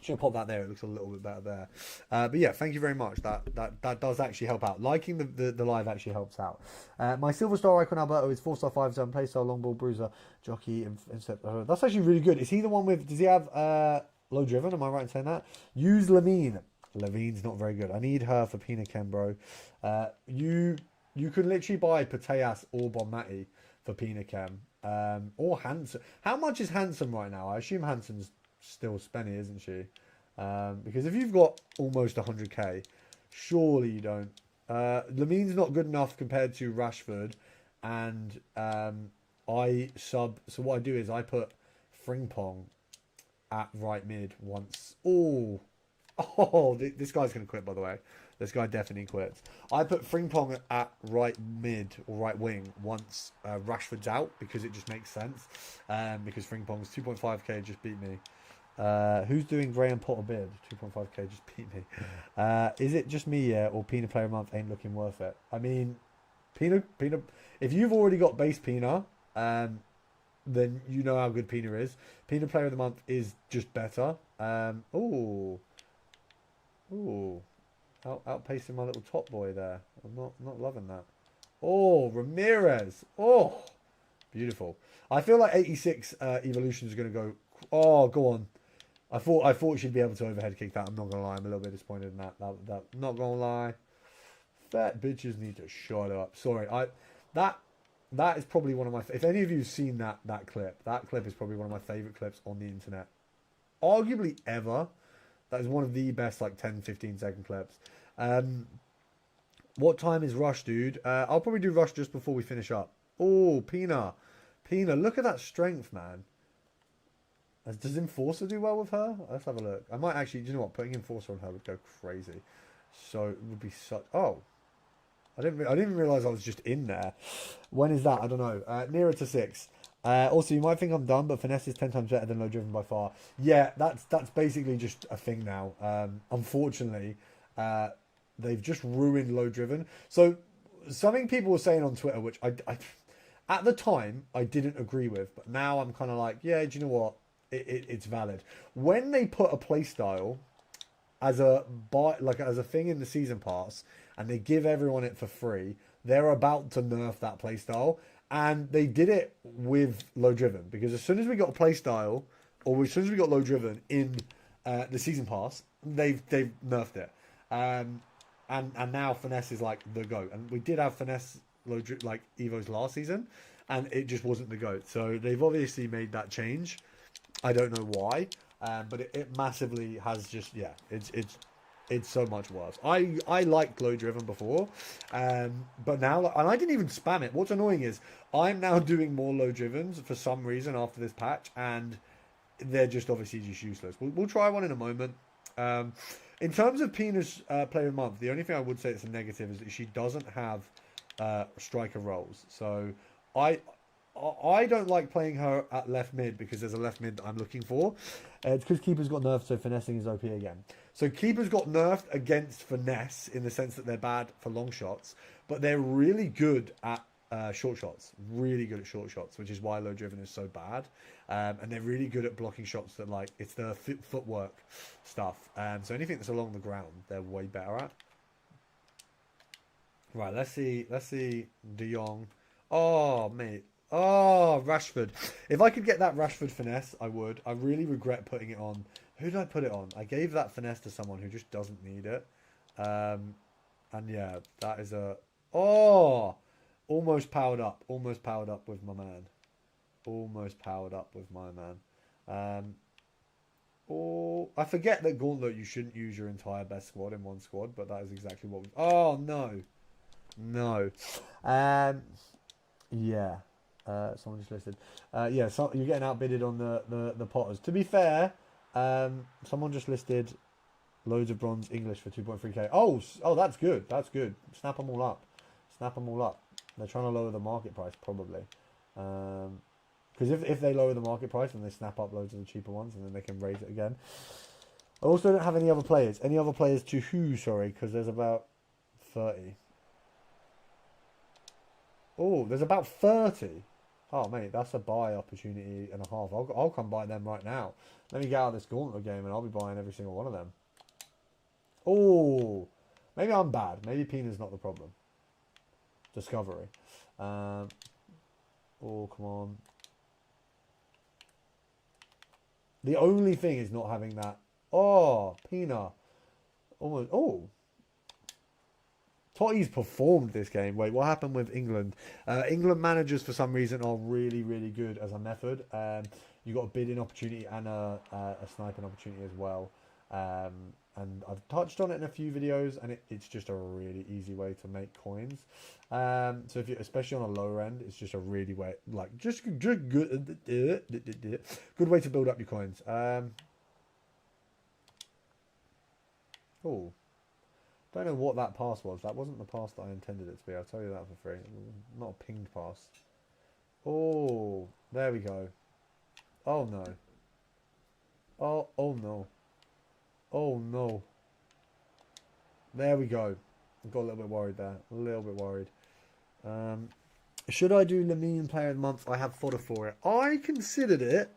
Should pop that there. It looks a little bit better there. But yeah, thank you very much. That does actually help out. Liking the live actually helps out. My silver star icon Alberto is 4-star 5-star playstyle long ball bruiser jockey. That's actually really good. Is he the one with? Does he have low driven? Am I right in saying that? Use Lamine. Levine's not very good. I need her for Pina Ken, bro. You can literally buy Pateas or Bonmati for Pina Ken. Or Hanson. How much is Hanson right now? I assume Hanson's still spenny, isn't she? Because if you've got almost 100k, surely you don't. Lamine's not good enough compared to Rashford, and so what I do is I put Frimpong at right mid once. This guy's going to quit, by the way. This guy definitely quits. I put Frimpong at right mid or right wing once Rashford's out because it just makes sense. Because Frimpong's 2.5k just beat me. Who's doing Graham Potter bid? 2.5k just beat me. Is it just me, yeah, or Pina player a month ain't looking worth it? I mean, Pina. If you've already got base Pina, then you know how good Pina is. Pina player of the month is just better. Outpacing my little top boy there. I'm not loving that. Oh, Ramirez. Oh, beautiful. I feel like 86 Evolution is going to go. Oh, go on. I thought she'd be able to overhead kick that. I'm not gonna lie. I'm a little bit disappointed in that. Not gonna lie. Fat bitches need to shut up. Sorry. That is probably one of my. If any of you've seen that clip is probably one of my favorite clips on the internet, arguably ever. That is one of the best 10-15 second clips. What time is Rush, dude? I'll probably do Rush just before we finish up. Oh, Pina, look at that strength, man. Does Enforcer do well with her? Let's have a look. I might actually, do you know what? Putting Enforcer on her would go crazy. So it would be such. Oh, I didn't even realize I was just in there. When is that? I don't know. Nearer to 6. Also, you might think I'm done, but finesse is 10 times better than low driven by far. Yeah, that's basically just a thing now. Unfortunately, they've just ruined low driven. So something people were saying on Twitter, which I at the time I didn't agree with, but now I'm kind of like, yeah, do you know what? It's valid. When they put a playstyle as a thing in the season pass and they give everyone it for free, they're about to nerf that playstyle. And they did it with low driven because as soon as we got a playstyle, or as soon as we got low driven in the season pass, they've nerfed it. And now finesse is the GOAT. And we did have finesse Evo's last season, and it just wasn't the GOAT. So they've obviously made that change. I don't know why, but it massively has just it's so much worse. I liked low driven before, but now, and I didn't even spam it. What's annoying is I'm now doing more low drivens for some reason after this patch, and they're just obviously just useless. We'll try one in a moment. In terms of Pina's player of the month, the only thing I would say that's a negative is that she doesn't have striker roles. So I don't like playing her at left mid because there's a left mid that I'm looking for. It's because keeper's got nerfed, so finessing is OP again. So keepers got nerfed against finesse in the sense that they're bad for long shots, but they're really good at short shots. Really good at short shots, which is why low driven is so bad. And they're really good at blocking shots that it's the footwork stuff. So anything that's along the ground, they're way better at. Right, let's see De Jong. Oh, mate. Oh, Rashford. If I could get that Rashford finesse, I would. I really regret putting it on. Who did I put it on? I gave that finesse to someone who just doesn't need it. And yeah, that is a... Oh! Almost powered up. Almost powered up with my man. Almost powered up with my man. I forget that Gauntlet, you shouldn't use your entire best squad in one squad, but that is exactly what we... Oh, no. No. Yeah. Someone just listed. Yeah, so you're getting outbidded on the Potters. To be fair, someone just listed loads of bronze English for 2.3k. Oh, that's good. That's good. Snap them all up. Snap them all up. They're trying to lower the market price, probably. Because if they lower the market price, then they snap up loads of the cheaper ones, and then they can raise it again. I also don't have any other players. Any other players to who, sorry, because there's about 30. Oh, there's about 30. Oh, mate, that's a buy opportunity and a half. I'll come buy them right now. Let me get out of this Gauntlet game, and I'll be buying every single one of them. Oh, maybe I'm bad. Maybe Pina's not the problem. Discovery. Oh, come on. The only thing is not having that. Oh, Pina. Almost. Oh. Totti's performed this game. Wait, what happened with England? England managers, for some reason, are really, really good as a method. You got a bidding opportunity and a sniping opportunity as well. And I've touched on it in a few videos, and it's just a really easy way to make coins. So if you, especially on a lower end, it's just a really way, like just good way to build up your coins. Oh, don't know what that pass was. That wasn't the pass that I intended it to be. I'll tell you that for free. Not a pinged pass. Oh, there we go. Oh no. Oh no. Oh no. There we go. I got a little bit worried there. A little bit worried. Should I do Lamine Player of the Month? I have fodder for it. I considered it.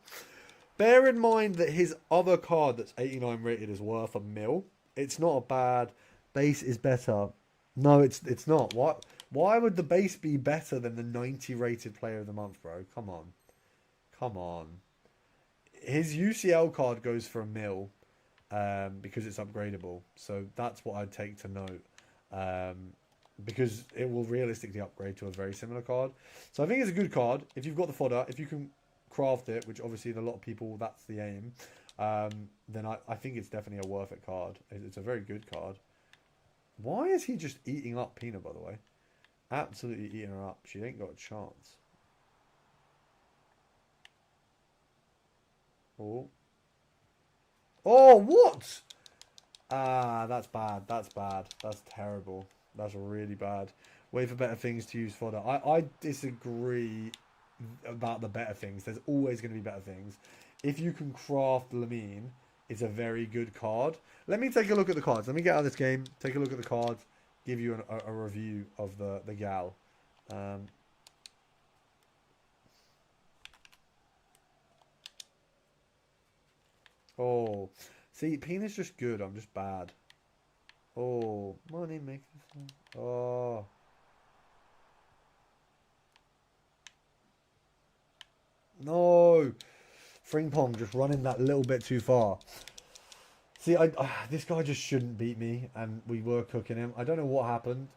Bear in mind that his other card that's 89 rated is worth $1 mil. It's not a bad... Base is better. No, it's not. What? Why would the base be better than the 90 rated Player of the Month, bro? Come on. Come on. His UCL card goes for $1 mil. Because it's upgradable, so that's what I'd take to note, because it will realistically upgrade to a very similar card. So I think it's a good card if you've got the fodder, if you can craft it, which obviously in a lot of people that's the aim. Then I think it's definitely a worth it card. It's a very good card. Why is he just eating up Pina, by the way? Absolutely eating her up. She ain't got a chance. Oh, what? Ah, that's bad. That's bad. That's terrible. That's really bad. Wait for better things to use fodder. I disagree about the better things. There's always going to be better things. If you can craft Lamine, it's a very good card. Let me take a look at the cards. Let me get out of this game, take a look at the cards, give you a review of the gal. Oh, see, Pina's just good. I'm just bad. Oh, money makes me... Oh. No. Frimpong just running that little bit too far. See, this guy just shouldn't beat me, and we were cooking him. I don't know what happened.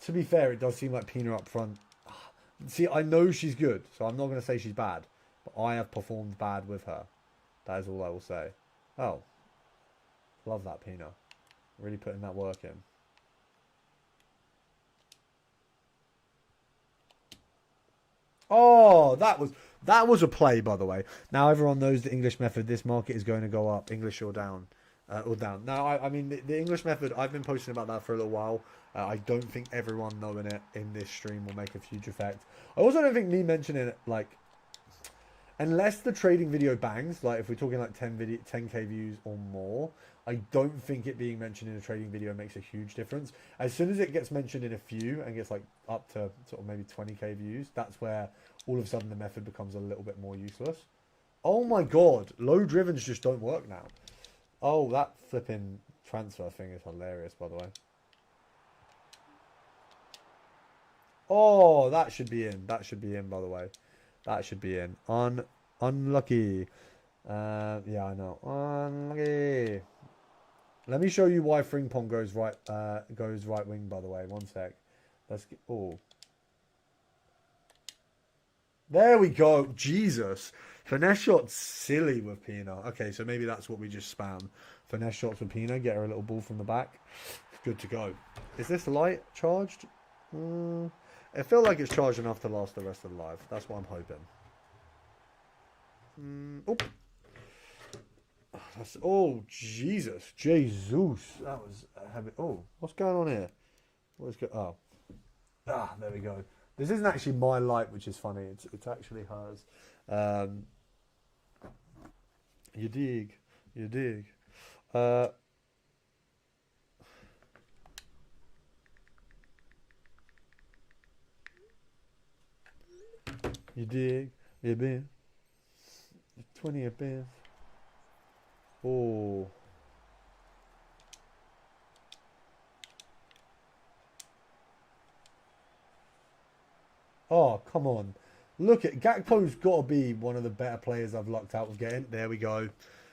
To be fair, it does seem like Pina up front. See, I know she's good, so I'm not going to say she's bad. But I have performed bad with her. That is all I will say. Oh. Love that, Pina. Really putting that work in. Oh, that was a play, by the way. Now everyone knows the English method. This market is going to go up, English or down. Now, I mean, the English method, I've been posting about that for a little while. I don't think everyone knowing it in this stream will make a huge effect. I also don't think me mentioning it, like, unless the trading video bangs, like if we're talking like 10k views or more, I don't think it being mentioned in a trading video makes a huge difference. As soon as it gets mentioned in a few and gets like up to sort of maybe 20k views, that's where all of a sudden the method becomes a little bit more useless. Oh my god, low drivens just don't work now. Oh, that flipping transfer thing is hilarious, by the way. Oh, that should be in. That should be in, by the way. That should be in. Unlucky. Yeah, I know. Unlucky. Let me show you why Frimpong goes right wing, by the way. One sec. Let's get... Oh. There we go. Jesus. Finesse shots silly with Pina. Okay, so maybe that's what we just spam. Finesse shots with Pina. Get her a little ball from the back. Good to go. Is this light charged? It feels like it's charged enough to last the rest of the live. That's what I'm hoping. Oh. Oh, Jesus. Jesus. That was heavy. Oh, what's going on here? Oh. There we go. This isn't actually my light, which is funny. It's actually hers. You dig. You dig. You dig. You been. 20 a bit. Oh. Oh, come on. Look at Gakpo's got to be one of the better players I've lucked out with getting. There we go.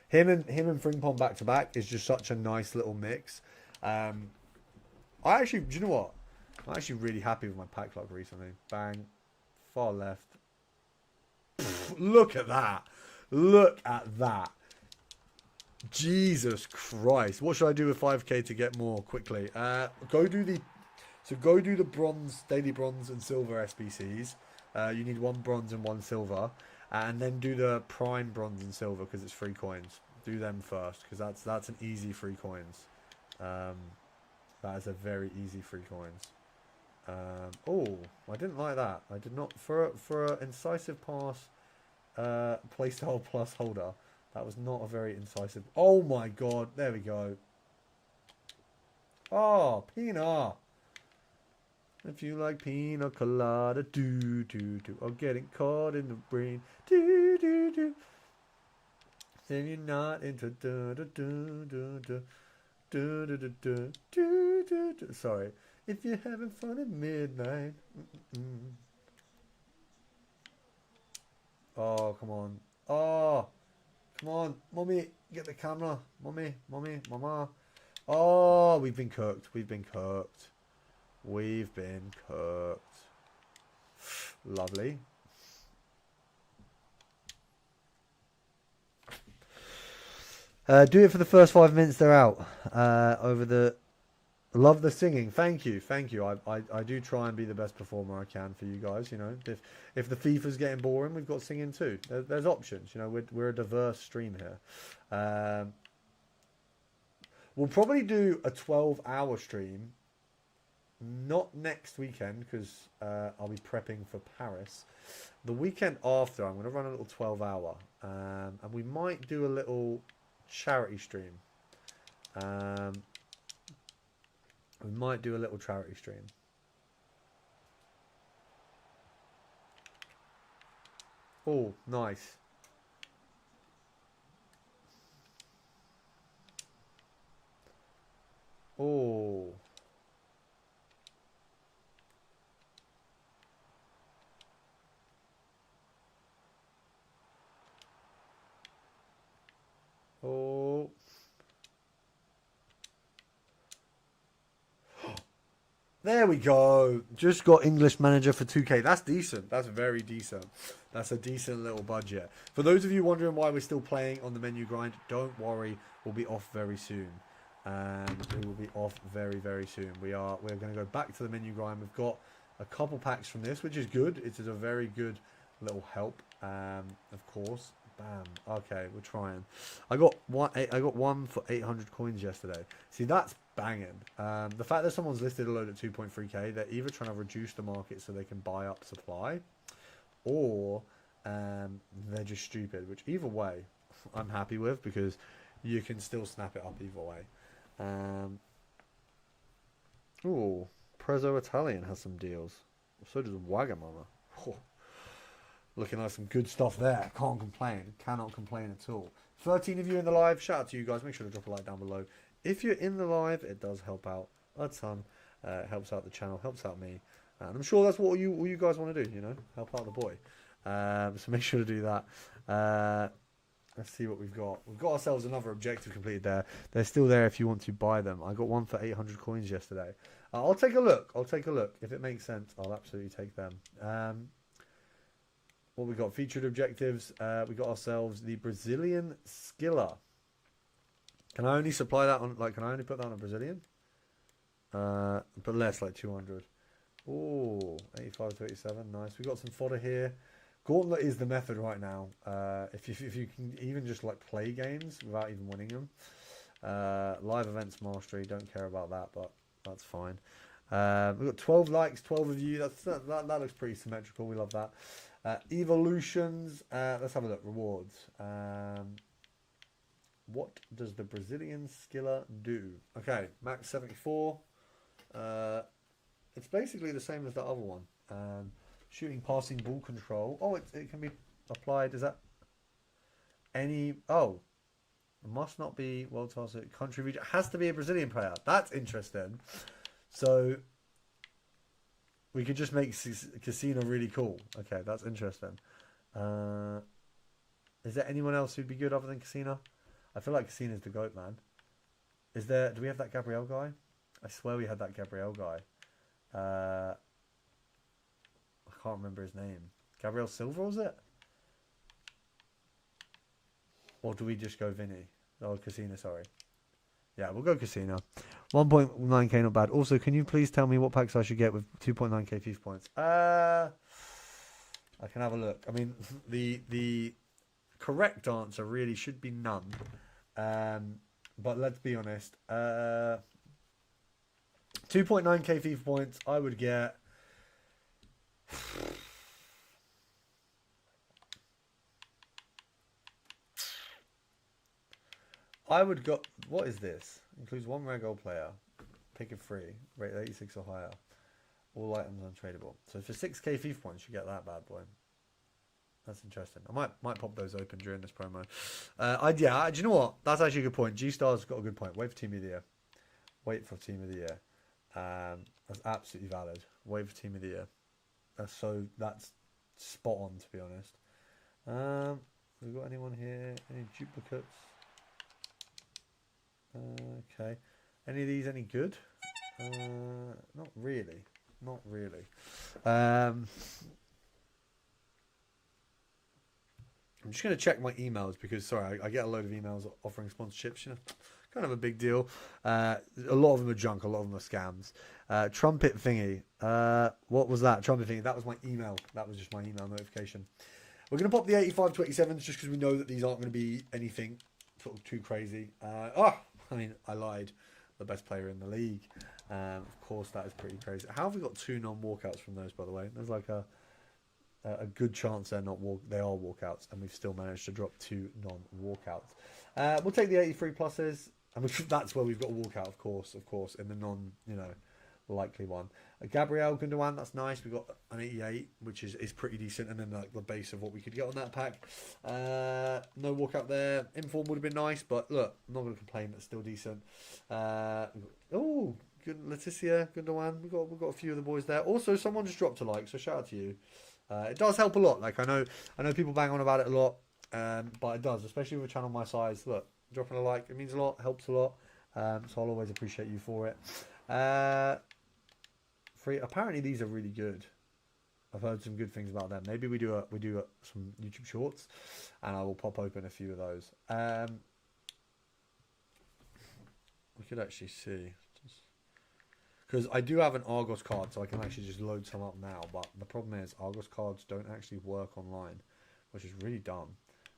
Him and Frimpong back to back is just such a nice little mix. I actually, do you know what? I'm actually really happy with my pack luck recently. Bang. Far left. Pfft, look at that. Look at that. Jesus Christ. What should I do with 5k to get more quickly? Go do the bronze, daily bronze and silver SBCs. You need 1 bronze and 1 silver. And then do the prime bronze and silver because it's free coins. Do them first because that's an easy free coins. That is a very easy free coins. Oh, I didn't like that. I did not for a incisive pass playstyle plus holder. That was not a very incisive. Oh my god, there we go. Oh, Pina. If you like pina colada, do. Or getting caught in the brain, do. Then you're not into do. Sorry. If you're having fun at midnight. Oh, come on. Oh, come on. Mommy, get the camera. Mommy, mama. Oh, we've been cooked. Lovely. Do it for the first 5 minutes they're out. Love the singing. Thank you. I do try and be the best performer I can for you guys. You know, if the FIFA's getting boring, we've got singing too. There's options. You know, we're a diverse stream here. We'll probably do a 12-hour stream. Not next weekend because I'll be prepping for Paris. The weekend after, I'm going to run a little 12-hour, and we might do a little charity stream. We might do a little charity stream. Oh, nice. Oh. Oh. There we go. Just got English manager for 2k. That's decent. That's very decent. That's a decent little budget. For those of you wondering why we're still playing on the menu grind, don't worry. We'll be off very soon. We will be off very, very soon. We're going to go back to the menu grind. We've got a couple packs from this, which is good. It is a very good little help, of course. Bam. Okay, we're trying. I got one for 800 coins yesterday. See, that's banging. The fact that someone's listed a load at 2.3k, they're either trying to reduce the market so they can buy up supply, or they're just stupid. Which either way, I'm happy with because you can still snap it up either way. Oh, Prezzo Italian has some deals. So does Wagamama. Oh. Looking like some good stuff there. Can't complain. Cannot complain at all. 13 of you in the live. Shout out to you guys. Make sure to drop a like down below. If you're in the live, it does help out a ton. It helps out the channel. Helps out me. And I'm sure that's what all you guys want to do, you know. Help out the boy. So make sure to do that. Let's see what we've got. We've got ourselves another objective completed there. They're still there if you want to buy them. I got one for 800 coins yesterday. I'll take a look. If it makes sense, I'll absolutely take them. What we got? Featured objectives. We got ourselves the Brazilian Skiller. Can I only supply that on, like, can I only put that on a Brazilian? But less, like 200. Oh, 85 to 87. Nice. We got some fodder here. Gauntlet is the method right now. If you can even just like play games without even winning them. Live events mastery. Don't care about that, but that's fine. We've got 12 likes, 12 of you. That looks pretty symmetrical. We love that. Evolutions. Let's have a look. Rewards. What does the Brazilian Skiller do? Okay, max 74. It's basically the same as the other one. Shooting, passing, ball control. Oh, it can be applied. Is that any? Oh, it must not be world class country region. It has to be a Brazilian player. That's interesting. So we could just make Casino really cool. Okay, that's interesting. Is there anyone else who'd be good other than Casino? I feel like Casino's the GOAT, man. Is there? Do we have that Gabriel guy? I swear we had that Gabriel guy. I can't remember his name. Gabriel Silva, was it? Or do we just go Vinny? Oh, Casino, sorry. Yeah, we'll go Casino. 1.9k, not bad. Also, can you please tell me what packs I should get with 2.9k FIFA points? I can have a look. I mean, the correct answer really should be none. But let's be honest. 2.9k FIFA points, I would get... I would go... What is this? Includes one rare gold player. Pick a free. Rate 86 or higher. All items untradeable. So for 6k FIFA points, you get that bad boy. That's interesting. I might pop those open during this promo. Yeah, do you know what? That's actually a good point. G-Star's got a good point. Wait for Team of the Year. Wait for Team of the Year. That's absolutely valid. Wait for Team of the Year. That's spot on, to be honest. We got anyone here? Any duplicates? Okay. Any of these any good? Not really. Not really. I'm just going to check my emails because, sorry, I get a load of emails offering sponsorships. You know, kind of a big deal. A lot of them are junk. A lot of them are scams. Trumpet thingy. What was that? Trumpet thingy. That was my email. That was just my email notification. We're going to pop the 85 27s just because we know that these aren't going to be anything sort of too crazy. I mean, I lied. The best player in the league. Of course, that is pretty crazy. How have we got 2 non-walkouts from those, by the way? There's like a good chance they are walkouts, and we've still managed to drop 2 non-walkouts. We'll take the 83 pluses, and that's where we've got a walkout, of course, in the likely one. Gabriel Gundogan, that's nice. We got an 88, which is pretty decent, and then like the base of what we could get on that pack. No walkout there. Inform would have been nice, but look, I'm not going to complain. That's still decent. Good Leticia Gundogan. We've got a few of the boys there. Also, someone just dropped a like, so shout out to you. It does help a lot. Like I know people bang on about it a lot, but it does, especially with a channel my size. Look, dropping a like, it means a lot, helps a lot. So I'll always appreciate you for it. Apparently these are really good. I've heard some good things about them. Maybe we do some YouTube shorts, and I will pop open a few of those. We could actually see, because I do have an Argos card, so I can actually just load some up now. But the problem is Argos cards don't actually work online, which is really dumb.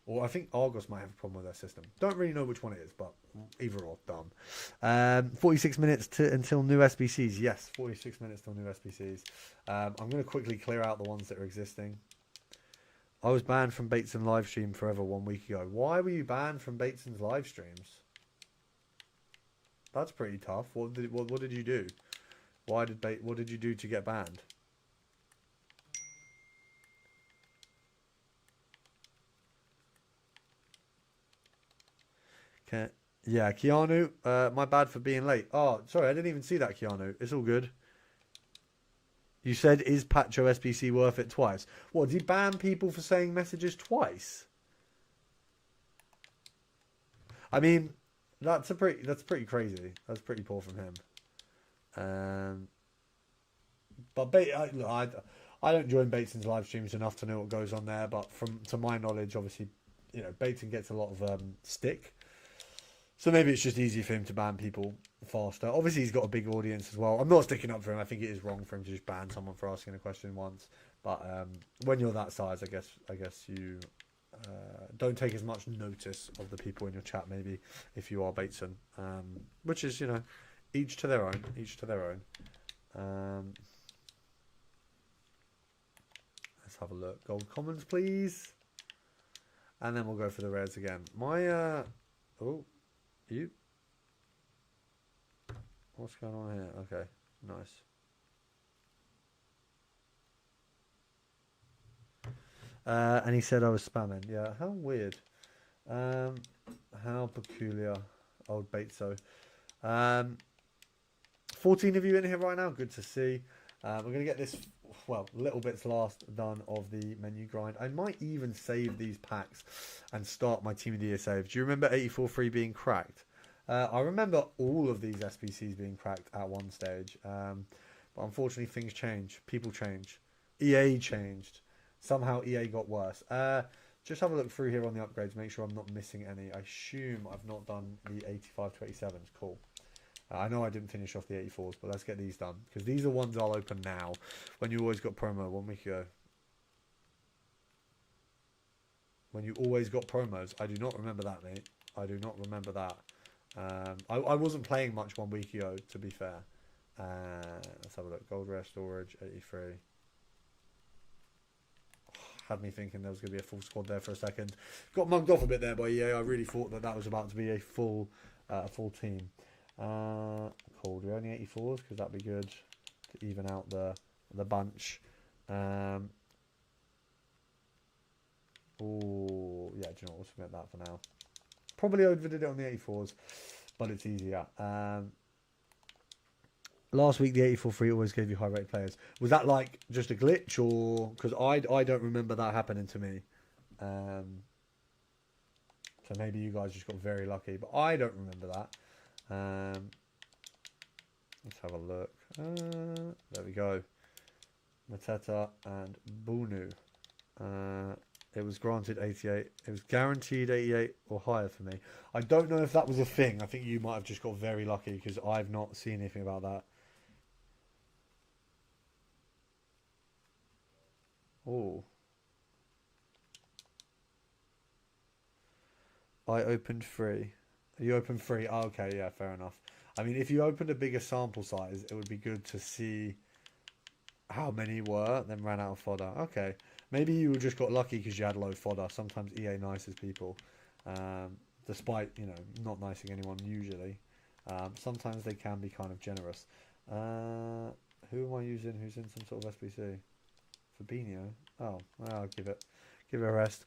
Or I think Argos might have a problem with their system. Don't really know which one it is, but either or, dumb. 46 minutes until new SBCs. Yes, 46 minutes till new SBCs. I'm going to quickly clear out the ones that are existing. I was banned from Bateson live stream forever 1 week ago. Why were you banned from Bateson's live streams? That's pretty tough. What did you do? What did you do to get banned? Okay. Yeah, Keanu, my bad for being late. Oh, sorry, I didn't even see that, Keanu. It's all good. You said, is Pacho SBC worth it twice? What, did he ban people for saying messages twice? I mean, that's pretty crazy. That's pretty poor from him. But I don't join Bateson's live streams enough to know what goes on there, but to my knowledge, obviously, you know, Bateson gets a lot of stick. So maybe it's just easy for him to ban people faster. Obviously, he's got a big audience as well. I'm not sticking up for him. I think it is wrong for him to just ban someone for asking a question once. But when you're that size, I guess you don't take as much notice of the people in your chat. Maybe if you are Bateson, which is, you know, each to their own. Each to their own. Let's have a look. Gold commons, please, and then we'll go for the rares again. My oh. You? What's going on here? Okay, nice. And he said I was spamming. Yeah, how weird. How peculiar. Old Bateso. 14 of you in here right now. Good to see. We're going to get this, well, little bits last done of the menu grind. I might even save these packs and start my Team of the Year save. Do you remember 84 free being cracked? I remember all of these SBCs being cracked at one stage. But unfortunately, things change. People change. EA changed. Somehow EA got worse. Just have a look through here on the upgrades. Make sure I'm not missing any. I assume I've not done the 85 to 87s. Cool. I know I didn't finish off the 84s, but let's get these done. Because these are ones I'll open now. When you always got promo 1 week ago. When you always got promos. I do not remember that, mate. I do not remember that. I wasn't playing much 1 week ago, to be fair. Let's have a look. Gold Rare Storage, 83. Had me thinking there was going to be a full squad there for a second. Got mugged off a bit there by EA. I really thought that was about to be a full team. Cool. Do we only 84s? Because that'd be good to even out the bunch. Oh, yeah. Do you know what? We'll submit that for now. Probably overdid it on the 84s, but it's easier. Last week, the 84 free always gave you high rate players. Was that like just a glitch, or because I don't remember that happening to me? So maybe you guys just got very lucky, but I don't remember that. Let's have a look. There we go. Mateta and Bunu. It was granted 88. It was guaranteed 88 or higher for me. I don't know if that was a thing. I think you might have just got very lucky because I've not seen anything about that. Oh. I opened 3. You opened 3. Oh, okay, yeah, fair enough. I mean, if you opened a bigger sample size, it would be good to see how many were, then ran out of fodder. Okay. Maybe you just got lucky because you had low fodder. Sometimes EA nices people. Despite, you know, not nicing anyone usually. Sometimes they can be kind of generous. Who am I using? Who's in some sort of SBC? Fabinho. Oh, I'll give it a rest.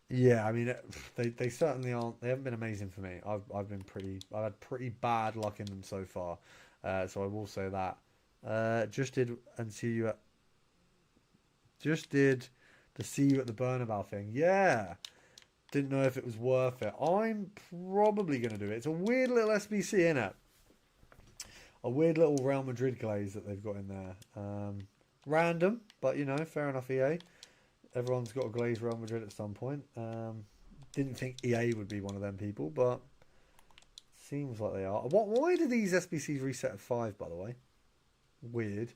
Yeah, I mean, they certainly aren't. They haven't been amazing for me. I've had pretty bad luck in them so far. So I will say that. Just did the see you at the Burnabout thing. Yeah. Didn't know if it was worth it. I'm probably going to do it. It's a weird little SBC, innit? A weird little Real Madrid glaze that they've got in there. Random, but, you know, fair enough, EA. Everyone's got a glaze Real Madrid at some point. Didn't think EA would be one of them people, but seems like they are. Why do these SBCs reset at 5, by the way? Weird.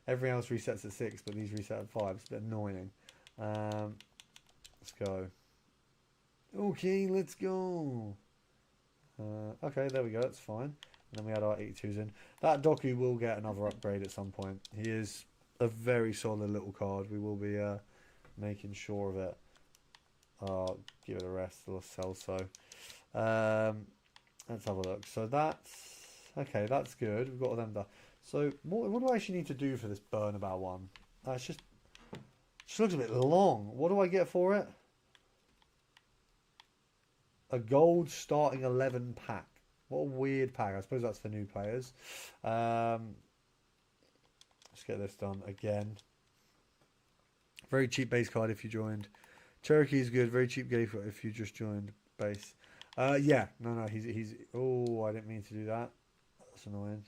Everything else resets at 6, but these reset at 5. It's a bit annoying. Let's go. Okay, let's go. Okay, there we go. That's fine. And then we had our 82s in. That Doku will get another upgrade at some point. He is a very solid little card. We will be making sure of it. Give it a rest. Little Celso. Let's have a look. So that's okay. That's good. We've got them done. So what do I actually need to do for this Burnabout one? It's just looks a bit long. What do I get for it? A gold starting 11 pack. What a weird pack. I suppose that's for new players. Let's get this done again. Very cheap base card if you joined. Cherokee is good. Very cheap game if you just joined base. Yeah. No. He's. Oh, I didn't mean to do that. That's annoying.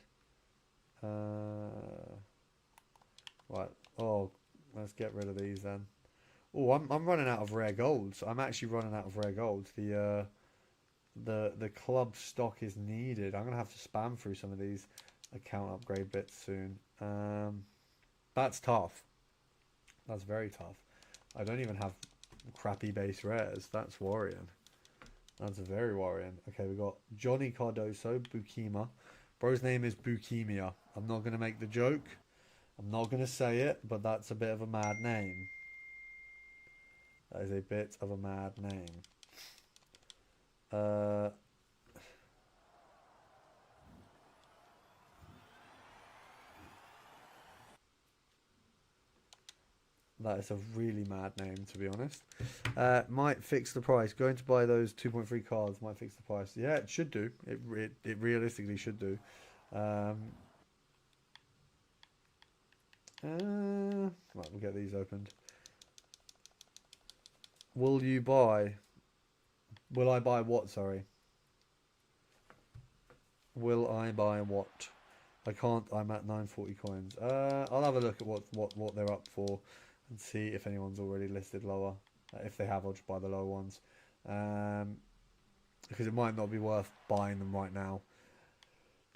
Right. Oh, let's get rid of these then. Oh, I'm running out of rare golds. I'm actually running out of rare golds. The club stock is needed. I'm gonna have to spam through some of these account upgrade bits soon. That's tough. That's very tough. I don't even have crappy base rares. That's worrying. That's very worrying. Okay, we got Johnny Cardoso, Bukima. Bro's name is Bukemia. I'm not gonna make the joke. I'm not gonna say it, but that's a bit of a mad name. That is a bit of a mad name. That is a really mad name, to be honest. Might fix the price. Going to buy those 2.3 cards might fix the price. Yeah, it should do. It realistically should do. Right, we'll get these opened. Will you buy? Will I buy what? Sorry. Will I buy what? I can't. I'm at 940 coins. I'll have a look at what they're up for and see if anyone's already listed lower. If they have, I'll just buy the low ones. Because it might not be worth buying them right now.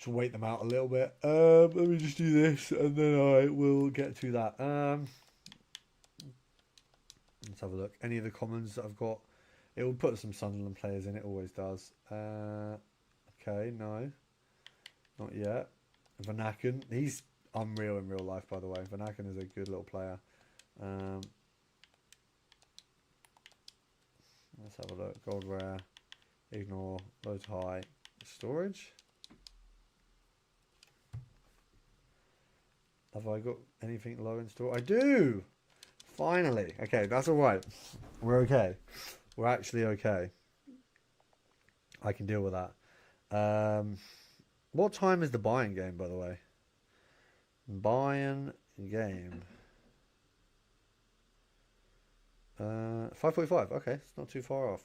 To wait them out a little bit. Let me just do this and then I will get to that. Let's have a look. Any of the commons that I've got. It will put some Sunderland players in. It always does. Okay, no. Not yet. Vanaken. He's unreal in real life, by the way. Vanaken is a good little player. Let's have a look. Gold rare. Ignore. Low to high. Storage. Have I got anything low in store? I do! Finally. Okay, that's alright. We're okay. We're actually okay. I can deal with that. What time is the buying game, by the way? Buying game. 5:45. Okay, it's not too far off.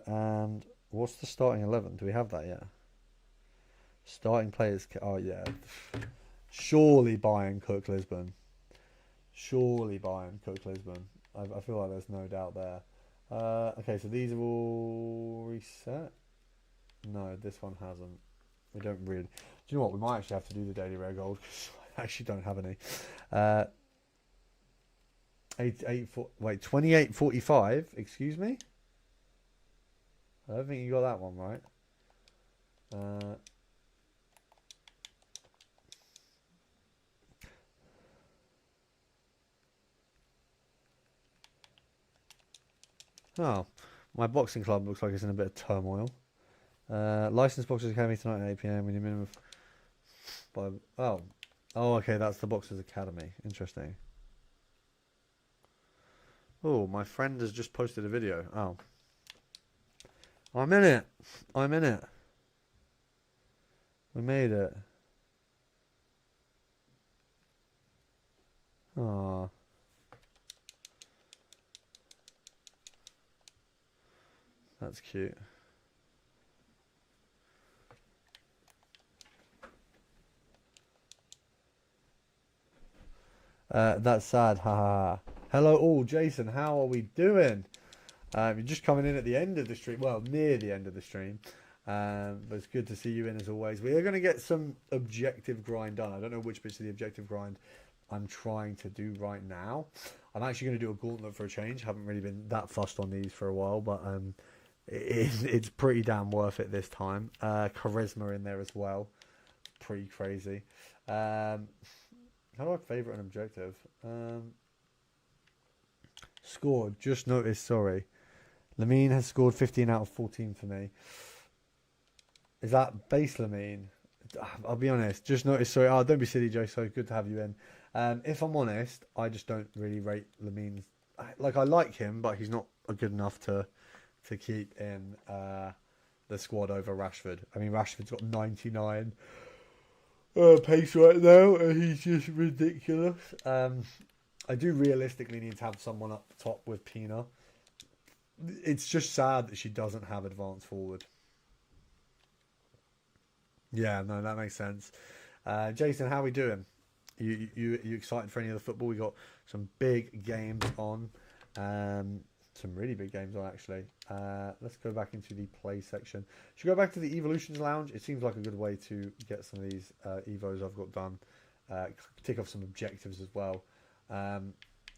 And what's the starting 11? Do we have that yet? Starting players. Oh yeah. Surely buying Cook Lisbon. Surely buying Cook Lisbon. I feel like there's no doubt there. Okay, so these are all reset. No, this one hasn't. We don't really. Do you know what? We might actually have to do the daily rare gold because I actually don't have any. 28.45. Excuse me. I don't think you got that one right. Oh, my boxing club looks like it's in a bit of turmoil. Licensed Boxers Academy tonight at 8 p.m. with a minimum of 5. Oh, okay, that's the Boxers Academy. Interesting. Oh, my friend has just posted a video. Oh, I'm in it. I'm in it. We made it. Ah. That's cute. That's sad. Ha ha. Hello all, Jason. How are we doing? You're just coming in at the end of the stream. Well, near the end of the stream. But it's good to see you in as always. We are going to get some objective grind done. I don't know which bits of the objective grind I'm trying to do right now. I'm actually going to do a gauntlet for a change. Haven't really been that fussed on these for a while, but it's pretty damn worth it this time. Charisma in there as well. Pretty crazy. How do I favourite an objective? Scored. Just noticed, sorry. Lamine has scored 15 out of 14 for me. Is that base Lamine? I'll be honest. Just noticed, sorry. Oh, don't be silly, Joe. So good to have you in. If I'm honest, I just don't really rate Lamine's. Like, I like him, but he's not good enough to keep in the squad over Rashford. I mean, Rashford's got 99 pace right now, and he's just ridiculous. I do realistically need to have someone up top with Pina. It's just sad that she doesn't have advanced forward. Yeah, no, that makes sense. Jason, how are we doing? You excited for any of the football? We got some big games on. Some really big games on, actually. Let's go back into the play section. Should we go back to the Evolutions Lounge? It seems like a good way to get some of these Evos I've got done. Tick off some objectives as well. I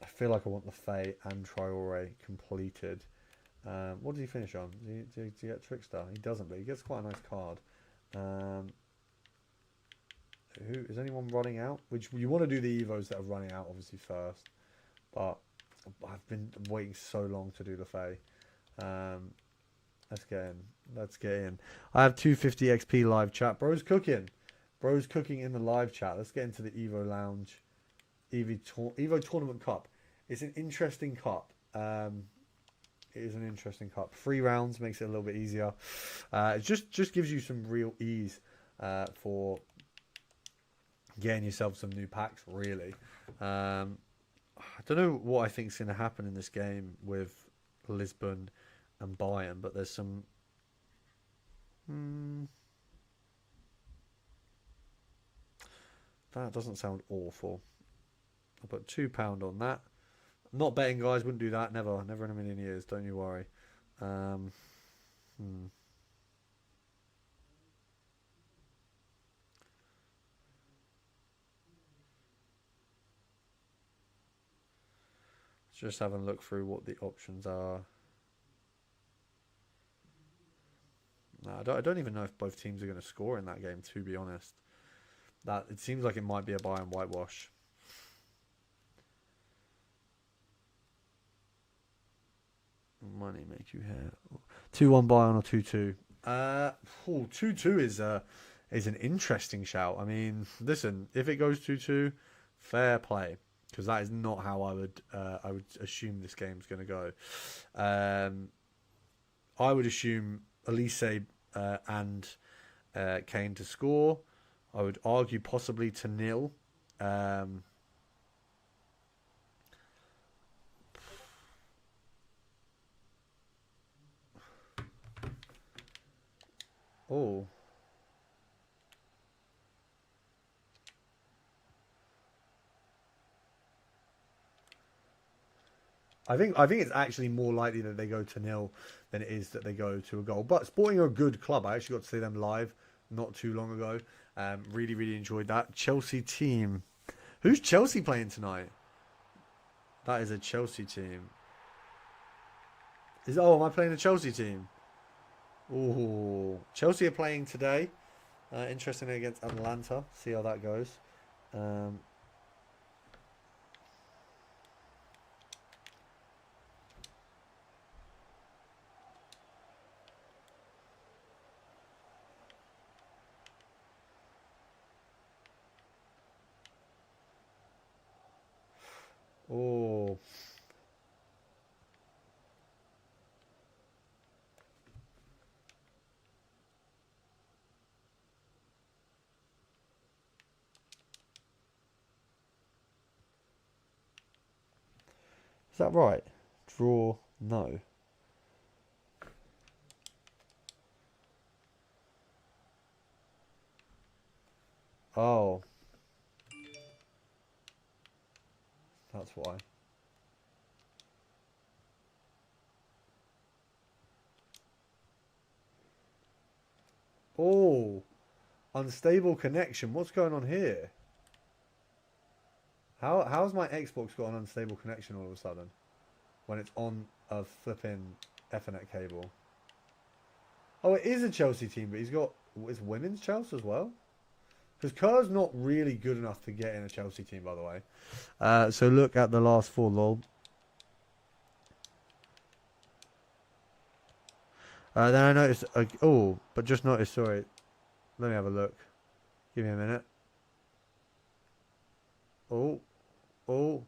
feel like I want the Fae and Traore completed. What does he finish on? Does he get Trickster? He doesn't, but he gets quite a nice card. Who is anyone running out? Which you want to do the Evos that are running out, obviously, first. But I've been waiting so long to do the Fae. Let's get in. Let's get in. I have 250 XP live chat. Bro's cooking. Bro's cooking in the live chat. Let's get into the Evo Lounge. Evo Tournament Cup. It's an interesting cup. It is an interesting cup. 3 rounds makes it a little bit easier. It just gives you some real ease for getting yourself some new packs, really. I don't know what I think is going to happen in this game with Lisbon and Bayern, but there's some... That doesn't sound awful. I'll put £2 on that. I'm not betting, guys. Wouldn't do that. Never in a million years. Don't you worry. Just having a look through what the options are. No, I don't even know if both teams are going to score in that game, to be honest. That it seems like it might be a Bayern whitewash. Money make you hair. 2-1 Bayern or 2-2. 2-2 is an interesting shout. I mean, listen, if it goes 2-2, fair play, because that is not how I would assume this game's going to go. I would assume Elise and Kane to score. I would argue possibly to nil. Oh. I think it's actually more likely that they go to nil than it is that they go to a goal. But Sporting are a good club. I actually got to see them live not too long ago. Really enjoyed that. Chelsea team. Who's Chelsea playing tonight? That is a Chelsea team. Am I playing a Chelsea team? Oh, Chelsea are playing today. Interestingly against Atlanta. See how that goes. Oh. Is that right? Draw, no. Oh. That's why. Oh. Unstable connection. What's going on here? How's my Xbox got an unstable connection all of a sudden? When it's on a flipping Ethernet cable. Oh, it is a Chelsea team, but it's women's Chelsea as well? Because Kerr's not really good enough to get in a Chelsea team, by the way. So look at the last 4, lol. Then I noticed... but just noticed, sorry. Let me have a look. Give me a minute. Oh. Oh.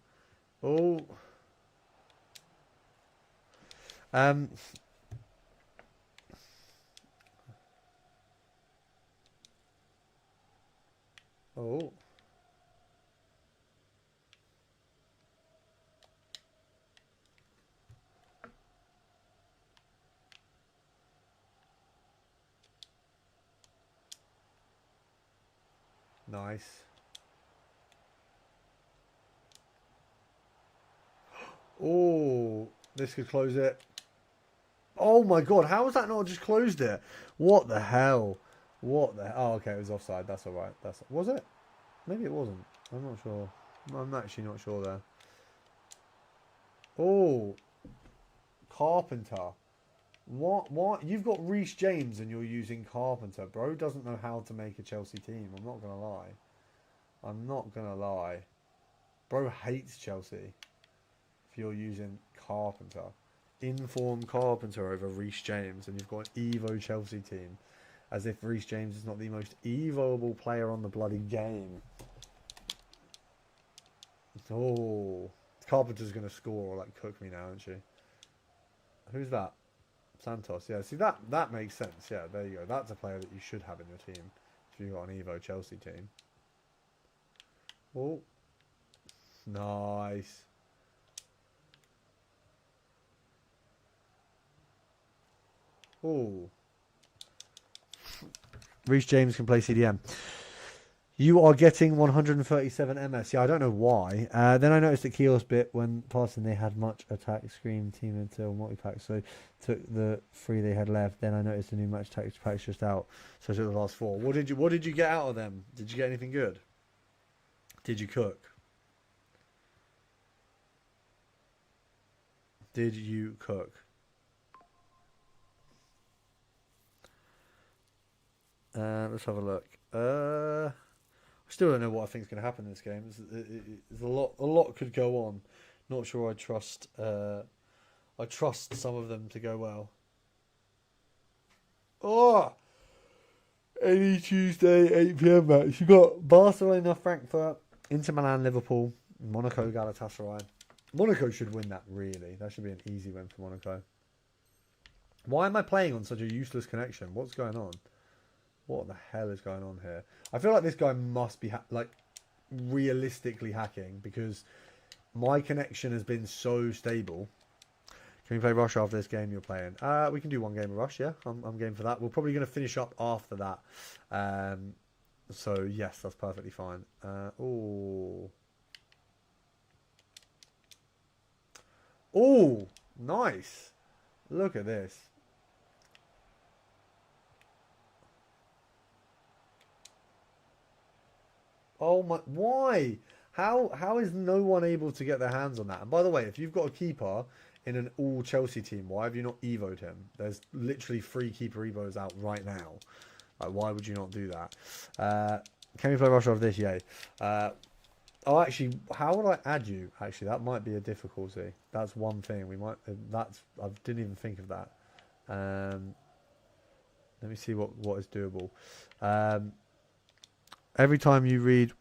Nice. Oh, this could close it. Oh my god, how was that not just closed it? What the hell? What the? Oh, okay, it was offside. That's all right. Was it? Maybe it wasn't. I'm not sure. I'm actually not sure there. Oh, Carpenter. What? What? You've got Reece James and you're using Carpenter. Bro doesn't know how to make a Chelsea team. I'm not gonna lie. I'm not gonna lie. Bro hates Chelsea. If you're using Carpenter, inform Carpenter over Reece James, and you've got an Evo Chelsea team, as if Reece James is not the most evoable player on the bloody game. Oh, Carpenter's gonna score or like cook me now, isn't she? Who's that? Santos. Yeah, see that makes sense. Yeah, there you go. That's a player that you should have in your team if you've got an Evo Chelsea team. Oh, nice. Oh, Reece James can play CDM. You are getting 137 MS. Yeah, I don't know why. Then I noticed at kiosk bit when passing they had much attack scream team until multi-pack, so took the 3 they had left. Then I noticed the new match attack packs just out, so I took the last 4. What did you get out of them? Did you get anything good? Did you cook? Did you cook? Let's have a look. I still don't know what I think is going to happen in this game. There's a lot could go on. Not sure I trust some of them to go well. Oh, any Tuesday 8 p.m. match. You got Barcelona, Frankfurt, Inter Milan, Liverpool, Monaco, Galatasaray. Monaco should win that. Really, that should be an easy win for Monaco. Why am I playing on such a useless connection? What's going on? What the hell is going on here? I feel like this guy must be realistically hacking because my connection has been so stable. Can we play Rush after this game you're playing? We can do one game of Rush, yeah. I'm game for that. We're probably going to finish up after that. So, yes, that's perfectly fine. Oh, nice. Look at this. Oh my! Why? How is no one able to get their hands on that? And by the way, if you've got a keeper in an all Chelsea team, why have you not evoed him? There's literally 3 keeper evos out right now. Like, why would you not do that? Can we play Russia of this? Yay. Oh, actually, how would I add you? Actually, that might be a difficulty. That's one thing we might. I didn't even think of that. Let me see what is doable. Every time you read,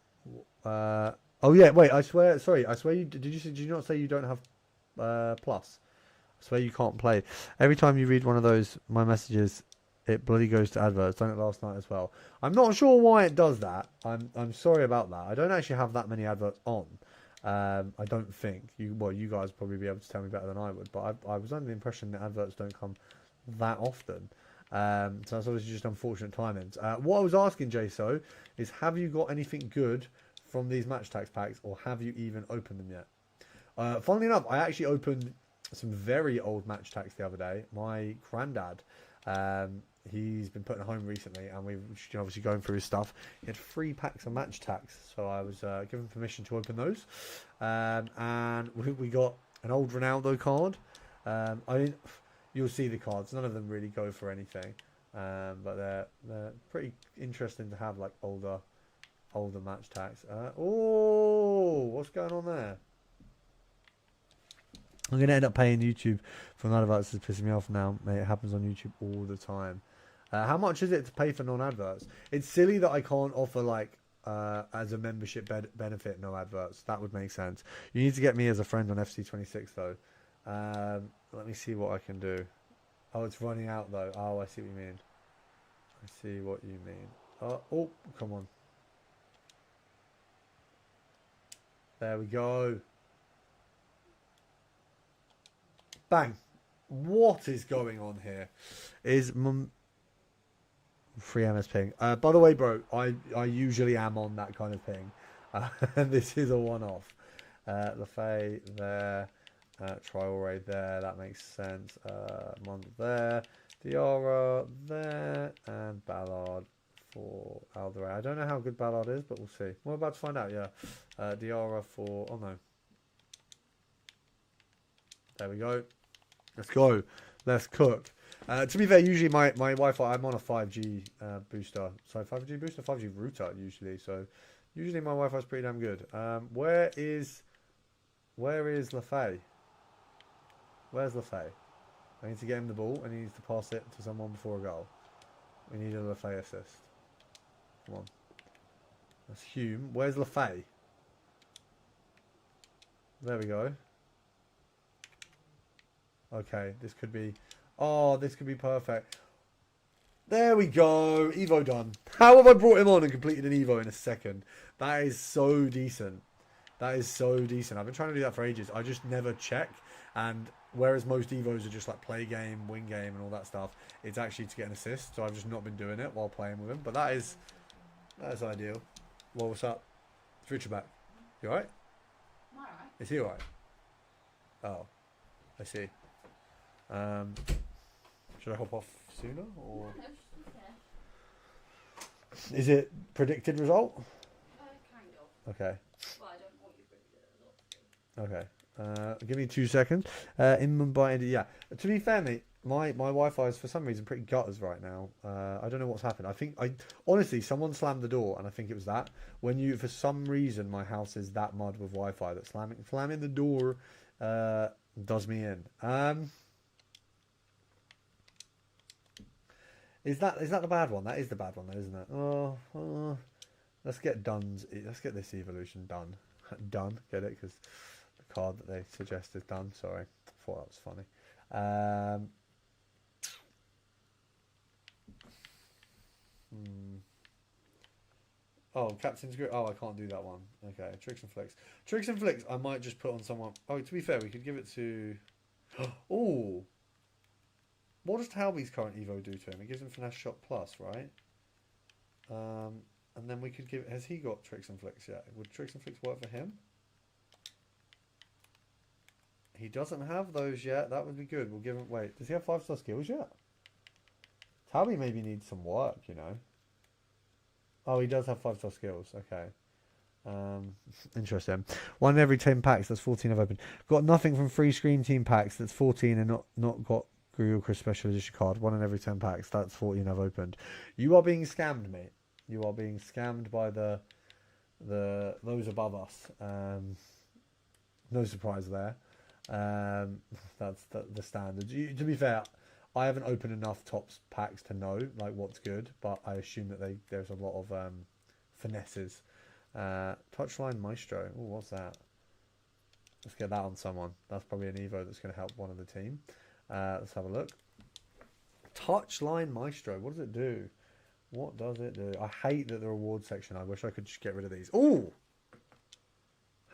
oh yeah, wait. I swear. Sorry, I swear. Did you not say you don't have plus? I swear you can't play. Every time you read one of those my messages, it bloody goes to adverts. Done it last night as well. I'm not sure why it does that. I'm sorry about that. I don't actually have that many adverts on. I don't think you. Well, you guys probably be able to tell me better than I would. But I was under the impression that adverts don't come that often. So that's obviously just unfortunate timings. What I was asking, JSO, is have you got anything good from these match tax packs, or have you even opened them yet? Funnily enough, I actually opened some very old match tax the other day. My granddad, he's been putting a home recently, and we've obviously going through his stuff. He had 3 packs of match tax, so I was given permission to open those. And we got an old Ronaldo card. You'll see the cards. None of them really go for anything, but they're pretty interesting to have, like older match tax. What's going on there? I'm gonna end up paying YouTube for non-adverts. It's pissing me off now, mate. It happens on YouTube all the time. How much is it to pay for non-adverts? It's silly that I can't offer like as a membership benefit no adverts. That would make sense. You need to get me as a friend on FC26 though. Let me see what I can do. Oh, it's running out though. Oh, I see what you mean. I see what you mean. Oh, come on. There we go. Bang. What is going on here? Is free MS ping. By the way, bro, I usually am on that kind of ping. And this is a one-off. Lafay there. Traore there, that makes sense. Mond there. Diarra there. And Ballard for Alderey. I don't know how good Ballard is, but we'll see. We're about to find out, yeah. Diarra for... Oh, no. There we go. Let's go. Let's cook. To be fair, usually my Wi-Fi, I'm on a 5G booster. Sorry, 5G booster? 5G router, usually. So, usually my Wi-Fi is pretty damn good. Where is Lafay? Where's Lafay? I need to get him the ball, and he needs to pass it to someone before a goal. We need a Lafay assist. Come on. That's Hume. Where's Lafay? There we go. Okay, this could be... Oh, this could be perfect. There we go. Evo done. How have I brought him on and completed an Evo in a second? That is so decent. That is so decent. I've been trying to do that for ages. I just never check. And whereas most Evos are just like play game, win game and all that stuff, it's actually to get an assist. So I've just not been doing it while playing with him. But that is ideal. Well, what's up? It's Richard back. You alright? I'm alright. Is he alright? Oh, I see. Should I hop off sooner or? No, okay. Is it predicted result? Kind of. Okay. Well, I don't know what you predicted it as well. Okay. Give me 2 seconds. In Mumbai, yeah. To be fair, mate, my Wi-Fi is for some reason pretty gutters right now. I don't know what's happened. Honestly, someone slammed the door, and I think it was that. For some reason, my house is that mud with Wi-Fi that slamming the door does me in. Is that the bad one? That is the bad one, though, isn't it? Oh, let's get this evolution done. Done. Get it? Because the card that they suggest is done. Sorry, I thought that was funny. Oh, Captain's Group. Oh, I can't do that one. Okay, Tricks and Flicks. Tricks and Flicks. I might just put on someone. Oh, to be fair, we could give it to. Oh. What does Talby's current Evo do to him? It gives him Finesse Shot Plus, right? And then we could give... Has he got Tricks and Flicks yet? Would Tricks and Flicks work for him? He doesn't have those yet. That would be good. We'll give him... Wait, does he have 5-star skills yet? Talby maybe needs some work, you know. Oh, he does have 5-star skills. Okay. Interesting. 1 in every 10 packs. That's 14 I've opened. Got nothing from free screen team packs. That's 14 and not got... Chris special edition card, 1 in every 10 packs. That's 14 I've opened. You are being scammed, mate. You are being scammed by the those above us. No surprise there. That's the standard. To be fair, I haven't opened enough tops packs to know like what's good, but I assume that there's a lot of finesses. Touchline Maestro. Oh, what's that? Let's get that on someone. That's probably an Evo that's going to help one of the team. Let's have a look. Touchline Maestro. What does it do? What does it do? I hate that the reward section. I wish I could just get rid of these. Oh!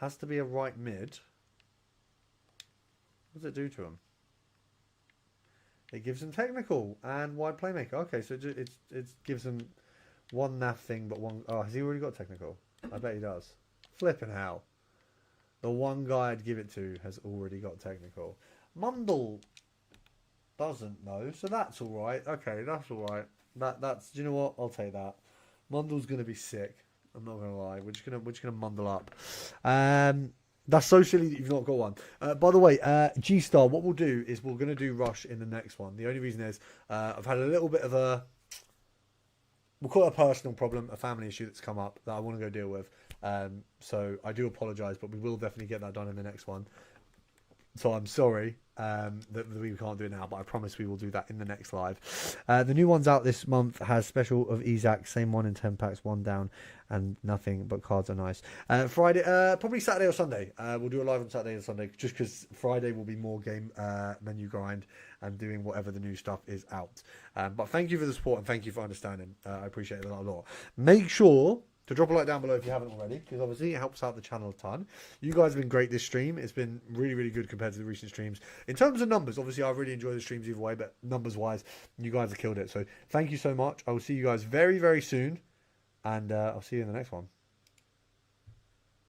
Has to be a right mid. What does it do to him? It gives him technical and wide playmaker. Okay, so it gives him one naff thing, but one... Oh, has he already got technical? I bet he does. Flipping hell. The one guy I'd give it to has already got technical. Mundle doesn't know, so that's all right. Okay, that's all right. That's. Do you know what? I'll take that. Mundle's gonna be sick. I'm not gonna lie. We're just gonna mundle up. That's so silly that you've not got one. By the way, G Star. What we'll do is we're gonna do Rush in the next one. The only reason is I've had a little bit of a. We'll call it a personal problem, a family issue that's come up that I want to go deal with. So I do apologise, but we will definitely get that done in the next one. So I'm sorry that we can't do it now, but I promise we will do that in the next live. The new one's out this month has special of Isaac, same 1 in 10 packs, 1 down, and nothing but cards are nice. Friday, probably Saturday or Sunday. We'll do a live on Saturday or Sunday, just because Friday will be more game menu grind and doing whatever the new stuff is out. But thank you for the support and thank you for understanding. I appreciate it a lot. Make sure to drop a like down below if you haven't already, because obviously it helps out the channel a ton. You guys have been great this stream. It's been really, really good compared to the recent streams. In terms of numbers, obviously I really enjoy the streams either way, but numbers-wise, you guys have killed it. So thank you so much. I will see you guys very, very soon, and I'll see you in the next one.